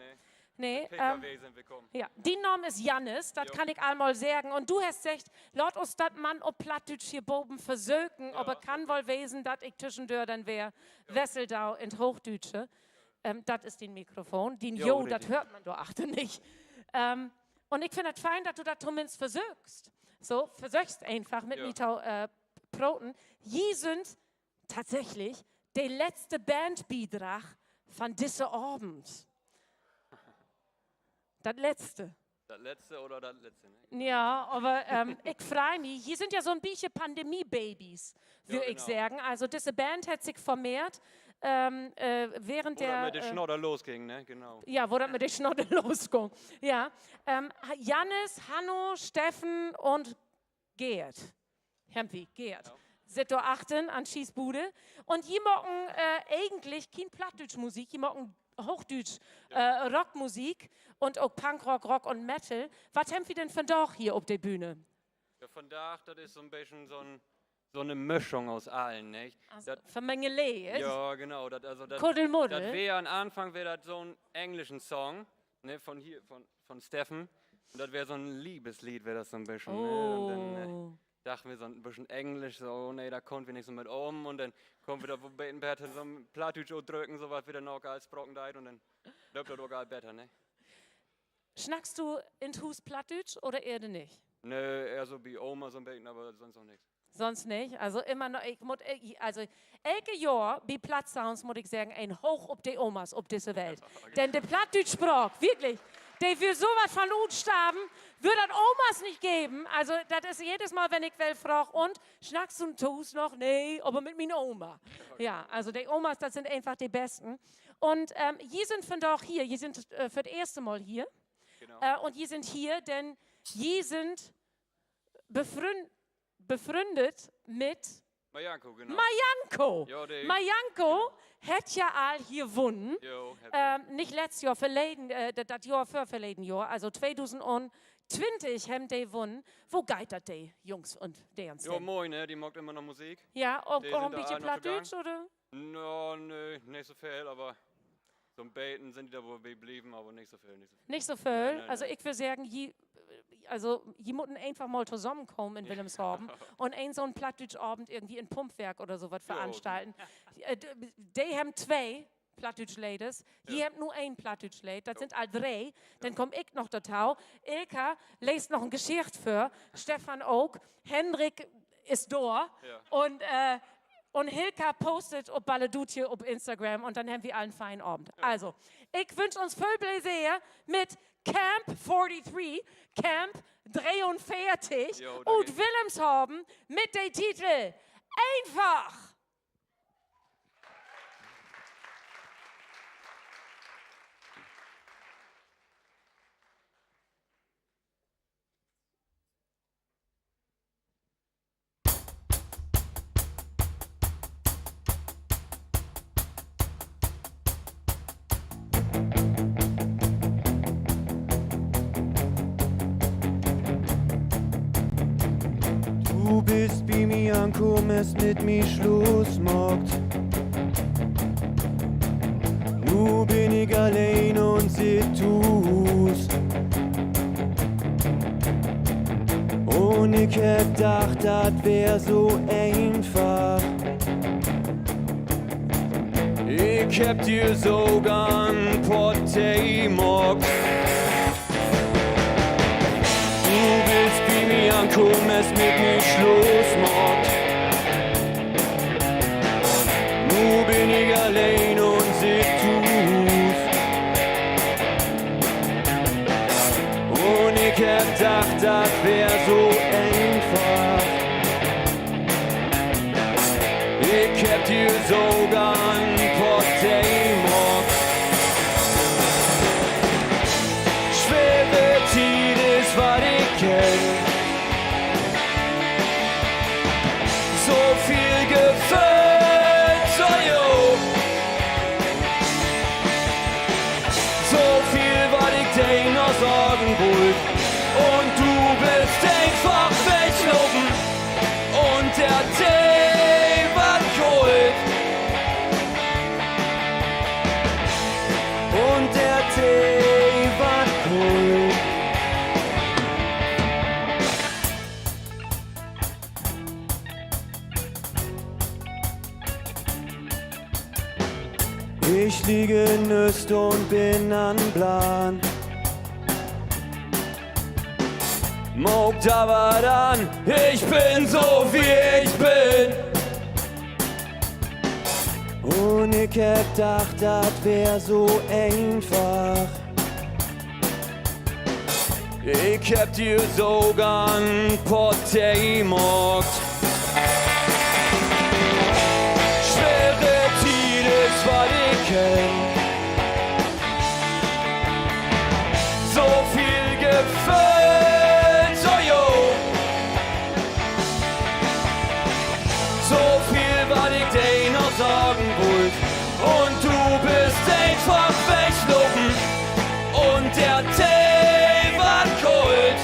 Nee, PKW sind wir gekommen. Ja, die Name ist Jannis, das kann ich einmal sagen. Und du hast gesagt, laut uns das Mann ob Plattdeutsch hier oben versöken, aber kann wohl wesen, dass ich zwischendurch dann wäre, Wesseldau in Hochdeutsche. Das ist den Mikrofon. Den Jo, das hört man doch achte nicht. Und ich finde es fein, dass du das zumindest versögst. So, versögst einfach mit mir Broten. Je sind tatsächlich der letzte Bandbeitrag von dieser Abend. Das letzte. Das letzte oder das letzte, ne? Ja, aber ich freue mich. Hier sind ja so ein bisschen Pandemie-Babys, würde ich sagen. Also diese Band hat sich vermehrt während Wo der... das mit der Schnodder losging, ne? Genau. Ja, wo das mit der Schnodder losging. Ja. Jannis, Hanno, Steffen und Gerd. Hempi, Gerd. Sind da achten an Schießbude. Und die machen eigentlich kein Plattdeutsch-Musik, die machen Hochdeutsch Rockmusik und auch Punkrock, Rock und Metal. Was haben wir denn von da hier auf der Bühne? Ja, von da, das ist so ein bisschen so eine Mischung aus allen, nicht? Also, vermengelet. Ja, genau. Das Kuddelmuddel. Das wäre am Anfang das so ein englischen Song, ne, von Steffen. Und das wäre so ein Liebeslied, wäre das so ein bisschen. Oh. Ne? Und dann dachten wir so ein bisschen Englisch, so, oh nee, da kommt wir nicht so mit um. Und dann kommen wir da, wo Betenbert so ein Plattdeutsch drücken, so was wieder noch als Brockendeit und dann läuft das auch gar besser, ne? Schnackst du in Hus Plattdeutsch oder eher nicht? Ne, eher so wie Oma so ein bisschen, aber sonst auch nichts. Sonst nicht. Also immer noch, also elke Jahr bei Plattsounds muss ich sagen, ein Hoch ob die Omas auf dieser Welt. Denn der Plattdeutsch-Sprach, wirklich, der für sowas von uns starben, würde das Omas nicht geben. Also das ist jedes Mal, wenn ich will, frage, und schnackst du und tust noch? Nee, aber mit meiner Oma. Ja, also die Omas, das sind einfach die Besten. Und die sind von doch hier, die sind für das erste Mal hier. Genau. Und die sind hier, denn die sind befreundet mit Majanko, genau. Majanko. Jo, Majanko hat ja all hier gewonnen. Jo, nicht letztes Jahr, das Jahr für verleden Jahr, also 2020 haben die gewonnen. Wo geht das die Jungs und deren Jo, moin, ne? Die mag immer noch Musik. Ja, auch Die ein sind da bisschen noch Plattdeutsch, oder? No, nö, nicht so viel, aber so ein Beten sind die da, wo wir blieben, aber nicht so viel. Nicht so viel. Nein, also ich würde sagen, die müssen einfach mal zusammenkommen in Wilhelmshaven und so einen Plattdeutsch-Abend irgendwie in Pumpwerk oder sowas veranstalten. Die haben 2 Plattdeutsch-Ladies, die haben nur ein Plattdeutsch-Lady, das sind all 3. Dann komme ich noch dazu. Ilka liest noch ein Geschicht für, Stefan auch, Hendrik ist da und Hilka postet auf Balledutje auf Instagram und dann haben wir einen feinen Abend. Also, ich wünsche uns viel Plaisir mit Camp 43, Camp 43 und Wilhelmshaven mit dem Titel Einfach. Du bist bei mir angekommen, es mit mir Schluss macht. Nu bin ich allein und sie tust. Und ich hätt gedacht, das wär so einfach. Ich hab dir sogar ein Portée gemacht. Du bist bei mir angekommen, es mit mir Schluss macht. Nu bin ich allein und sie tust. Und ich hätt gedacht, das wär so einfach. Ich hab dir sogar ein Portée gemacht. Schwebezeit ist, was ich kenn. So viel Gefühl, so jo. So viel, was ich dir noch sagen wollt. Und du bist einfach weggelaufen. Und der Tee war kalt. Und der Tee war kalt. Ich liege nüsst und bin an Plan. Mogt aber dann, ich bin so wie ich bin. Und ich hätt gedacht, das wär so einfach. Ich hab dir sogar ein Portée gemacht. Schwere Tiere, das war ich kenn. So viel Gefühl, so jo. So viel, was ich dir noch sagen wollt. Und du bist einfach wegschlucken. Und der Tee war kalt.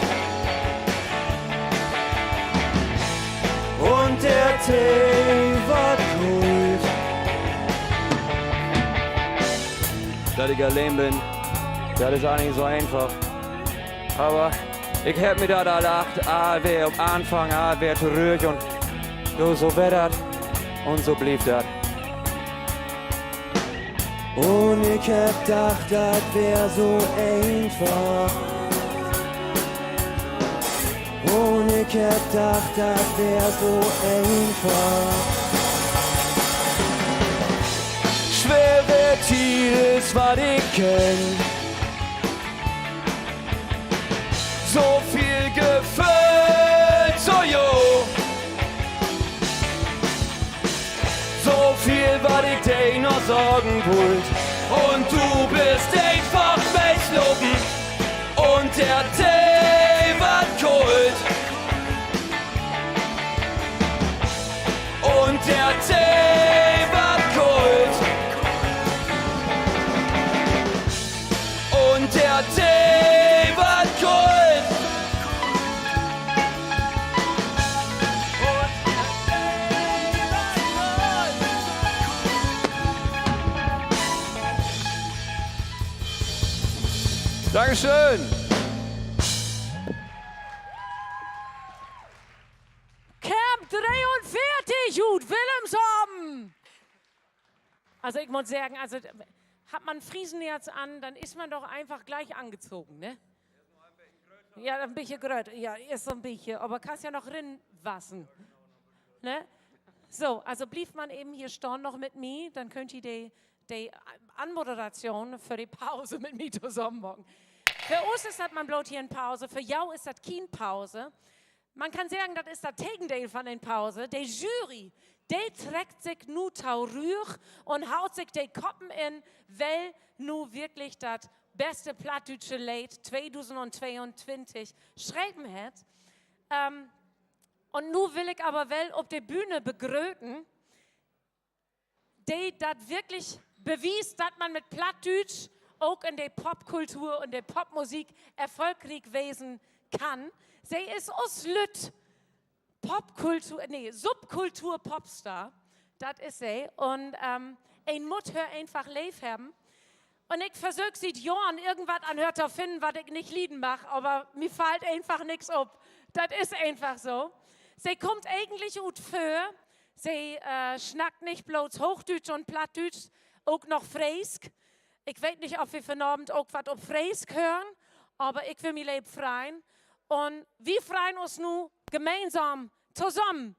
Und der Tee war kalt. Dass ich allein bin, das ist auch nicht so einfach. Aber ich hab mir da gedacht, wer am Anfang, wer zurück und du so wettert und so blieb das. Und ich hab gedacht, das wär so einfach. Und ich hab gedacht, das wär so einfach. Schwere Tiere, das was ich kenn. So viel Gefühl, so jo. So viel, was ich dir noch sagen wollt. Und du bist einfach wegschlucken. Und der Tee war kalt. Und der Tee war kalt. Und der Tee war kalt. Dankeschön. Camp 43, Jud Willemshaben. Also ich muss sagen, also hat man Friesenherz an, dann ist man doch einfach gleich angezogen, ne? Ja, ein bisschen gröt, ja, ist so ein bisschen, aber kannst ja noch rinwassen, ne? So, also blieb man eben hier stehen noch mit mir, dann könnt ihr die Anmoderation für die Pause mit mir zusammen machen. Für uns ist das man bloß hier eine Pause, für jou ist das keine Pause. Man kann sagen, das ist das Gegenteil von einer Pause. Die Jury, die trägt sich nu taurüch und haut sich die Koppen in, weil nu wirklich das beste plattdeutsche Lied 2022 schreiben hat. Und nu will ich aber wel auf der Bühne begröten, die das wirklich bewies, dass man mit Plattdeutsch auch in der Popkultur und der Popmusik erfolgreich gewesen kann. Sie ist aus Lütt Subkultur Popstar. Das ist sie. Und ein Mut hör einfach live haben. Und ich versuche seit Jahren irgendwas anhört zu finden, was ich nicht lieben mache, aber mir fällt einfach nichts ab. Das ist einfach so. Sie kommt eigentlich gut für. Sie schnackt nicht bloß Hochdeutsch und Plattdeutsch, auch noch Fräsk. Ich weiß nicht, ob wir von Abend auch was auf Fräsk hören, aber ich will mich leben freien. Und wir freuen uns nun gemeinsam zusammen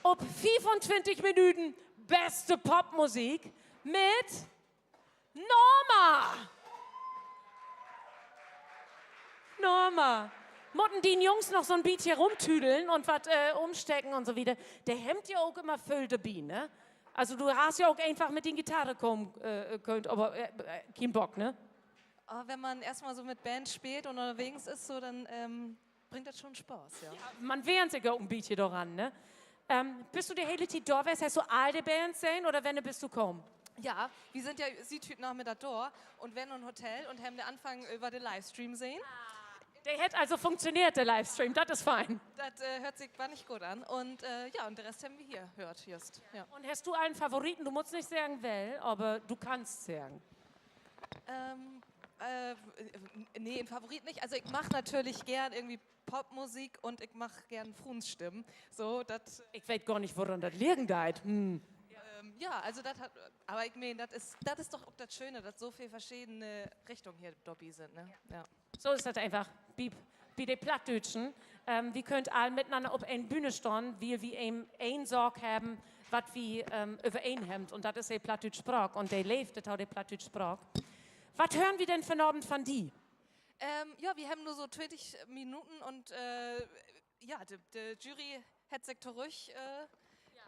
auf 25 Minuten beste Popmusik mit Norma. Norma. Motten die Jungs noch so ein bisschen rumtüdeln und was umstecken und so wieder. Der hemmt ja auch immer voll dabei, ne? Also du hast ja auch einfach mit den Gitarre kommen könnt, aber kein Bock, ne? Aber wenn man erstmal so mit Band spielt und unterwegs ist, so, dann bringt das schon Spaß, ja. Man wehrt sich auch ein bisschen daran, ne? Bist du der hele Zeit da? Hast du alte Bands sehen oder wenn bist du kaum? Ja, wir sind ja heute Nachmittag da und wenn ein Hotel und haben den Anfang über den Livestream sehen. Der hätte also funktioniert, der Livestream, das ist fein. Das hört sich gar nicht gut an und ja, und den Rest haben wir hier hört, just. Ja. Und hast du einen Favoriten? Du musst nicht sagen, well, aber du kannst sagen. Nee, einen Favorit nicht. Also ich mache natürlich gern irgendwie Popmusik und ich mache gern Frunsstimmen. So, ich weiß gar nicht, woran das liegen geht. Ja, also das hat, aber ich meine, das ist doch auch das Schöne, dass so viele verschiedene Richtungen hier dabei sind, ne? Ja. So ist das einfach, wie die Plattdeutschen. Wir können alle miteinander auf einer Bühne stehen, weil wir eine Sorge haben, was wir über ein haben. Und das ist die Plattdeutsch Sprach. Und der lebt, das auch die Plattdeutsch Sprach. Was hören wir denn für Abend von die? Ja, wir haben nur so 20 Minuten und ja, die Jury hat sich zurück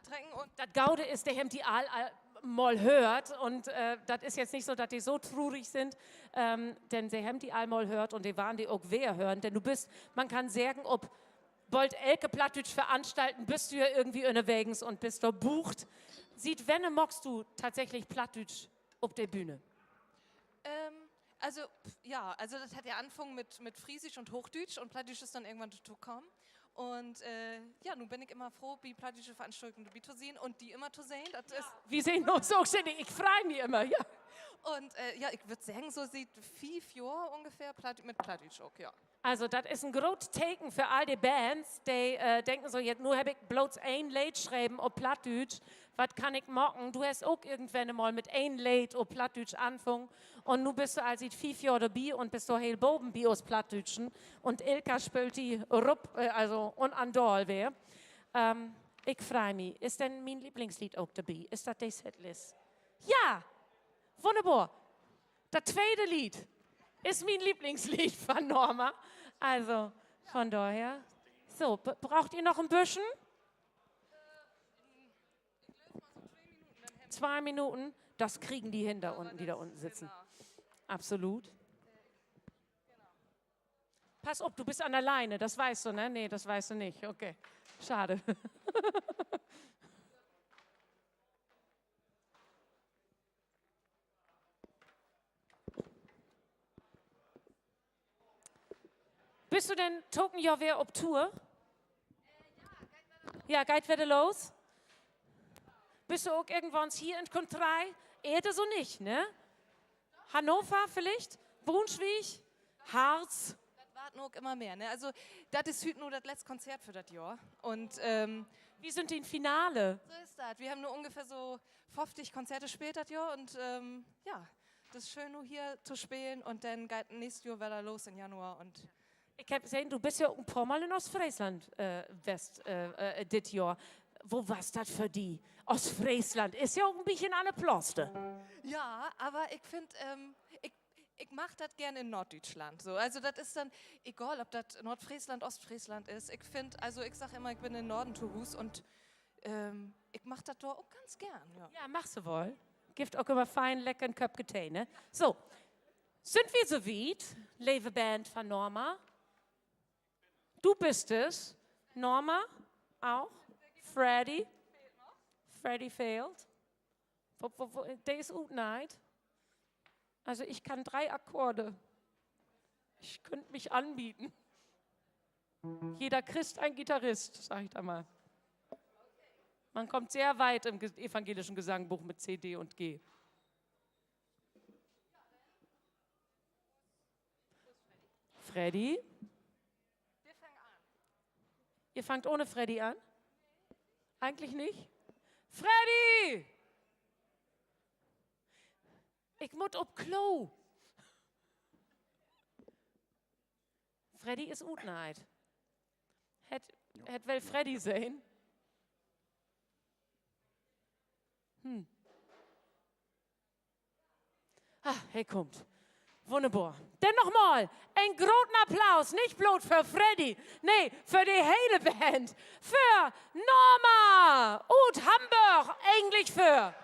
drängen und Das Gaude ist, der haben die all mal hört und das ist jetzt nicht so, dass die so traurig sind, denn sie haben die all mal hört und die waren die auch wer hören, denn du bist, man kann sagen, ob bald Elke Plattdeutsch veranstalten, bist du ja irgendwie unterwegs und bist da bucht. Sieht, wenn magst du tatsächlich Plattdeutsch auf der Bühne? Also, ja, also das hat ja angefangen mit Friesisch und Hochdeutsch und Plattdeutsch ist dann irgendwann dazu gekommen. Und ja, nun bin ich immer froh, wie plattdeutsche Veranstaltungen dabei zu sehen und die immer zu sehen. Das ist Wir sehen uns so schön, ich freue mich immer, ja. und ja, ich würde sagen, so sieht 5 Jahre ungefähr mit Plattdeutsch auch, ja. Also, das ist ein großes Taken für all die Bands, die denken so, jetzt nur habe ich bloß ein Lied schreiben auf Plattdeutsch, was kann ich machen? Du hast auch irgendwann mal mit ein Lied auf Plattdeutsch angefangen und nun bist du also 5 Jahre dabei und bist so heel boben bei aus Plattdeutschen und Ilka spielt die Rupp, also und Andal wer. Ich freue mich. Ist denn mein Lieblingslied auch dabei? Ist das die Setlist? Ja, wunderbar. Das zweite Lied ist mein Lieblingslied von Norma. Also, von daher. So, braucht ihr noch ein bisschen? 2 Minuten. Das kriegen die hin da unten, die da unten sitzen. Absolut. Pass auf, du bist an der Leine, das weißt du, ne? Nee, das weißt du nicht. Okay, schade. Bist du denn Token ja wer ob Tour? Ja, geht wieder los. Bist du auch irgendwann hier in Kontrei? Erde so nicht, ne? Hannover vielleicht? Brunswick? Harz? Das warten auch immer mehr, ne? Also, das ist heute nur das letzte Konzert für das Jahr. Und wie sind die im Finale? So ist das. Wir haben nur ungefähr so 50 Konzerte gespielt das Jahr und ja, das ist schön nur hier zu spielen und dann geht nächstes Jahr wieder los im Januar und Ich habe gesehen, du bist ja ein paar Mal in Ostfriesland dit Jahr. Wo war's das für die? Ostfriesland ist ja auch ein bisschen eine Ploste. ja, aber ich finde, ich mache das gerne in Norddeutschland. So. Also das ist dann, egal ob das Nordfriesland, Ostfriesland ist. Ich finde, also ich sage immer, ich bin in Norden zu Hus und ich mache das da auch ganz gern. Ja, ja machst du wohl. Gibt auch immer fein, leckeren Köpke Tee, ne? So, sind wir so weit? Liebe Band von Norma. Du bist es. Norma auch. Freddy. Freddy failed. Der ist gut night. Also ich kann 3 Akkorde. Ich könnte mich anbieten. Jeder Christ ein Gitarrist, sag ich da mal. Man kommt sehr weit im evangelischen Gesangbuch mit C, D und G. Freddy? Wir fangen an. Ihr fangt ohne Freddy an? Eigentlich nicht? Freddy! Ich muss auf Klo. Freddy ist Utneid. Hätt wel Freddy sein? Ah, er kommt. Wunderbar. Dann nochmal einen großen Applaus, nicht bloß für Freddy, nee, für die hele Band, für Norma und Hamburg, eigentlich für.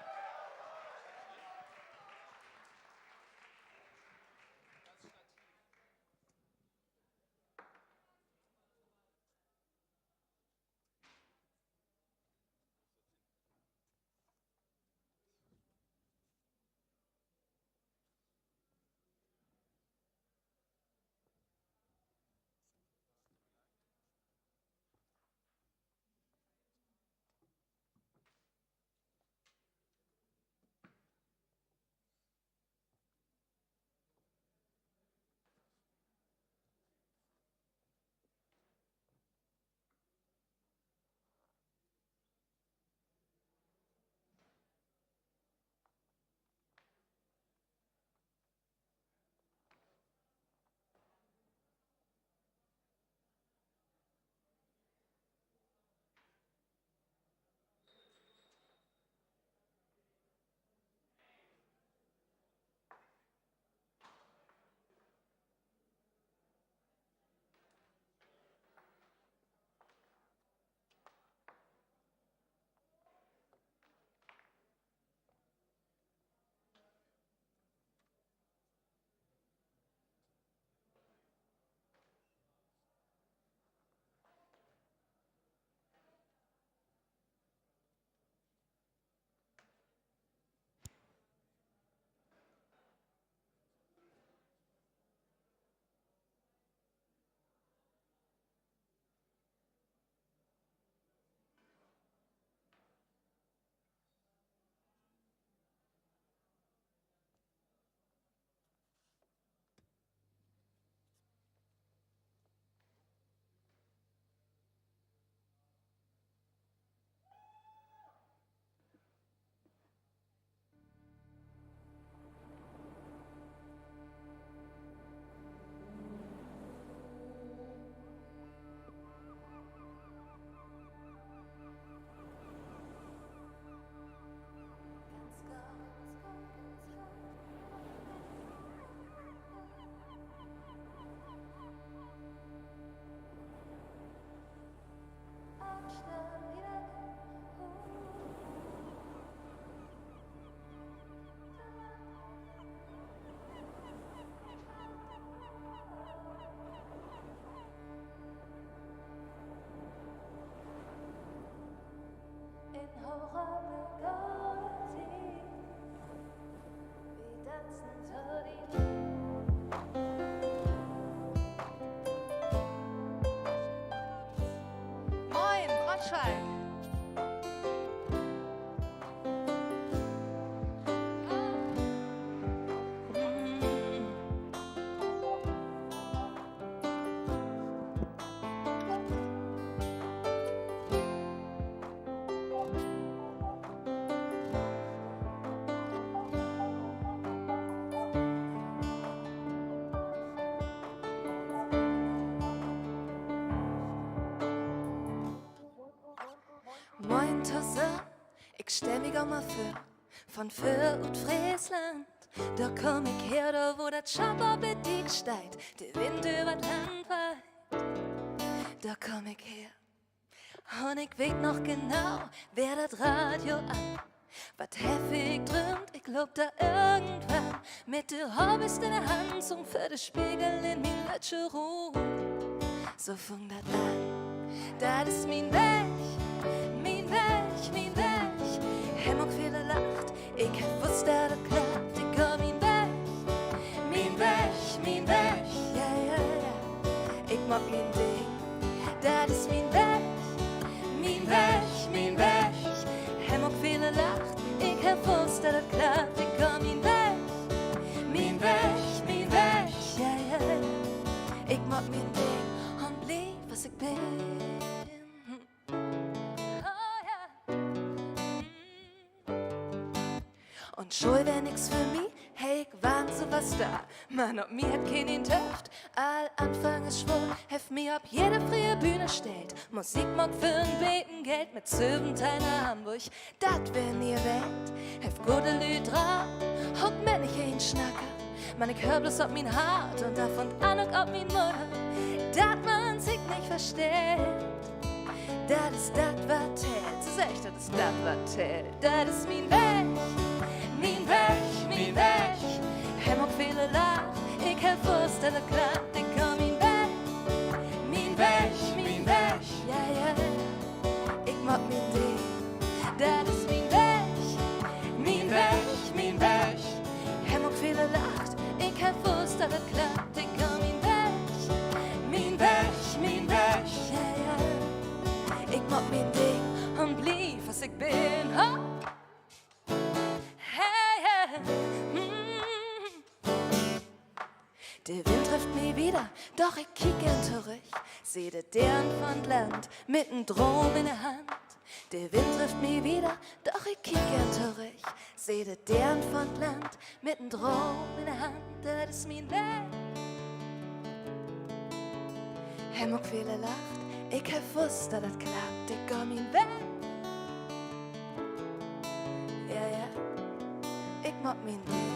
Gottschalk. Moin zusammen, ich stell mich auch mal für, von Föhr und Friesland. Da komm ich her, da wo der Chopper-Betig steigt, der Wind über das Land weit. Da komm ich her, und ich weet noch genau, wer das Radio an. Was heftig drömt, ich glaub da irgendwann, mit der Hobbys in der Hand, zum für den Spiegel in mir letzte Ruhe. So fang das an, das ist mein Weg. Mein Weg, Hemmung viele lacht, ich wusste, das klappt, ich komm mein Weg, ja, ja, ja, ich mag mein Ding, das ist mein Weg, Hemmung viele lacht, ich wusste, das klappt, ich komm mein Weg, ja, ja, ja, ich mag mein Ding und blieb, was ich bin. Und schuld wär nix für mich, hey, ich warn sowas da. Man, ob mir hat keinen Töft, all Anfang ist schwul, hef mir ab jede freie Bühne stellt. Musik mag für ein Beten Geld mit Silbenteil nach Hamburg, dat wär mir wert. Hef gute Lüd dran, hock mir nicht ein Schnacker. Man, ich hör bloß ob mein Hart und davon an und ob mein Mund, dat man sich nicht versteht. Dat ist dat, wat zählt, so echt, dat ist dat, wat zählt. Dat ist mein Weg. Mein Weg, Hemmung viele lacht, ich hab Wurst, das klappt, ich komm mein Weg, ja, ja, ich mag mein Ding, das ist mein Weg, Hemmung viele lacht, ich hab Wurst, das klappt, ich komm mein Weg, ja, ja, ich mag mein Ding und blieb, was ich bin, ha? Der Wind trifft mich wieder, doch ich kiek gern zurück. Seh de Dern von Land, mit n Drom in der Hand. Der Wind trifft mich wieder, doch ich kiek gern zurück. Seh de Dern von Land, mit n Drom in der Hand. Das ist mein Weg. Hemmung viele lacht, ich hab wusst, dass das klappt, ich komm mein Weg. Ja, ja, ich mag mein Ding,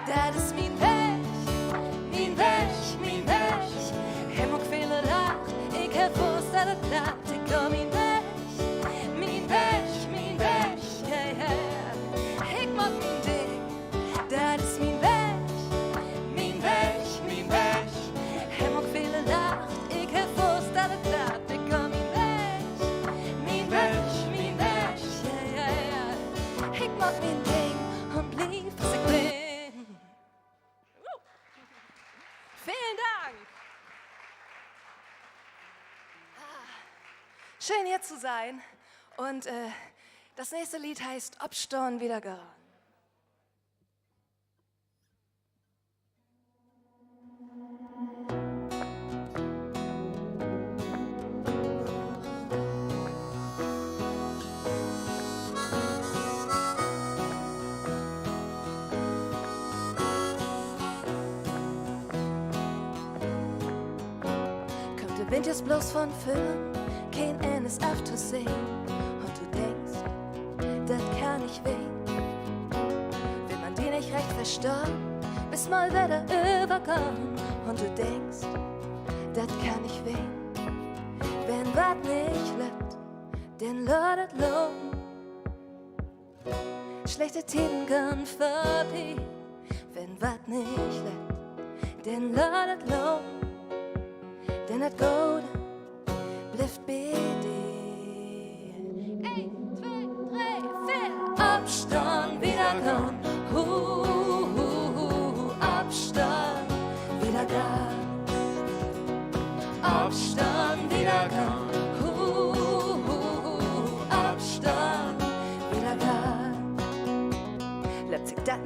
das ist mein Weg. Mein Weg, Hemmung viele lacht, ich hab Wurst, dass das klappt, ich komm mein Weg, ja, ja, ja, ich mag mein Ding, das ist mein Weg, Hemmung viele lacht, ich hab Wurst, dass das klappt, ich komm mein Weg, ja, ja, ja, ich mag mein Ding und blieb, was ich bin. Vielen Dank. Schön hier zu sein. Und das nächste Lied heißt Obstorn wieder gern. Wind ist bloß von Film, kein N ist aufzusehen. Und du denkst, das kann nicht weh. Will man die nicht recht verstehen, bis mal wieder überkommen. Und du denkst, das kann nicht weh. Wenn wat nicht lebt, dann lädt lohn. Schlechte Tiden gehen vorbei. Wenn wat nicht lebt, dann lädt lohn. Denn das Gute bleibt bei dir. 1, 2, 3, 4. Abstand wieder gehen. Abstand wieder gehen. Abstand wieder gehen.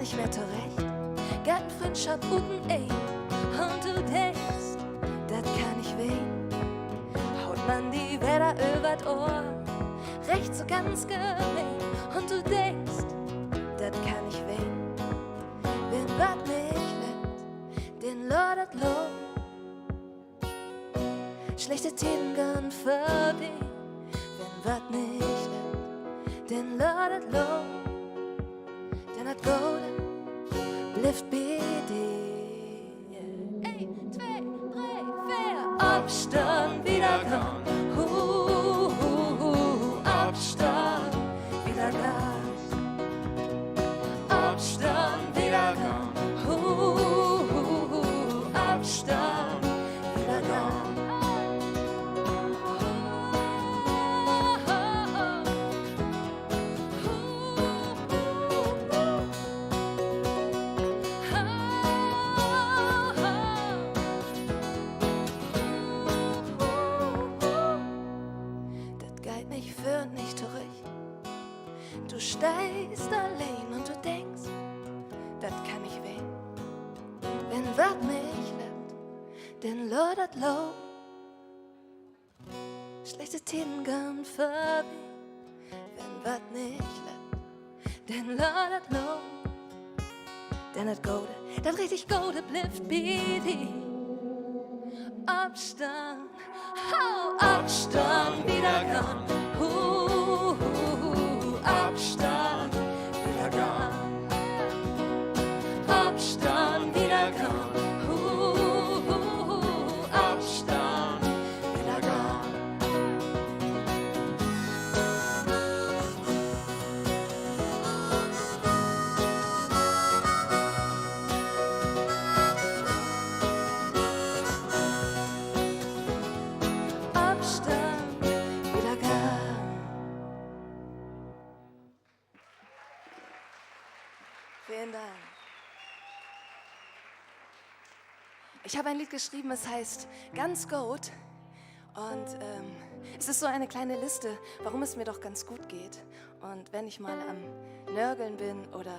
nicht mehr zurecht. Gern Freundschaft guten ey. Und du denkst, das kann ich wehen. Haut man die Wälder übers Ohr, recht so ganz gemein. Und du denkst, das kann ich wehen. Wenn wat nicht lebt, den lordet Lob. Schlechte Themen gehen vorbei. Wenn wat nicht lebt, den lordet Lob. Denn das Golden bleibt bei dir. 1, 2, 3, 4. Abstand wieder kommen. Abstand wieder Gas. Abstand wieder kommen. Abstand wieder Gas. Du steigst allein und du denkst, das kann ich wehen. Wenn wat mich lebt, den lodert Lob. Schlechte Themen gehen vorbei. Wenn wat nicht lebt, den lodert Lob. Denn das Gode, das richtig Gode bleibt bei dir. Abstand, Abstand wieder kommen. Abstand wieder kommen. Abstand wieder kommen. Abstand wieder kommen. Abstand wieder kommen. Vielen Dank. Ich habe ein Lied geschrieben, es heißt Ganz gut. Und es ist so eine kleine Liste, warum es mir doch ganz gut geht. Und wenn ich mal am Nörgeln bin oder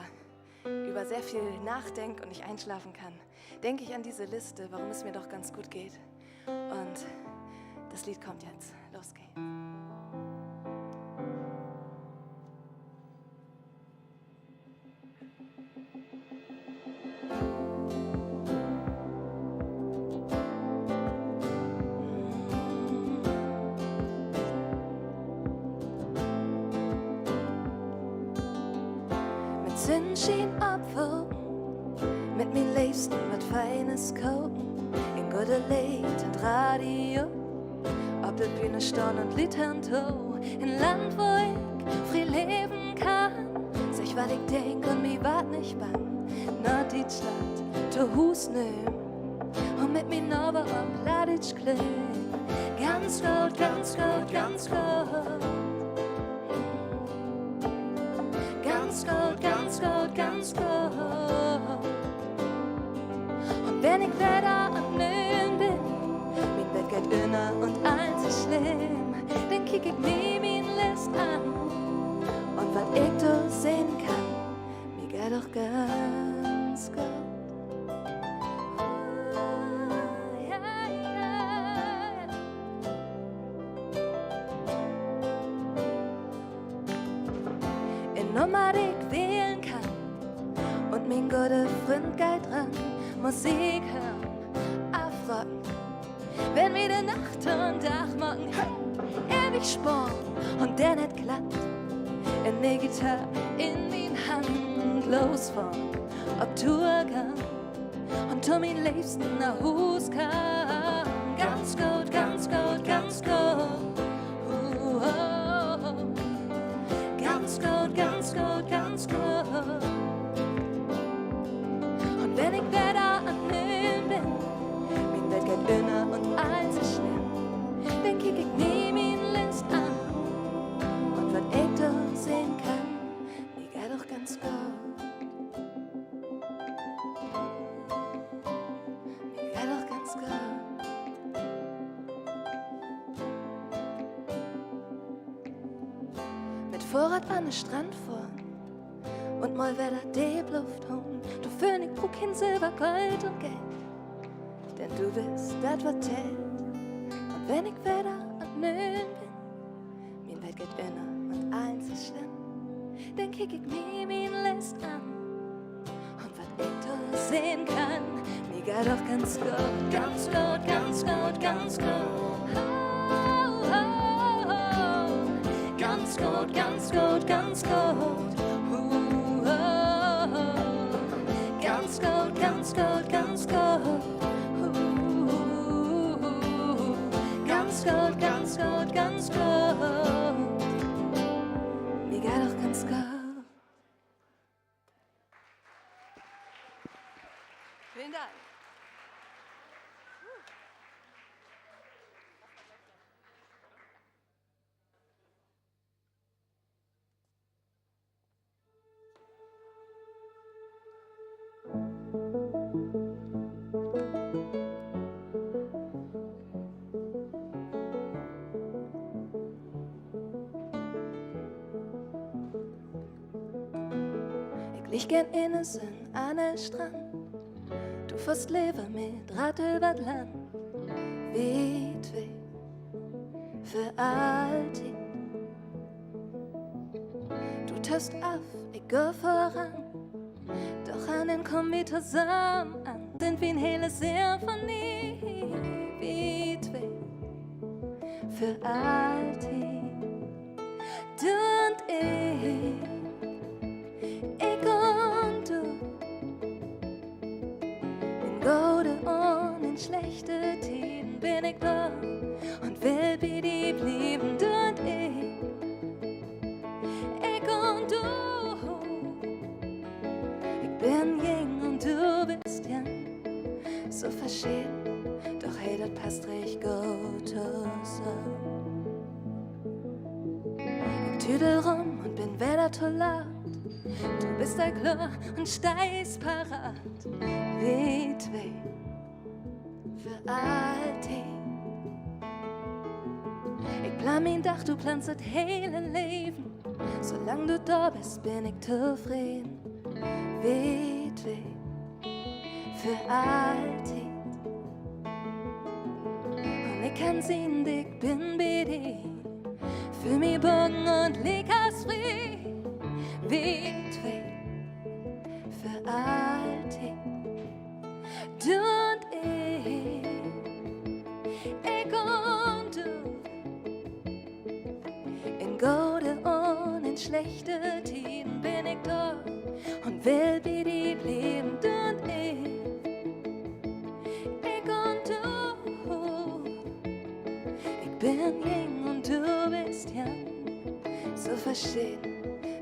über sehr viel nachdenke und nicht einschlafen kann, denke ich an diese Liste, warum es mir doch ganz gut geht. Und das Lied kommt jetzt. Los geht's. Sonnenschein abwogen, mit mir liebsten wat Feines kochen, in gute Lied und Radio, auf der Bühne stehen und Lied hören to, in Land, wo ich frei leben kann, sich was ich denk und mir wart nicht bang, Norddeutschland, to Hus nehm, und mit mir Nova am Pladitsch kling, ganz gut, ganz gut, ganz gut. Ganz gut, ganz gut, ganz gut. Und wenn ich wieder am Nön bin, mein Bett geht inner und alles schlimm, dann kick ich mir mein List an. Und was ich da sehen kann, mir geht doch ganz gut. Nummer, die ich wählen kann. Und mein guter Freund geht dran, Musik hören, afrocken. Wenn wir die Nacht und Tag machen, ewig sporn und der nicht klappt. In der Gitarre in den Hand losfahren, ob Tour kann und tu mein Liebsten nach Hus kann. Ganz gut, ganz gut, ganz gut. Ganz gut, ganz gut, ganz gut. Und wenn ich wieder an Nön bin, mein Bett geht inner und alles ist schlimm, dann kick ich nie mein List an. Und was ich da sehen kann, mir geht doch ganz gut. Mir geht doch ganz gut. Vorrat an den Strand fahren und mal wieder die Luft holen. Du Phönix brauch kein Silber, Gold und Geld, denn du bist das, was zählt. Und wenn ich wieder an Nölen bin, mein Welt geht inner und eins ist schlimm, dann kick ich mir mein List an. Und was ich da sehen kann, mir geht auch ganz gut, ganz gut, ganz gut, ganz gut. Ganz gut, ganz gut, ganz gut. Ganz gut, ganz gut, ganz gut. Ganz gut, ganz gut, ganz gut. Mir geht auch ganz gut. Vielen Dank. Ich gern innes in einen Strand, du fährst Leber mit Rad über Land, weit weg für alltid. Du tust auf, ich geh voran, doch an den kommen wir zusammen an, sind wie ein hele Symphonie, weit weg für alltid. Du und ich und du, in gute und in schlechte Tiden bin ich da und will bei dir bleiben, du und ich und du. Ich bin jung und du bist jung, so verschieden, doch hey, das passt recht gut zusammen. Ich tüdel rum und bin wieder zu laut. Du bist da klar und stehst parat, weit weg für alltid. Ich plan mein Dach, du planst das hele Leben. Solange du da bist, bin ich zufrieden, weit weg für alltid. Und ich kann sehen, ich bin bei dir, fühl mich Bogen und lieg aus frei. Weit weg für alltid. Du und ich und du. In gute und in schlechte Tiden bin ich da und will bei dir bleiben. Du und ich und du. Ich bin jung und du bist jung, so verschieden.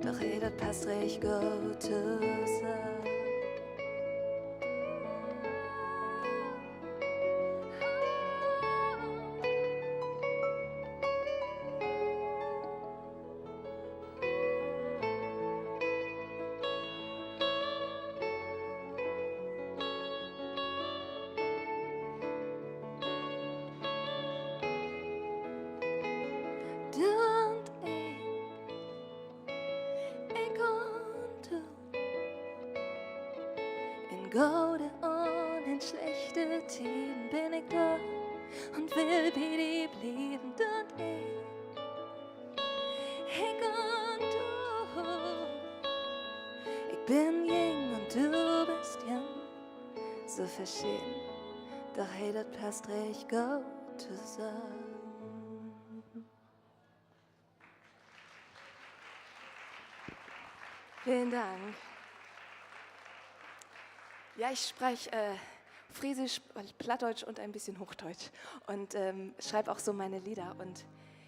Doch hey, das passt recht gut zusammen. Gute und in schlechte Tiden bin ich da und will bei dir bleiben, du und ich und du. Ich bin jung und du bist jung, so verschieden, doch hey, das passt recht gut zusammen. Vielen Dank. Ja, ich spreche Friesisch, Plattdeutsch und ein bisschen Hochdeutsch und schreibe auch so meine Lieder. Und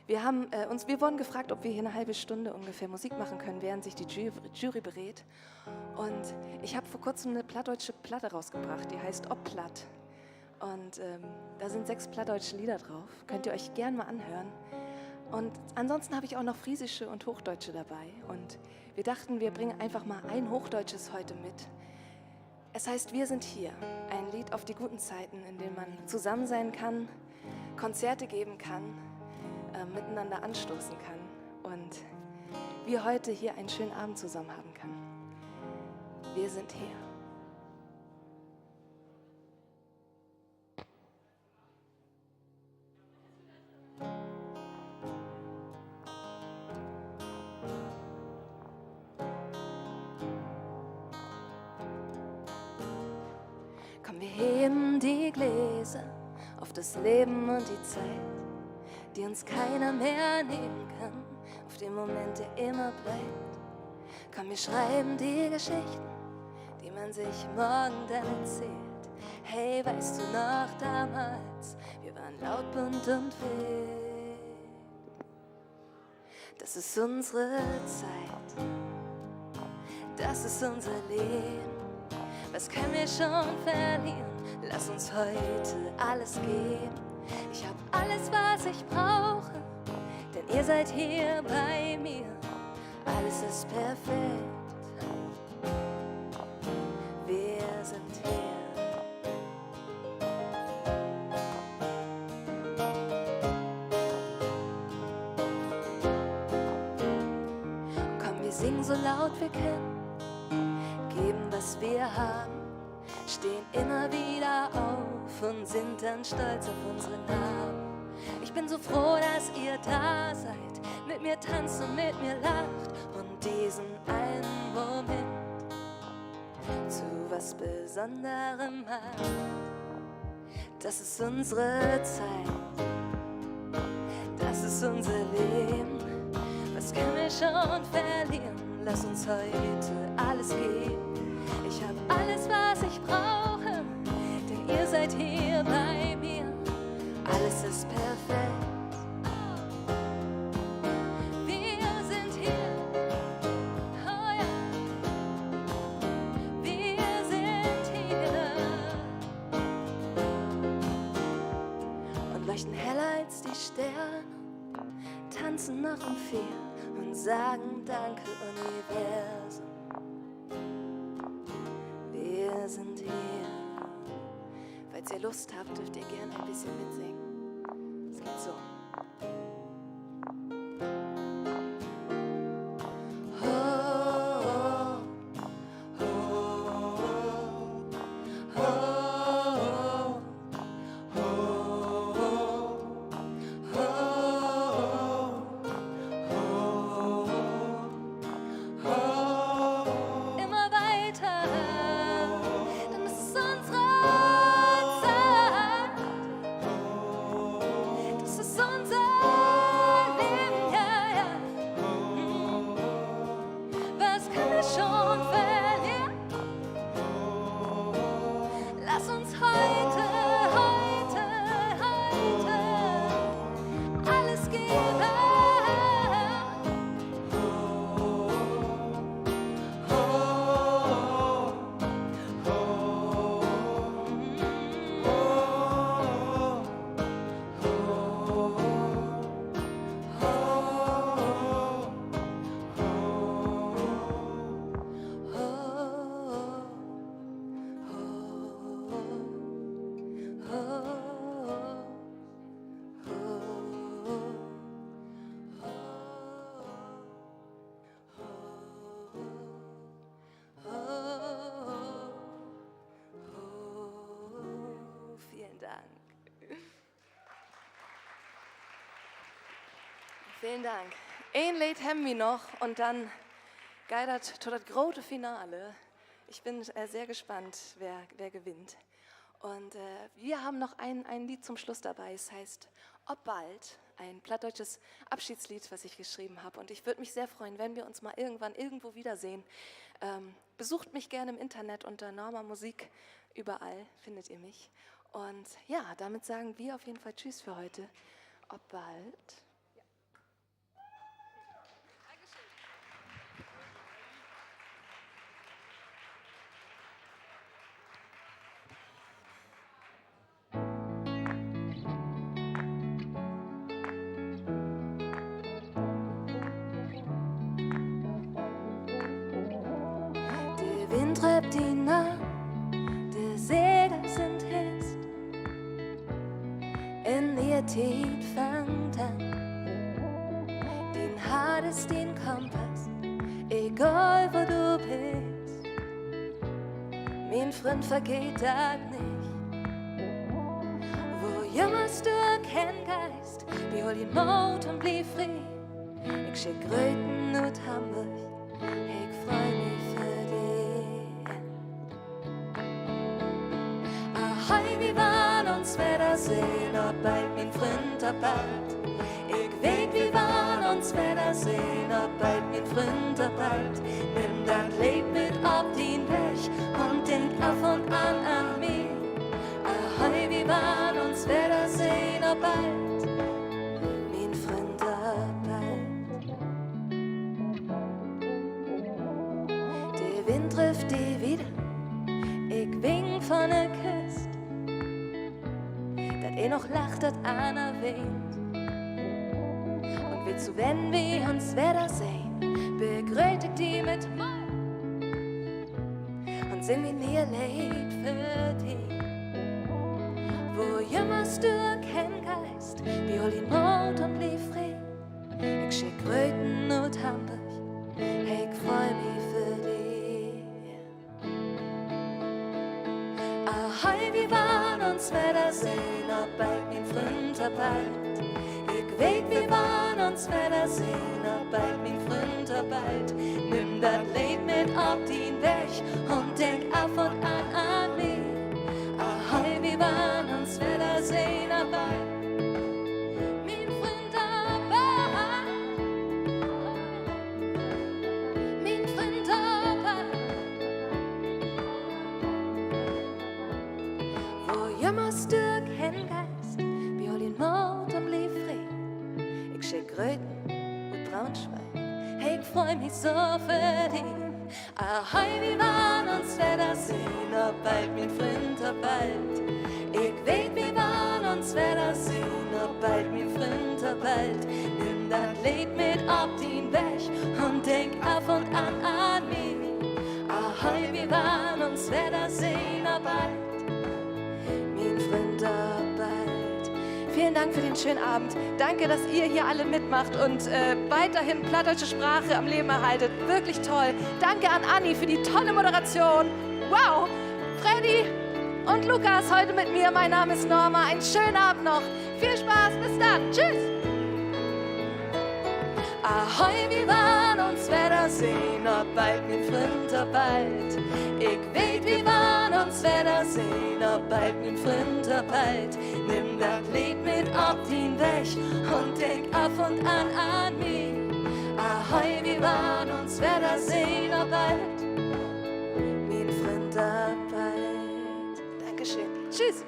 wir wurden gefragt, ob wir hier eine halbe Stunde ungefähr Musik machen können, während sich die Jury berät. Und ich habe vor kurzem eine plattdeutsche Platte rausgebracht, die heißt Ob Platt. Und da sind 6 plattdeutsche Lieder drauf, könnt ihr euch gern mal anhören. Und ansonsten habe ich auch noch Friesische und Hochdeutsche dabei. Und wir dachten, wir bringen einfach mal ein Hochdeutsches heute mit. Es heißt, wir sind hier, ein Lied auf die guten Zeiten, in dem man zusammen sein kann, Konzerte geben kann, miteinander anstoßen kann und wir heute hier einen schönen Abend zusammen haben können. wir sind hier. Komm, wir heben die Gläser auf das Leben und die Zeit, die uns keiner mehr nehmen kann, auf den Moment, der immer bleibt. Komm, wir schreiben die Geschichten, die man sich morgen dann erzählt. Hey, weißt du noch damals, wir waren laut, bunt und wild. Das ist unsere Zeit, das ist unser Leben. Was können wir schon verlieren? Lass uns heute alles geben. Ich hab alles, was ich brauche, denn ihr seid hier bei mir. Alles ist perfekt. Wir sind hier. Komm, wir singen so laut wir können, geben, was wir haben, stehen immer wieder auf und sind dann stolz auf unsere Namen. Ich bin so froh, dass ihr da seid, mit mir tanzt und mit mir lacht und diesen einen Moment zu was Besonderem macht. Das ist unsere Zeit, das ist unser Leben. Was können wir schon verlieren? Lass uns heute alles geben. Ich hab alles, was ich brauche, denn ihr seid hier bei mir. Alles ist perfekt. Wir sind hier. Oh ja. Wir sind hier. Und leuchten heller als die Sterne, tanzen noch um 4 und sagen Danke, Universum. Wir sind hier. Falls ihr Lust habt, dürft ihr gerne ein bisschen mitsingen. Es geht so. Immer weiter, denn es ist unsere Zeit. Das ist unser Leben, ja, ja. Was können wir schon verlieren? Lass uns heute alles geben. Vielen Dank. Vielen Dank. Ein Lied haben wir noch und dann geht das zu das große Finale. Ich bin sehr gespannt, wer gewinnt. Und wir haben noch ein Lied zum Schluss dabei. Es heißt Ob bald, ein plattdeutsches Abschiedslied, was ich geschrieben habe. Und ich würde mich sehr freuen, wenn wir uns mal irgendwann irgendwo wiedersehen. Besucht mich gerne im Internet unter Norma Musik. Überall findet ihr mich. Und ja, damit sagen wir auf jeden Fall Tschüss für heute. Ob bald. Der Wind treibt ihn nach, der Segel sind fest. In ihr Tiet fängt an, den Hades, den Kompass, egal wo du bist. mein Freund vergeht das nicht. Wo jemals du kein Geist, behol den Mut und blieb frei. Ich schick Röten und Hamburg, ich freu mich für dich. Ahoi, wir waren uns wiedersehen, ob bald mein Freund, ob bald. Ich weet, wir waren uns wiedersehen, ob bald mein Freund, ob bald. Nimm das Leben mit auf den Weg und denk auf und an mich. Ahoi, wir waren uns wiedersehen, ob bald. Mein Freund, ob bald. Der Wind trifft die wieder, ich wink von der Küste. Dat noch lacht, dat einer weht. Und willst du, wenn wir uns wiedersehen, begrüß ich die mit Moll und sing wie nie Lied für dich. Wo jemals du kein Geist, behol den Mut und blieb frei. Ich schick Röten und Hamburg, ich freu mich für dich. Ahoi, wir waren uns wiedersehen, ob bald mein Freund, ob bald. Ich weet, wir waren uns wiedersehen, ob bald mein Freund, ob bald. Nimm das Lied mit auf den Weg und denk auf und an mich. Ahoi, wir waren uns wiedersehen, ob bald. Mein Freund, ob bald. Mein Freund, ob bald. Wo jemals du kein Geist, behol den Mut und blieb frei. Ich schick Röten und Braunschweig, hey, ich freu mich so für dich. Ahoi, wir waren uns wiedersehen, ob bald mein Freund, ob bald. Ich weet, wir waren uns wiedersehen, ob bald mein Freund, ob bald. Nimm das Lied mit auf den Weg und denk auf und an mich. Ahoi, wir waren uns wiedersehen, ob bald. Mein Freund, ob bald. Vielen Dank für den schönen Abend. Danke, dass ihr hier alle mitmacht und weiterhin plattdeutsche Sprache am Leben erhaltet. Wirklich toll. Danke an Anni für die tolle Moderation. Wow. Freddy und Lukas heute mit mir. Mein Name ist Norma. Einen schönen Abend noch. Viel Spaß. Bis dann. Tschüss. Ahoi, wir waren uns wiedersehen, ob bald mein Freund, ob bald. Ich weet, wir waren uns wiedersehen, ob bald mein Freund, ob bald. Nimm das Lied mit auf den Weg und denk auf und an mich. Ahoi, wir waren uns wiedersehen, ob bald. Mein Freund, ob bald. Dankeschön. Tschüss.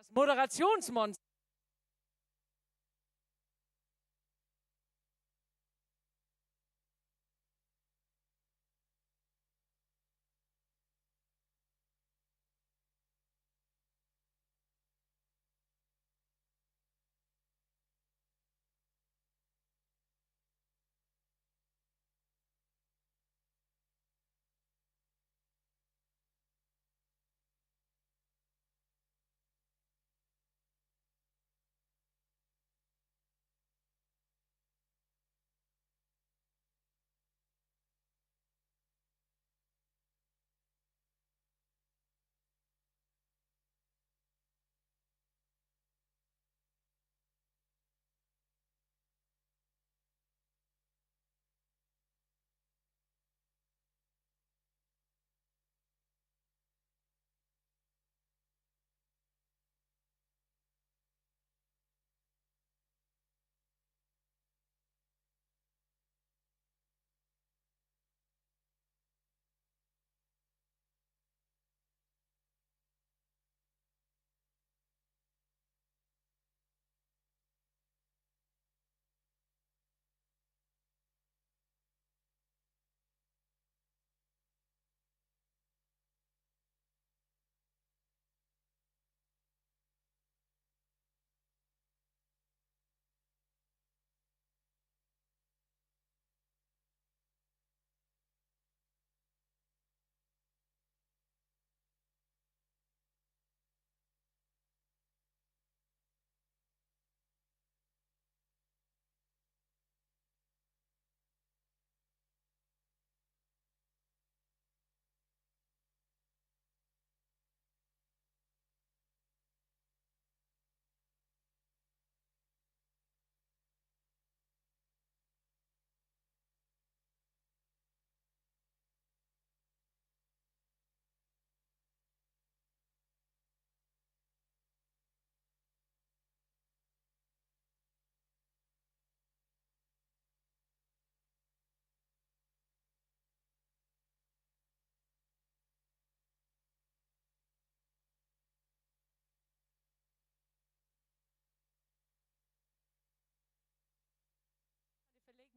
Das Moderationsmonster.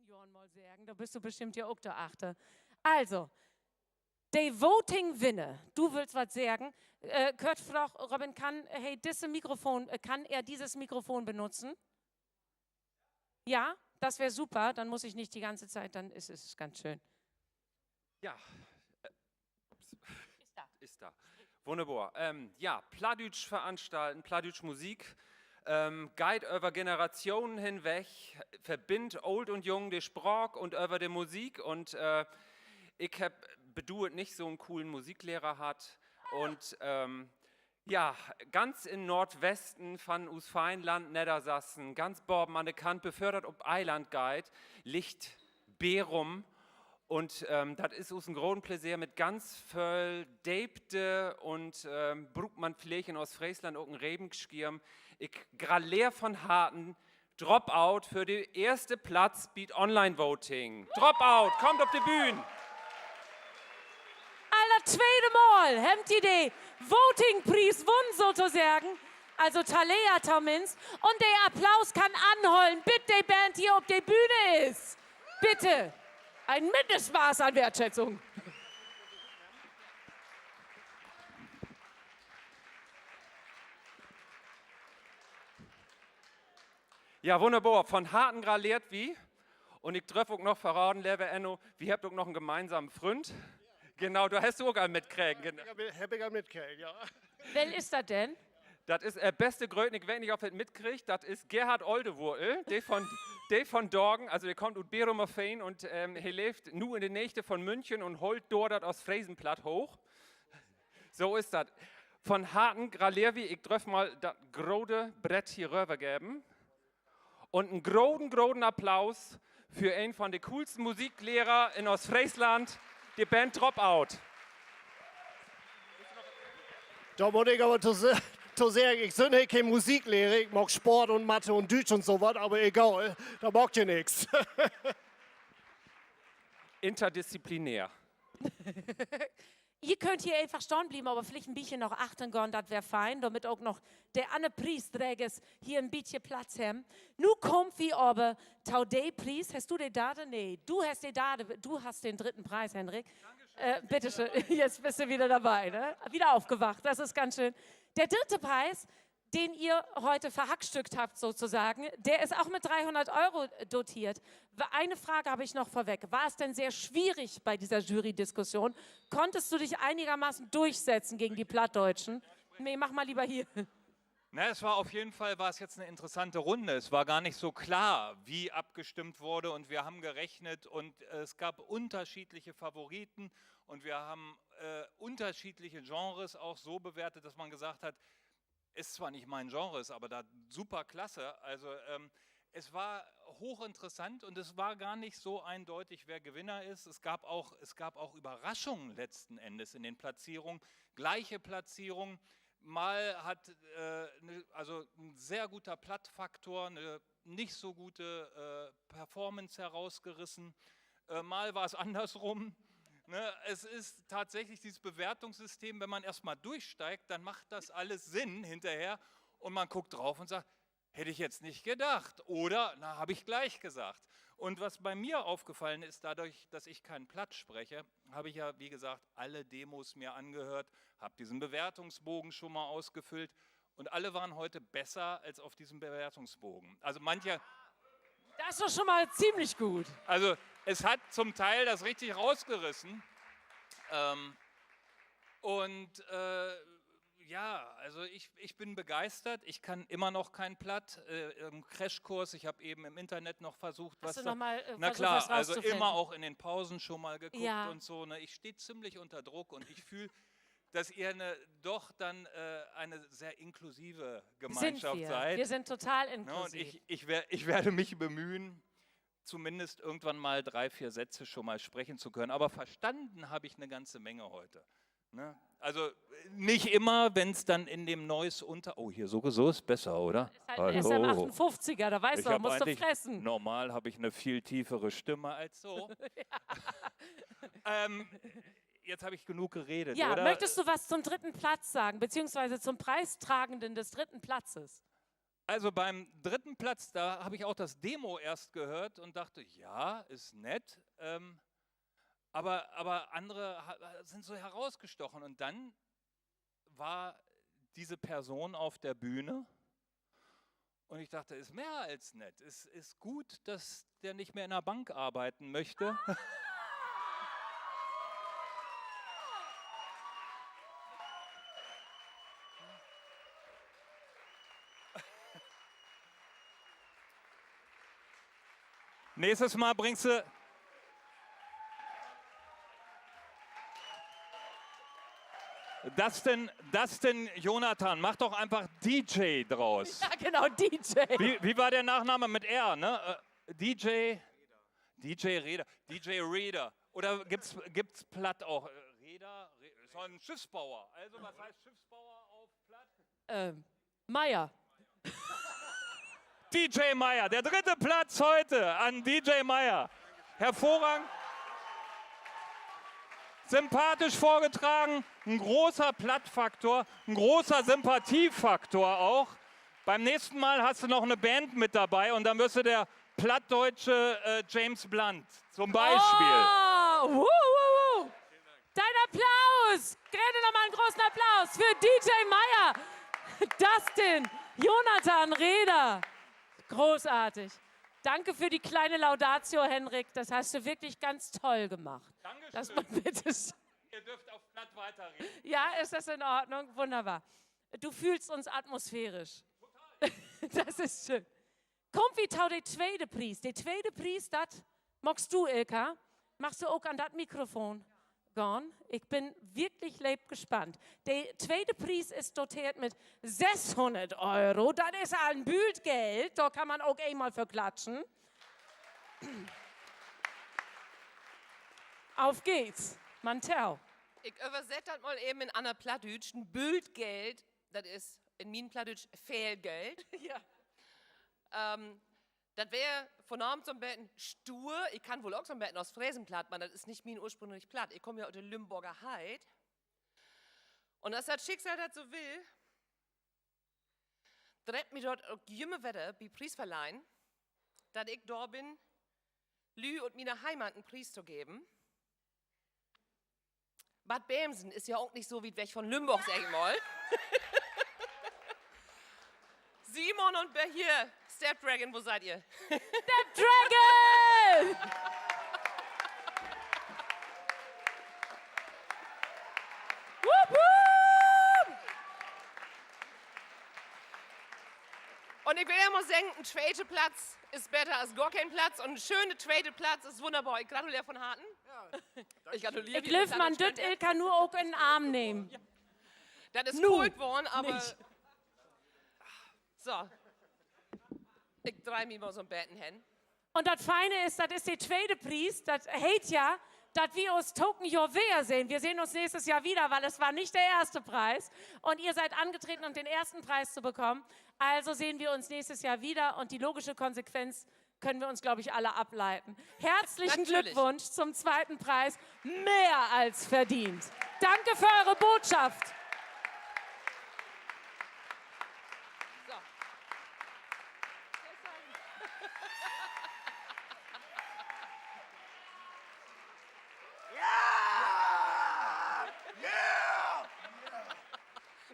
Johann mal sagen, da bist du bestimmt ja auch der Achte. Also, die Voting winne. Du willst was sagen? Kurt fragt, Robin, kann er dieses Mikrofon benutzen? Ja, das wäre super. Dann muss ich nicht die ganze Zeit, dann ist es ganz schön. Ja. Ist da. Wunderbar. Ja, Plattdeutsch veranstalten, Plattdeutsch Musik. Guide über Generationen hinweg, verbindet Old und Jung die Sprache und über die Musik. Und ich habe bedauert nicht so einen coolen Musiklehrer hat. Und ja, ganz im Nordwesten von Usfeinland, Niedersachsen, ganz Borben an der Kant, befördert ob Eiland Guide, liegt Berum. Und das ist uns ein großen Pläsier mit ganz voll Debte und Bruckmann-Pflegen aus Friesland auch ein Rebengeschirm. Ich graleer von Harten, Dropout für den ersten Platz bietet Online-Voting. Dropout, kommt auf die Bühne. Aller zweite Mal habt ihr den Voting-Preis gewonnen, sozusagen. Also Talea Tomins. Und der Applaus kann anholen, bis die Band hier auf der Bühne ist. Bitte. Ein Mindestmaß an Wertschätzung. Ja, wunderbar. Von Harten graliert wie. Und ich treffe auch noch verraten, lieber Enno, wir habt auch noch einen gemeinsamen Freund. Genau, du hast auch einen mitkriegen. Genau. Hab ich auch mitkriegen, ja. Wer ist das denn? Das ist der beste Gröten, ich weiß nicht, ob ihr das mitkriegt, das ist Gerhard Oldewurl, der von Dorgen, also der kommt aus Berumer Fein und er lebt nur in der Nächte von München und holt dort das aus Friesenplatt hoch. So ist das. Von Harten Gralerwi, ich darf mal das große Brett hier rübergeben. Und einen großen Applaus für einen von den coolsten Musiklehrer in Ostfriesland, die Band Dropout. Da muss ich aber zu sagen, ich bin keine Musiklehrer, ich mag Sport und Mathe und Deutsch und sowas, aber egal, da mag ihr nichts. Interdisziplinär. Ihr könnt hier einfach stehen bleiben, aber vielleicht ein bisschen noch achten gehen, das wäre fein, damit auch noch der andere Priesträger hier ein bisschen Platz haben. Nu kommt wie aber tau de Preis. Hast du den Date? Nee, du hast den Date. Du hast den dritten Preis, Henrik. Bitte schön, jetzt bist du wieder dabei, ne? Wieder aufgewacht, das ist ganz schön. Der dritte Preis, den ihr heute verhackstückt habt sozusagen, der ist auch mit 300 € dotiert. Eine Frage habe ich noch vorweg. War es denn sehr schwierig bei dieser Jury-Diskussion? Konntest du dich einigermaßen durchsetzen gegen die Plattdeutschen? Nee, mach mal lieber hier. Na, es war auf jeden Fall jetzt eine interessante Runde. Es war gar nicht so klar, wie abgestimmt wurde und wir haben gerechnet und es gab unterschiedliche Favoriten und wir haben unterschiedliche Genres auch so bewertet, dass man gesagt hat, ist zwar nicht mein Genre, ist aber da super klasse. Also es war hochinteressant und es war gar nicht so eindeutig, wer Gewinner ist. Es gab auch Überraschungen letzten Endes in den Platzierungen, gleiche Platzierungen. Mal hat also ein sehr guter Plattfaktor eine nicht so gute Performance herausgerissen. Mal war es andersrum. Ne, es ist tatsächlich dieses Bewertungssystem, wenn man erstmal durchsteigt, dann macht das alles Sinn hinterher und man guckt drauf und sagt, hätte ich jetzt nicht gedacht oder, na, habe ich gleich gesagt. Und was bei mir aufgefallen ist, dadurch, dass ich kein Platt spreche, habe ich ja, wie gesagt, alle Demos mir angehört, habe diesen Bewertungsbogen schon mal ausgefüllt und alle waren heute besser als auf diesem Bewertungsbogen. Also manche... Das ist doch schon mal ziemlich gut. Also es hat zum Teil das richtig rausgerissen. Ja, also ich bin begeistert. Ich kann immer noch kein Platt. Im Crashkurs, ich habe eben im Internet noch versucht, was da... Na klar, also immer auch in den Pausen schon mal geguckt und so. Ne? Ich stehe ziemlich unter Druck und ich fühle, dass ihr doch dann eine sehr inklusive Gemeinschaft seid. Wir sind total inklusiv. Und ich werde mich bemühen, zumindest irgendwann mal 3, 4 Sätze schon mal sprechen zu können. Aber verstanden habe ich eine ganze Menge heute. Ne? Also nicht immer, wenn es dann in dem Neues Oh, hier so ist besser, oder? Ist halt ein SM58er, da weißt du, musst du fressen. Normal habe ich eine viel tiefere Stimme als so. Jetzt habe ich genug geredet, ja, oder? Möchtest du was zum dritten Platz sagen, beziehungsweise zum Preistragenden des dritten Platzes? Also beim dritten Platz, da habe ich auch das Demo erst gehört und dachte, ja, ist nett, aber andere sind so herausgestochen. Und dann war diese Person auf der Bühne und ich dachte, ist mehr als nett. Es ist gut, dass der nicht mehr in der Bank arbeiten möchte. Nächstes Mal bringst du... Dustin Jonathan, mach doch einfach DJ draus. Ja, genau, DJ. Wie war der Nachname mit R, ne? DJ Reeder. Oder gibt's Platt auch? Reeder? Ist doch ein Schiffsbauer. Also was heißt Schiffsbauer auf Platt? Meier. DJ Meier, der dritte Platz heute an DJ Meier. Hervorragend. Sympathisch vorgetragen, ein großer Plattfaktor, ein großer Sympathiefaktor auch. Beim nächsten Mal hast du noch eine Band mit dabei und dann wirst du der plattdeutsche James Blunt zum Beispiel. Oh, Dein Applaus! Gerne nochmal einen großen Applaus für DJ Meier, Dustin, Jonathan Reeder. Großartig. Danke für die kleine Laudatio, Henrik. Das hast du wirklich ganz toll gemacht. Dankeschön. Dass man bitte Ihr dürft auf Platt weiterreden. ja, ist das in Ordnung? Wunderbar. Du fühlst uns atmosphärisch. Total. Das ist schön. Kommt wie tau der zweite Preis. Der zweite Preis, das magst du, Ilka. Machst du auch an das Mikrofon? Gone. Ich bin wirklich gespannt. Der zweite Preis ist dotiert mit 600 €. Das ist ein Bündgeld. Da kann man auch einmal für klatschen. Auf geht's. Mantel. Ich übersetze das mal eben in Anna Plattdeutsch. Ein Bündgeld, das ist in meinem Plattdeutsch Fehlgeld. Ja. Das wäre von Namen zum Betten stur. Ich kann wohl auch so ein Betten aus Fräsenplatt, man, das ist nicht mein ursprünglich Platt. Ich komme ja aus der Lümburger Heid. Und als das Schicksal das so will, dreht mir dort auch jümme Wetter bei Preisverleihen, dass ich da bin, Lü und meiner Heimat einen Preis zu geben. Bad Bämsen ist ja auch nicht so weit weg von Lümburg, sag ich mal. Simon und hier, Step Dragon, wo seid ihr? Step Dragon! Wup, wup! Und ich will ja mal sagen, ein zweiter Platz ist besser als gar kein Platz. Und ein schöner zweiter Platz ist wunderbar. Ich gratuliere von Harten. Ich gratuliere. Ich löf man das Ilka nur auch in den Arm nehmen. Das ist cool geworden, aber... Nicht. So. Ich drehe mich mal so ein Betten hin. Und das Feine ist, das ist der zweite Preis, das heißt ja, dass wir uns Token Your Wear sehen. Wir sehen uns nächstes Jahr wieder, weil es war nicht der erste Preis. Und ihr seid angetreten, um den ersten Preis zu bekommen. Also sehen wir uns nächstes Jahr wieder. Und die logische Konsequenz können wir uns, glaube ich, alle ableiten. Herzlichen Glückwunsch zum zweiten Preis. Mehr als verdient. Danke für eure Botschaft.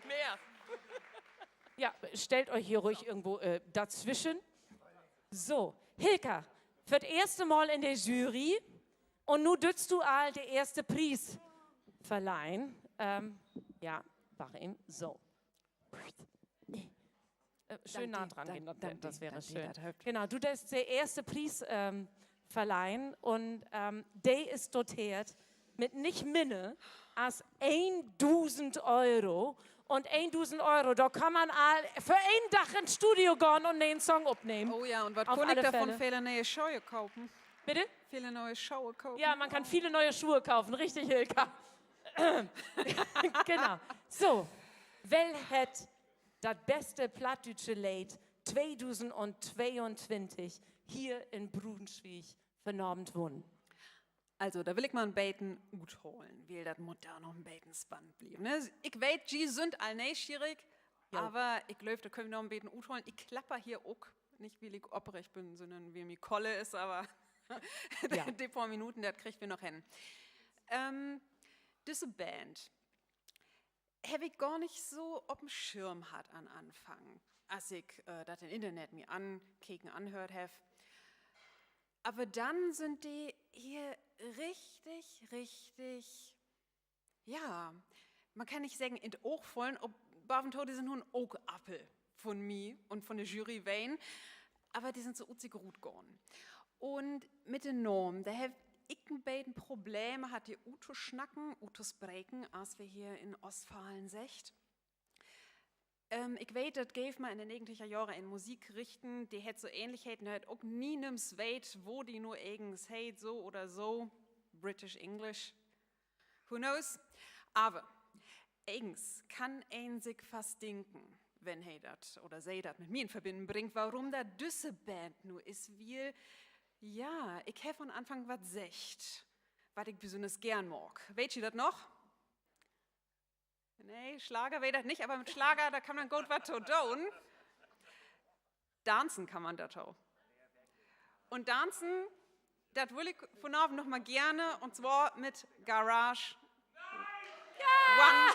Mehr. Ja, stellt euch hier ruhig irgendwo dazwischen. So, Hilka, für das erste Mal in der Jury und nun dürst du all den ersten Preis verleihen. Ja, warum? So. Schön nah dran gehen, das wäre schön. Genau, du darfst den ersten Preis verleihen und der ist dotiert mit nicht minder als 1.000 Euro. Und 1.000 Euro, da kann man für ein Dach ins Studio gehen und einen Song aufnehmen. Oh ja, und was Auf kann ich alle davon Fälle. viele neue Schuhe kaufen? Bitte? Viele neue Schuhe kaufen. Ja, man kann viele neue Schuhe kaufen, richtig, Hilka. Genau. So, wer hat das beste plattdeutsche Lied 2022 hier in Brunswick vernommen worden? Also, da will ich mal ein Beten gut holen, weil das muss da noch ein Beten spannend bleiben. Ne? Ich weiß, die sind all neugierig, aber ich glaube, da können wir noch ein Beten gut holen. Ich klapper hier auch, nicht weil ich operig bin, sondern wie mir Kolle ist, aber die paar Minuten, das kriegen wir noch hin. Diese Band habe ich gar nicht so auf dem Schirm hat an Anfang, als ich das im Internet mir anhört habe. Aber dann sind die hier richtig, ja, man kann nicht sagen, in die Augen fallen, ob Baventode die sind nur ein Augapfel von mir und von der Jury Wayne, aber die sind so utzig gut gegangen. Und mit den Normen, da habe ich ein bisschen Probleme, hat die Uto schnacken, Utos breaken, als wir hier in Ostfalen secht. Ich weiß, das gave man in den 90er Jahren in Musik richten, die hätte so Ähnlichkeiten, hat auch nie nimm's weit, wo die nur irgendwas hat, so oder so, British English, who knows. Aber eigens kann ein sich fast denken, wenn er das oder sie das mit mir in Verbindung bringt, warum da diese Band nur ist, wie, ja, ich habe von Anfang was secht, was ich besonders gern mag. Weißt du das noch? Nee, Schlager weiß das nicht, aber mit Schlager, da kann man gut was tun. Tanzen kann man das auch. Und tanzen, das will ich von Abend noch mal gerne, und zwar mit Garage One.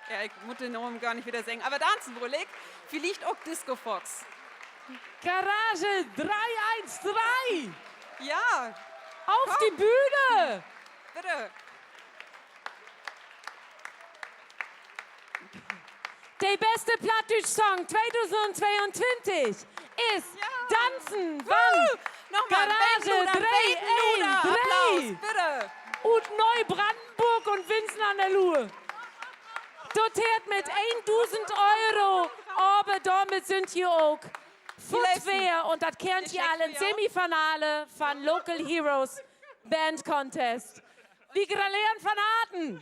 Ja, ich muss den Namen gar nicht wieder sagen, aber tanzen will ich. Vielleicht auch Disco Fox. Garage 313! Ja! Auf die Bühne! Bitte! Der beste Plattdeutsch-Song 2022 ist Tanzen von Garage 313. Applaus, bitte! Und Neubrandenburg und Winsen an der Luhe. Dotiert mit 1.000 Euro, aber damit sind hier auch Footwear und das kennt ihr alle im Semifinale von Local Heroes Band Contest. Wie gratulieren von Harten.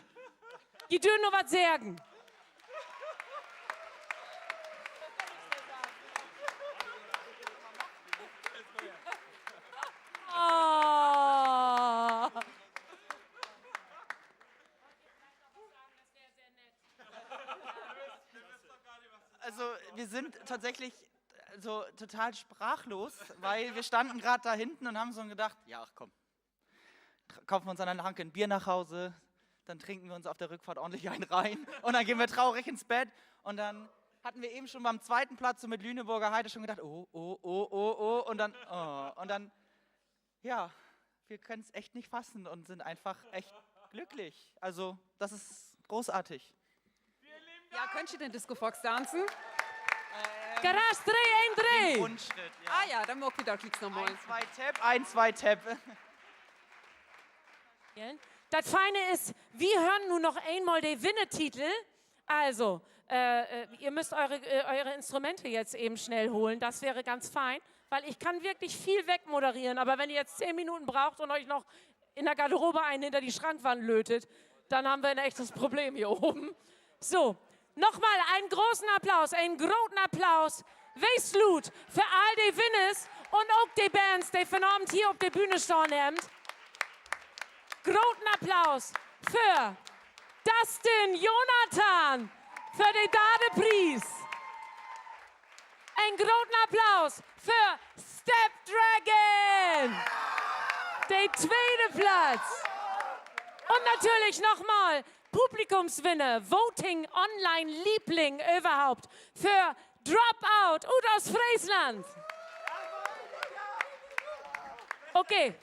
Die dürfen nur was sagen. Oh. Also wir sind tatsächlich so total sprachlos, weil wir standen gerade da hinten und haben so gedacht, ja, ach komm, kaufen wir uns an der Hanke ein Bier nach Hause, dann trinken wir uns auf der Rückfahrt ordentlich einen rein und dann gehen wir traurig ins Bett und dann hatten wir eben schon beim zweiten Platz so mit Lüneburger Heide schon gedacht, oh, und dann, ja, wir können es echt nicht fassen und sind einfach echt glücklich. Also das ist großartig. Ja, könnt ihr den Disco Fox tanzen? Garage 3, 1, 3. Grundschritt, ja. Ah ja, dann mag ich da klick's nochmal. 1, 2 Tap. Das Feine ist, wir hören nun noch einmal den Winnetitel. Also, ihr müsst eure Instrumente jetzt eben schnell holen. Das wäre ganz fein, weil ich kann wirklich viel wegmoderieren. Aber wenn ihr jetzt 10 Minuten braucht und euch noch in der Garderobe einen hinter die Schrankwand lötet, dann haben wir ein echtes Problem hier oben. So, nochmal einen großen Applaus, einen großen Applaus. Weislut für all die Winners und auch die Bands, die von Abend hier auf der Bühne stehen haben. Großen Applaus für Dustin Jonathan für den Dadepreis. Ein großen Applaus für Step Dragon, den zweiten Platz. Und natürlich nochmal Publikumswinner, Voting Online Liebling überhaupt für Dropout aus Friesland. Okay,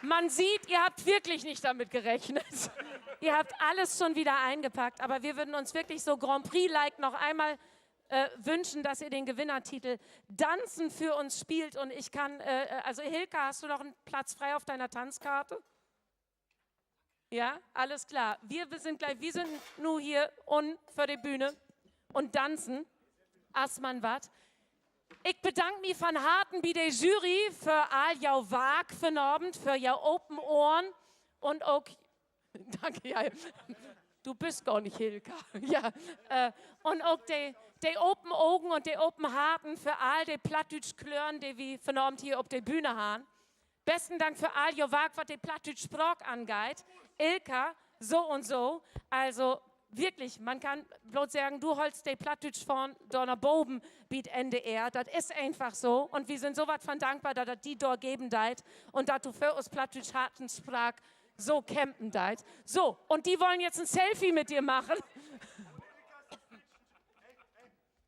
man sieht, ihr habt wirklich nicht damit gerechnet. Ihr habt alles schon wieder eingepackt, aber wir würden uns wirklich so Grand Prix-like noch einmal wünschen, dass ihr den Gewinnertitel Tanzen für uns spielt. Und ich kann, also Hilka, hast du noch einen Platz frei auf deiner Tanzkarte? Ja, alles klar. Wir sind nur hier und für die Bühne und tanzen. Assmann wat. Ich bedanke mich von Harten bei der Jury für all jou Wag für Abend, für jou Open Ohren und auch, danke, ja, du bist gar nicht Hilka, ja, und auch die Open Augen und die Open Harten für all die Plattdeutsch Klören, die wir für Abend hier auf der Bühne haben. Besten Dank für all jou Wag, was die Plattdeutsch Sprach angeht. Ilka, so und so, also wirklich, man kann bloß sagen, du holst die Plattdeutsch von Donner Boben biet NDR, das ist einfach so und wir sind so was von dankbar, dass das die dort geben deit und dass du für uns Plattdeutsch harten Sprach so campen deit. So, und die wollen jetzt ein Selfie mit dir machen.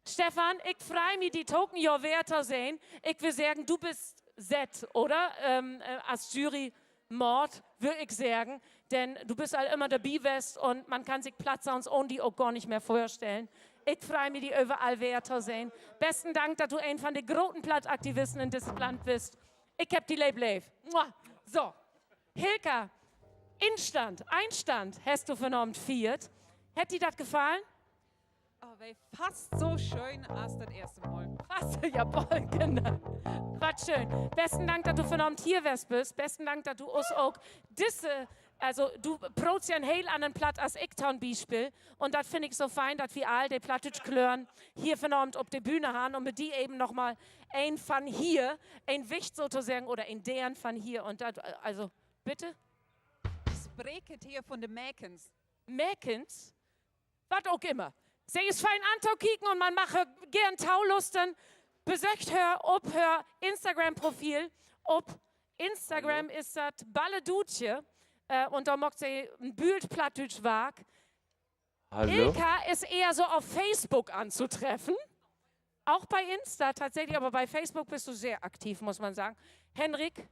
Stefan, ich freue mich, die Token jo Werte sehen. Ich will sagen, du bist set, oder? Als Jury Mord, würde ich sagen. Denn du bist halt immer der Bi-West und man kann sich Platz uns ohne die auch gar nicht mehr vorstellen. Ich freue mich, die überall Werte sehen. Besten Dank, dass du ein von den großen Plattaktivisten in diesem Land bist. Ich hab die Leib. So, Hilka, Einstand hast du vernommen, 4. Hätte dir das gefallen? Oh, wei, fast so schön als das erste Mal. Fast, jawohl, genau. Was schön. Besten Dank, dass du vernommen hier bist. Besten Dank, dass du uns auch also du brauchst ja einen heel anderen Platt als ich zum Beispiel. Und das finde ich so fein, dass wir all die Plattdeutsch Klören hier vernommen auf der Bühne haben und mit die eben nochmal ein von hier, ein Wicht sozusagen oder ein deren von hier. Und das, also, bitte? Spreket hier von den Mäkens. Mäkens? Was auch immer. Sie ist fein anzukicken und man mache gern Taulusten. Besöcht hör Instagram-Profil. Ob Instagram ist das Balledutje. Und da macht sie ein Bild Plattdeutsch Wag. Hallo? Ilka ist eher so auf Facebook anzutreffen. Auch bei Insta tatsächlich, aber bei Facebook bist du sehr aktiv, muss man sagen. Henrik,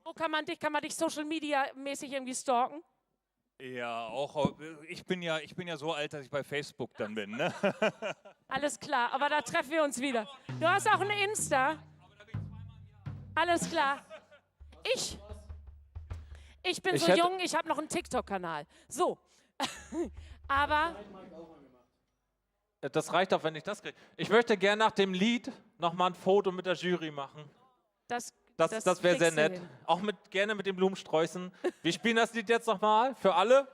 wo kann man dich Social Media mäßig irgendwie stalken? Ja, auch ich bin ja so alt, dass ich bei Facebook dann bin, ne? Alles klar, aber da treffen wir uns wieder. Du hast auch ein Insta. Alles klar. Ich bin so jung, ich habe noch einen TikTok-Kanal. So. Aber das reicht auch, wenn ich das kriege. Ich möchte gerne nach dem Lied nochmal ein Foto mit der Jury machen. Das wäre sehr nett. Auch gerne mit den Blumensträußen. Wir spielen das Lied jetzt nochmal für alle.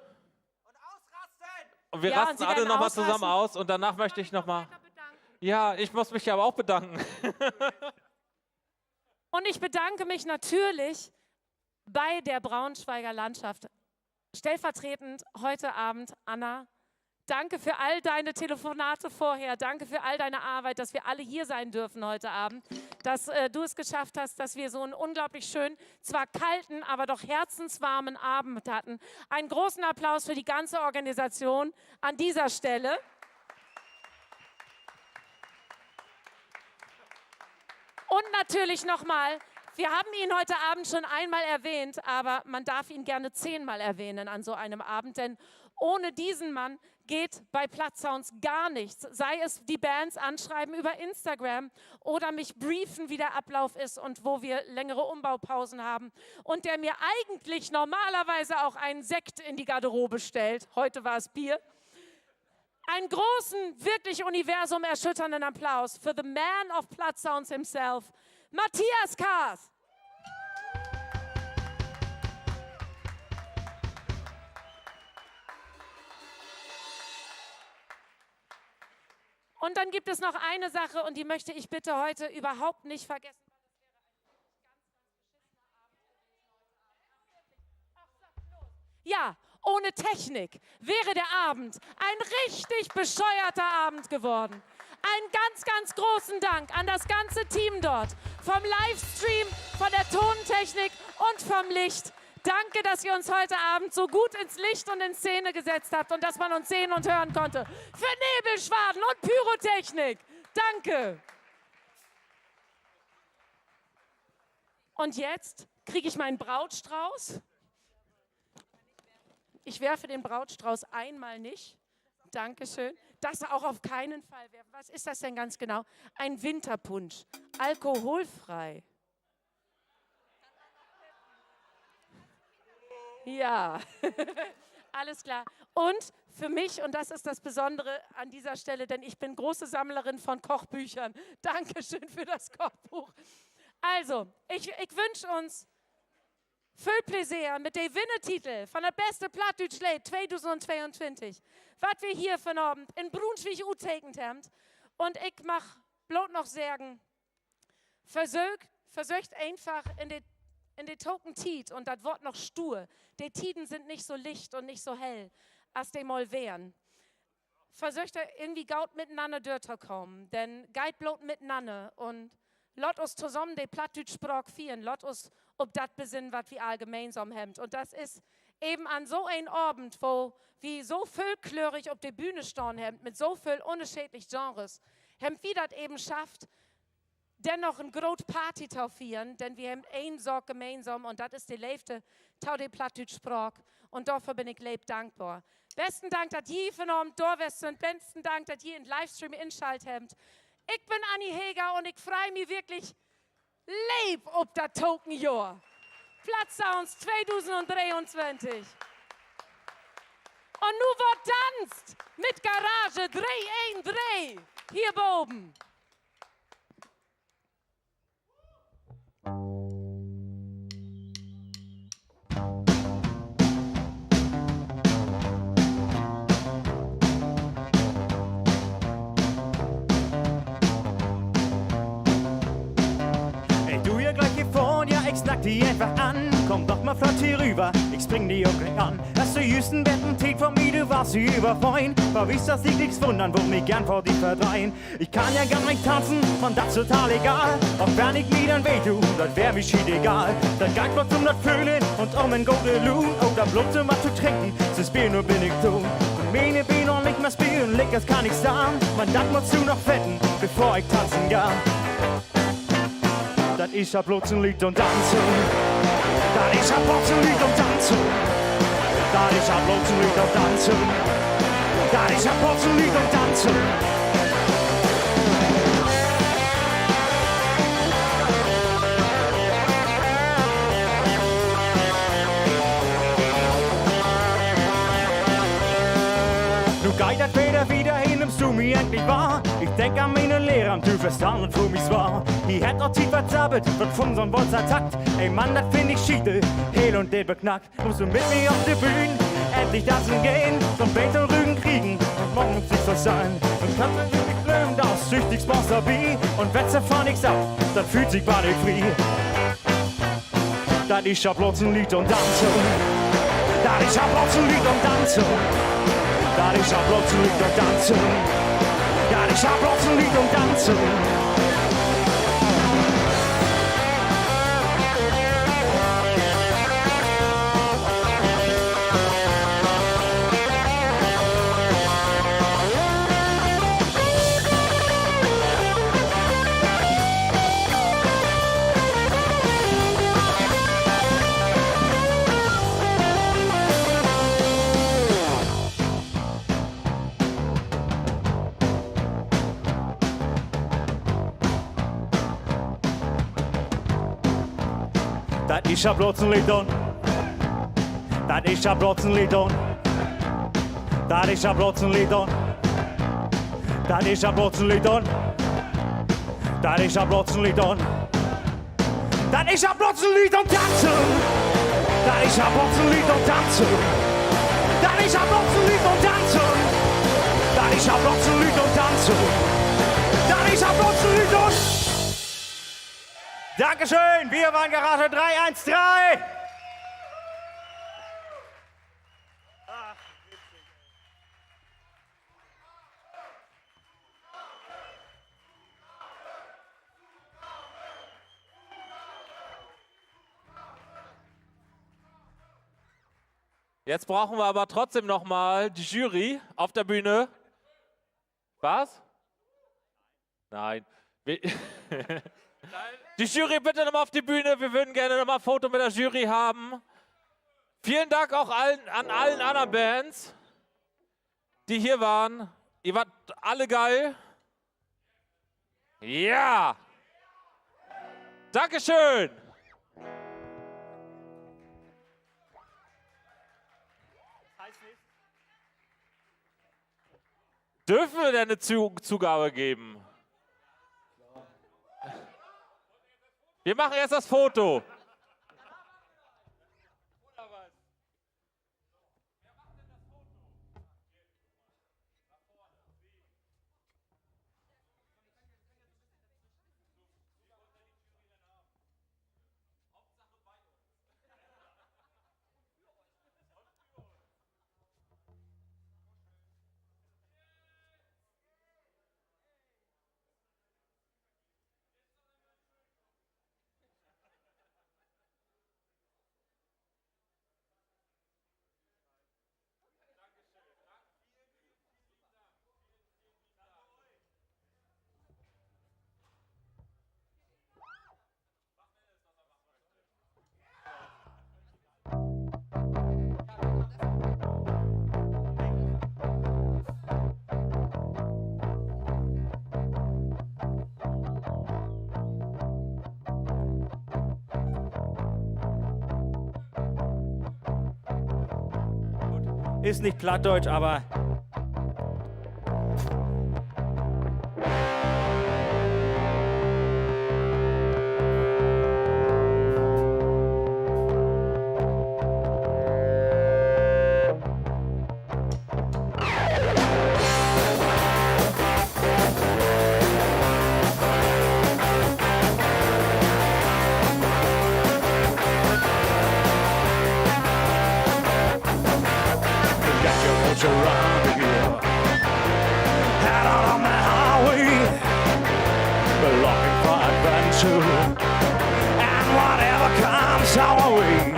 Und wir rasten alle nochmal zusammen aus. Und danach möchte ich nochmal. Ja, ich muss mich aber auch bedanken. Und ich bedanke mich natürlich bei der Braunschweiger Landschaft. Stellvertretend heute Abend Anna, Danke für all deine Telefonate vorher. Danke für all deine Arbeit, dass wir alle hier sein dürfen heute Abend. Dass du es geschafft hast, dass wir so einen unglaublich schönen, zwar kalten, aber doch herzenswarmen Abend hatten. Einen großen Applaus für die ganze Organisation an dieser Stelle. Und natürlich nochmal, wir haben ihn heute Abend schon einmal erwähnt, aber man darf ihn gerne 10-mal erwähnen an so einem Abend, denn ohne diesen Mann geht bei Plattsounds gar nichts. Sei es die Bands anschreiben über Instagram oder mich briefen, wie der Ablauf ist und wo wir längere Umbaupausen haben. Und der mir eigentlich normalerweise auch einen Sekt in die Garderobe stellt. Heute war es Bier. Einen großen, wirklich universumerschütternden Applaus für the man of Plattsounds himself, Matthias Kaas. Und dann gibt es noch eine Sache, und die möchte ich bitte heute überhaupt nicht vergessen. Ja, ohne Technik wäre der Abend ein richtig bescheuerter Abend geworden. Einen ganz, ganz großen Dank an das ganze Team dort, vom Livestream, von der Tontechnik und vom Licht. Danke, dass ihr uns heute Abend so gut ins Licht und in Szene gesetzt habt und dass man uns sehen und hören konnte. Für Nebelschwaden und Pyrotechnik. Danke. Und jetzt kriege ich meinen Brautstrauß. Ich werfe den Brautstrauß einmal nicht. Dankeschön. Das auch auf keinen Fall werfen. Was ist das denn ganz genau? Ein Winterpunsch. Alkoholfrei. Ja, alles klar. Und für mich, und das ist das Besondere an dieser Stelle, denn ich bin große Sammlerin von Kochbüchern. Dankeschön für das Kochbuch. Also, ich wünsche uns viel Plaisir mit dem Winnetitel von der beste Plattdeutsch-Lied 2022. Was wir hier von Abend in Brunswick utekend haben. Und ich mach bloß noch sagen, versucht einfach in die Token Tiet und das Wort noch stur. Die Tiden sind nicht so licht und nicht so hell, als die mal wären. Versucht irgendwie gaut miteinander durchzukommen, denn geit bloß miteinander und lot uns zusammen die Plattdeutsch-Sprach führen, lot uns ob das besinnen, was wir allgemeinsam haben. Und das ist eben an so einem Abend, wo wir so vielklörig auf der Bühne stehen haben, mit so viel unterschiedlichen Genres, haben wir das eben schafft, dennoch eine große Party zu feiern, denn wir haben eine Sorge gemeinsam und das ist die Leifte Tau die Plattdeutsch-Sprach und dafür bin ich leib dankbar. Besten Dank, dass ihr von Abend da wart und besten Dank, dass ihr in Livestream inschaltet habt. Ich bin Anni Heger und ich freue mich wirklich leib ob das Tokenjahr. Plattsounds 2023. Und nu wird tanzt mit Garage 313 hier oben. Ich snack die einfach an, komm doch mal flott hier rüber, ich spring die auch gleich an. Hast du jüsten Betten, Tee von mir, du warst hier überfreuen. Verwies das liegt nichts wundern, wo mich gern vor die verdreien. Ich kann ja gar nicht tanzen, und das total egal. Auch wenn ich mir dann weh tu, das wär mir schied egal. Dann geht bloß um das Fühlen und um ein Golden Loon. Oder bloß um was zu trinken, das Bier nur bin ich tun. Und meine Bier noch nicht mehr spielen, leg das kann ich sagen. Man das muss du noch fetten, bevor ich tanzen kann. Dat is ja bloß ein Lied und Tanzen. Dat is ja bloß ein Lied und Tanzen. Dat is ja bloß ein Lied und Tanzen. Dat is ja bloß ein Lied und Tanzen. Nu geht das wieder hin, nimmst du mich endlich wahr. Ich denk an meine Lehrer und du verstanden, wo mich's war. Die hätt noch tief verzappelt, wird von so'n Bolzer Takt. Ey Mann, das find ich schiede, hehl und den beknackt. Musst du mit mir auf die Bühne, endlich das gehen. So'n Beat und Rügen kriegen, und morgen muss nichts was sein. Und kannst du wirklich blöden, das süchtig Sponsor B. Und wenn's davon nichts ab, dann fühlt sich bald frei. Das ist ja bloß ein Lied und Tanzen. Das ist ja bloß ein Lied und Tanzen. Dat is plötzlich und tanzen. Dat is plötzlich und tanzen. Dat is plötzlich dan. Dat is plötzlich dan. Dat is plötzlich dan. Dat is plötzlich dan. Dat is plötzlich dan. Dat is plötzlich dan tanzen. Dat is plötzlich dan tanzen. Dat is plötzlich dan tanzen. Dat is plötzlich dan tanzen. Dat is plötzlich dan. Dankeschön, wir waren Garage 313. Jetzt brauchen wir aber trotzdem noch mal die Jury auf der Bühne. Was? Nein. Die Jury bitte nochmal auf die Bühne. Wir würden gerne nochmal ein Foto mit der Jury haben. Vielen Dank auch an allen anderen Bands, die hier waren. Ihr wart alle geil. Ja. Dankeschön. Dürfen wir denn eine Zugabe geben? Wir machen erst das Foto. Ist nicht Plattdeutsch, aber around here. Head out on the highway, looking for adventure, and whatever comes our way.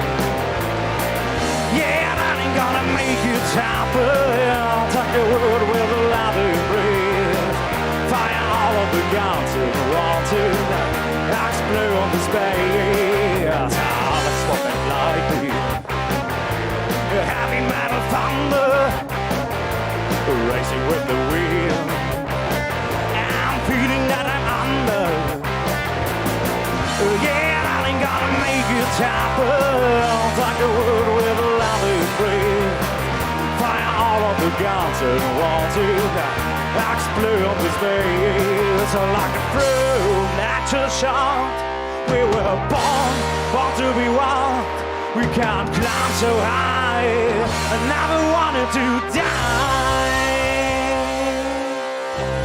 Yeah, that ain't gonna make it happen. Take the word with a loving breath. Fire all of the guns in the water, explode the space. Ah, that's what they like me. Heavy metal thunder, racing with the wind. I'm feeling that I'm under. Yeah, I ain't gonna make it happen. Like a word with a loving breath. Fire all of the guns and water, explode the space. Like a true natural shot. We were born to be wild. We can't climb so high. I never wanted to die.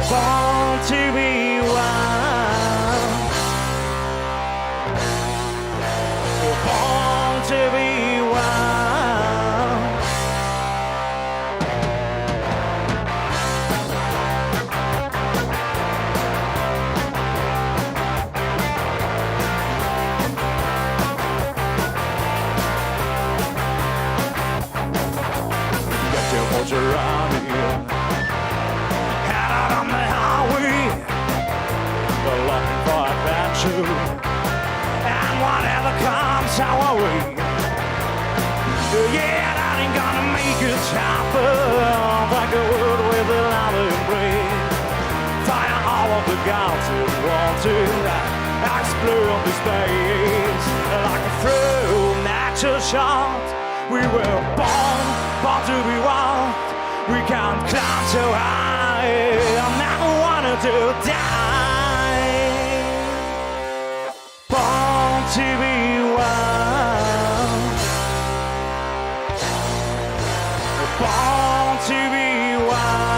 Born to be wild. Born to be wild. true. And whatever comes our way, yeah, that ain't gonna make us happen. Like a world with a love embrace. Fire all of the gods who want to explore the space. Like a through natural shot, we were born to be wild. We can't climb so high. I never wanted to die. Born to be wild. Born to be wild.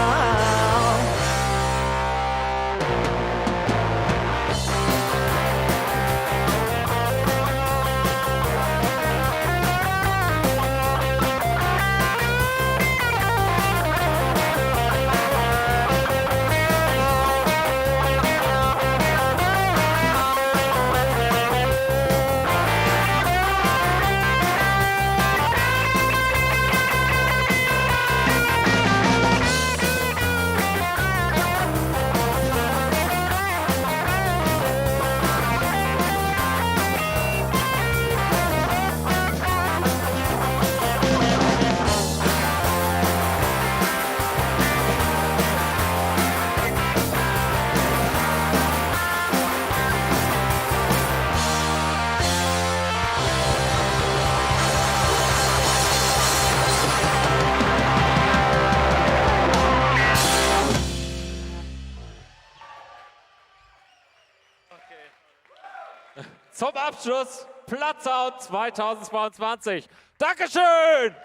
Zum Abschluss Platzsound 2022. Dankeschön!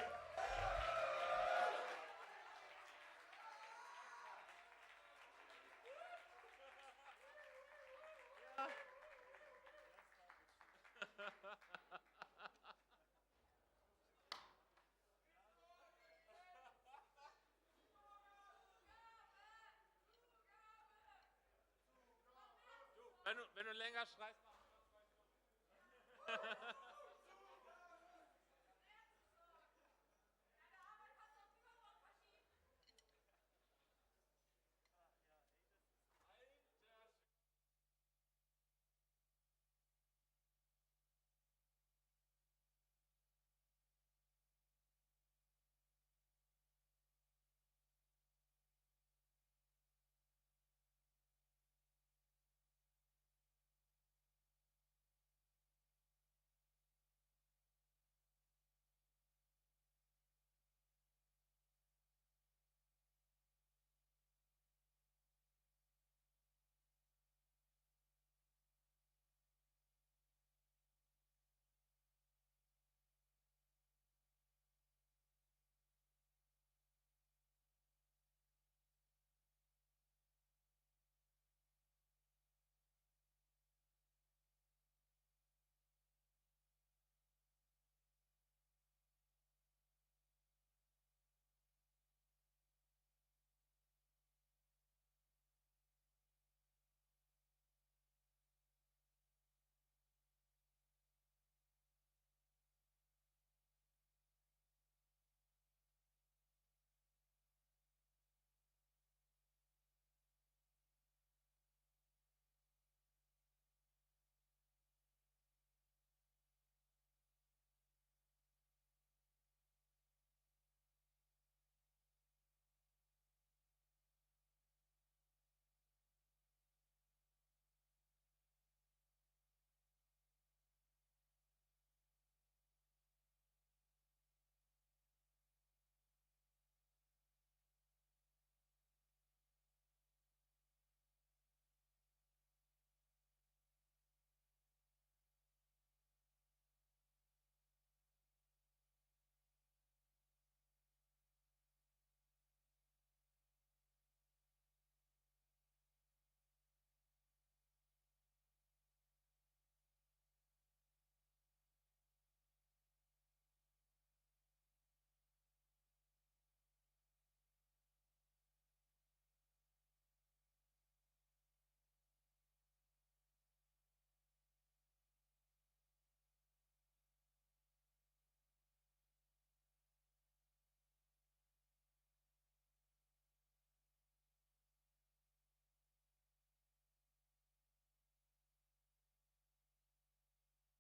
Wenn du länger schreist, mach